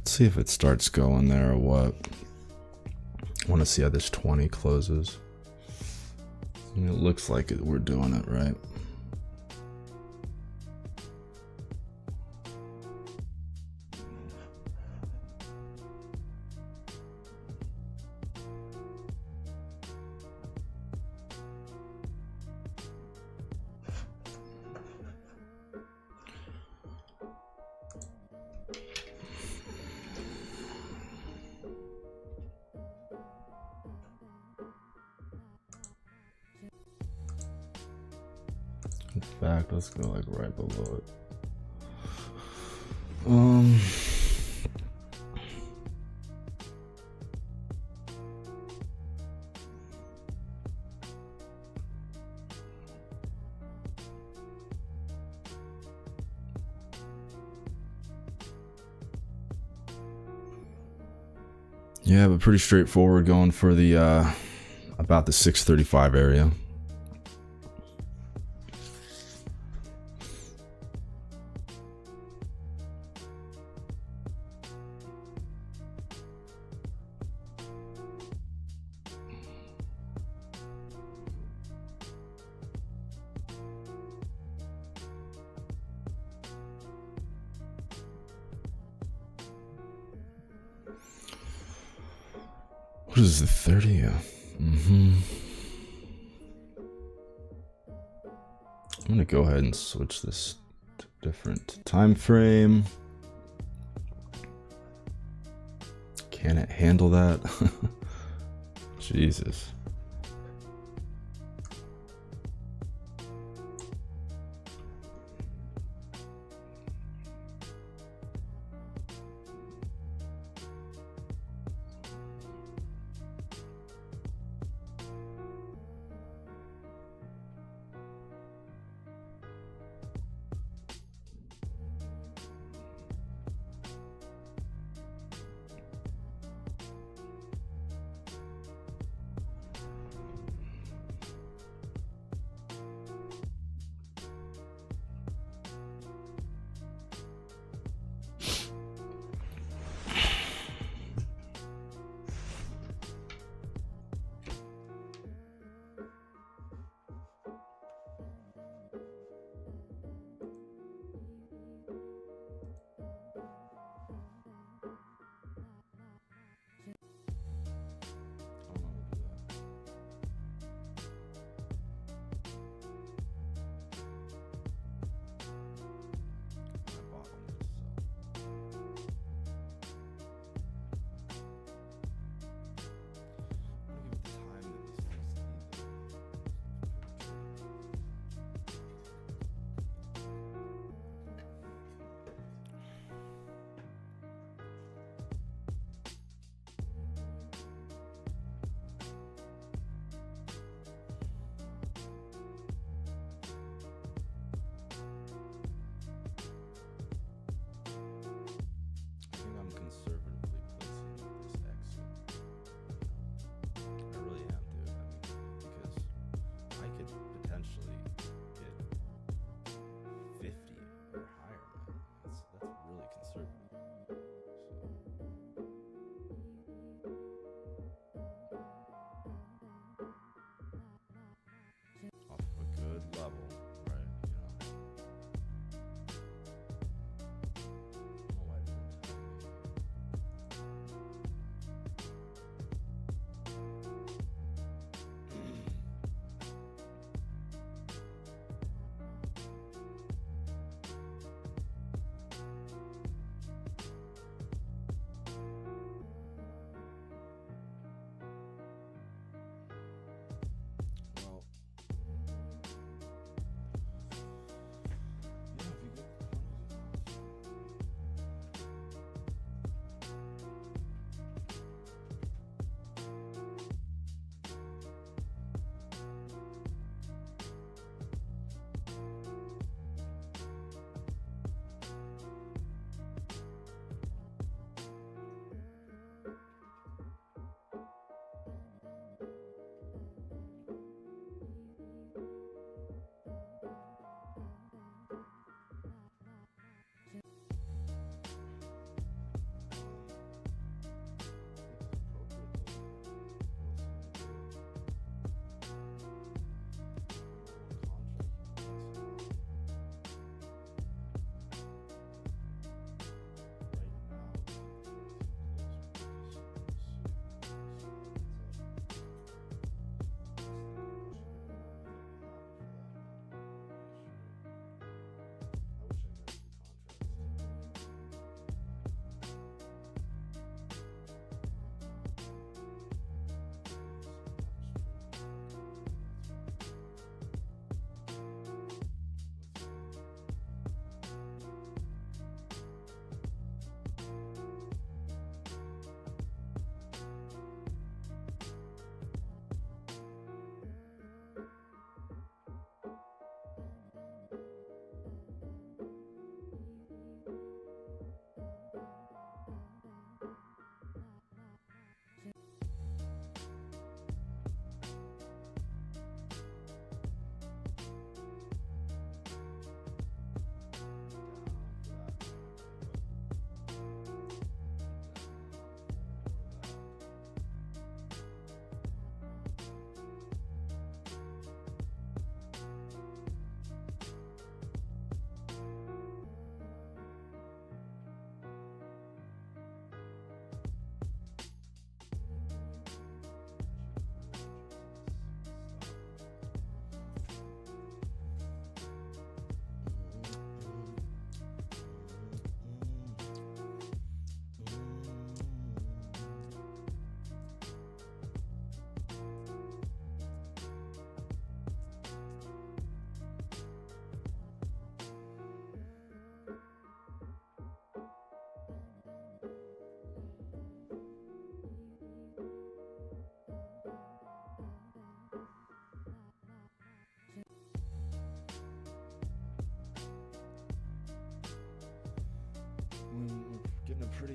See if it starts going there or what. I want to see how this 20 closes. I mean, it looks like we're doing it right. In fact, let's go like right below it. Yeah, but pretty straightforward going for the about the 635 area. What is the 30? I'm gonna go ahead and switch this to different time frame. Can it handle that? Jesus.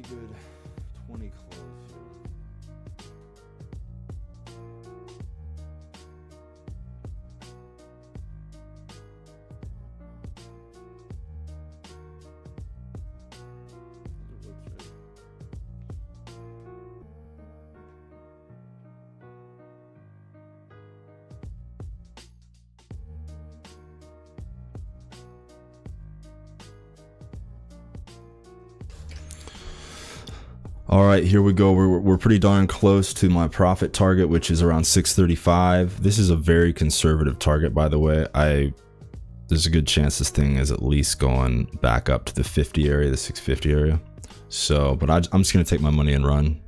good 20 close here. All right, here we go. We're pretty darn close to my profit target, which is around 635. This is a very conservative target, by the way. There's a good chance this thing is at least going back up to the 50 area, the 650 area. So, but I'm just gonna take my money and run.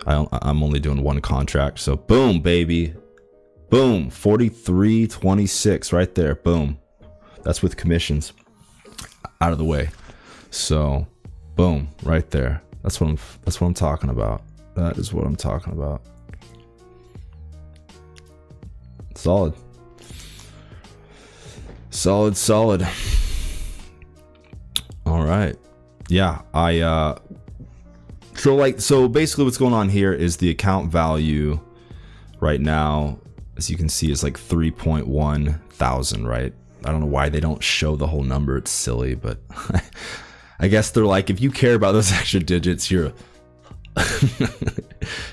I'm only doing one contract, so boom, baby, boom, 43.26 right there, boom. That's with commissions out of the way. So, boom, right there. That's what I'm talking about. That is what I'm talking about. Solid. Solid. All right. Yeah, so basically what's going on here is the account value right now, as you can see, is like 3.1 thousand, right? I don't know why they don't show the whole number. It's silly, but I guess they're like, if you care about those extra digits, you're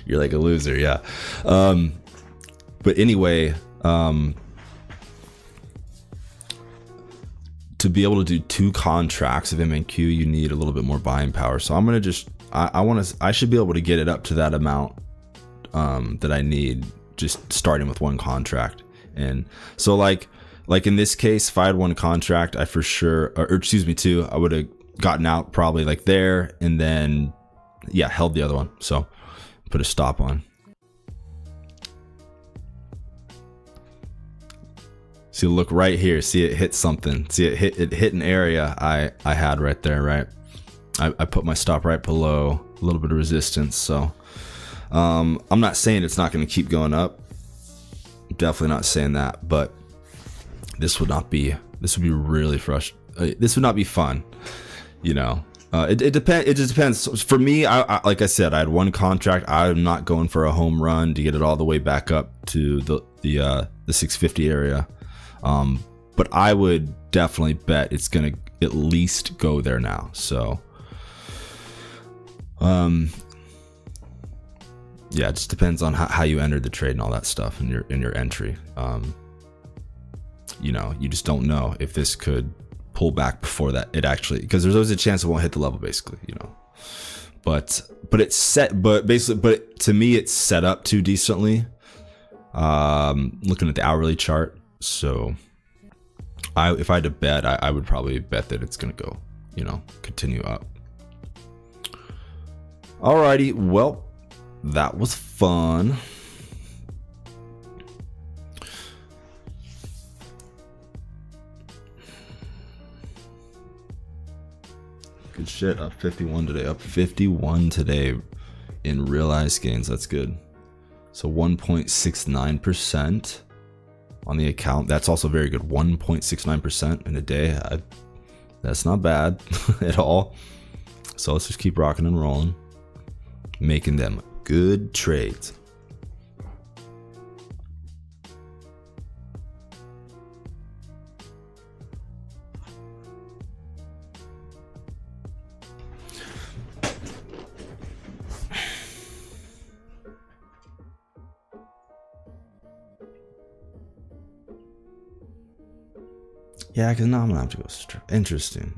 you're like a loser, yeah. But anyway, to be able to do 2 contracts of MNQ, you need a little bit more buying power. So I'm gonna just, I should be able to get it up to that amount that I need, just starting with 1 contract. And so like in this case, if I had 1 contract, I for sure, or excuse me, 2, I would have gotten out probably like there, and then yeah, held the other one. So put a stop on. See, look right here. See, it hit something. See, it hit an area I had right there, right? I put my stop right below a little bit of resistance. So I'm not saying it's not going to keep going up. Definitely not saying that, but this would be really frustrating. This would not be fun, you know. It just depends. For me, I like I said, I had 1 contract. I'm not going for a home run to get it all the way back up to the 650 area. But I would definitely bet it's gonna at least go there now. So, yeah, it just depends on how you entered the trade and all that stuff in your entry. You know, you just don't know if this could pull back before that it actually, because there's always a chance it won't hit the level, basically, you know. But it's set, but to me it's set up too decently. Looking at the hourly chart, so if I had to bet, I would probably bet that it's gonna go, you know, continue up. Alrighty, well, that was fun. Good shit. Up 51 today. Up 51 today in realized gains. That's good. So 1.69% on the account. That's also very good. 1.69% in a day. That's not bad at all. So let's just keep rocking and rolling, making them good trades. Yeah, because now I'm gonna have to go interesting.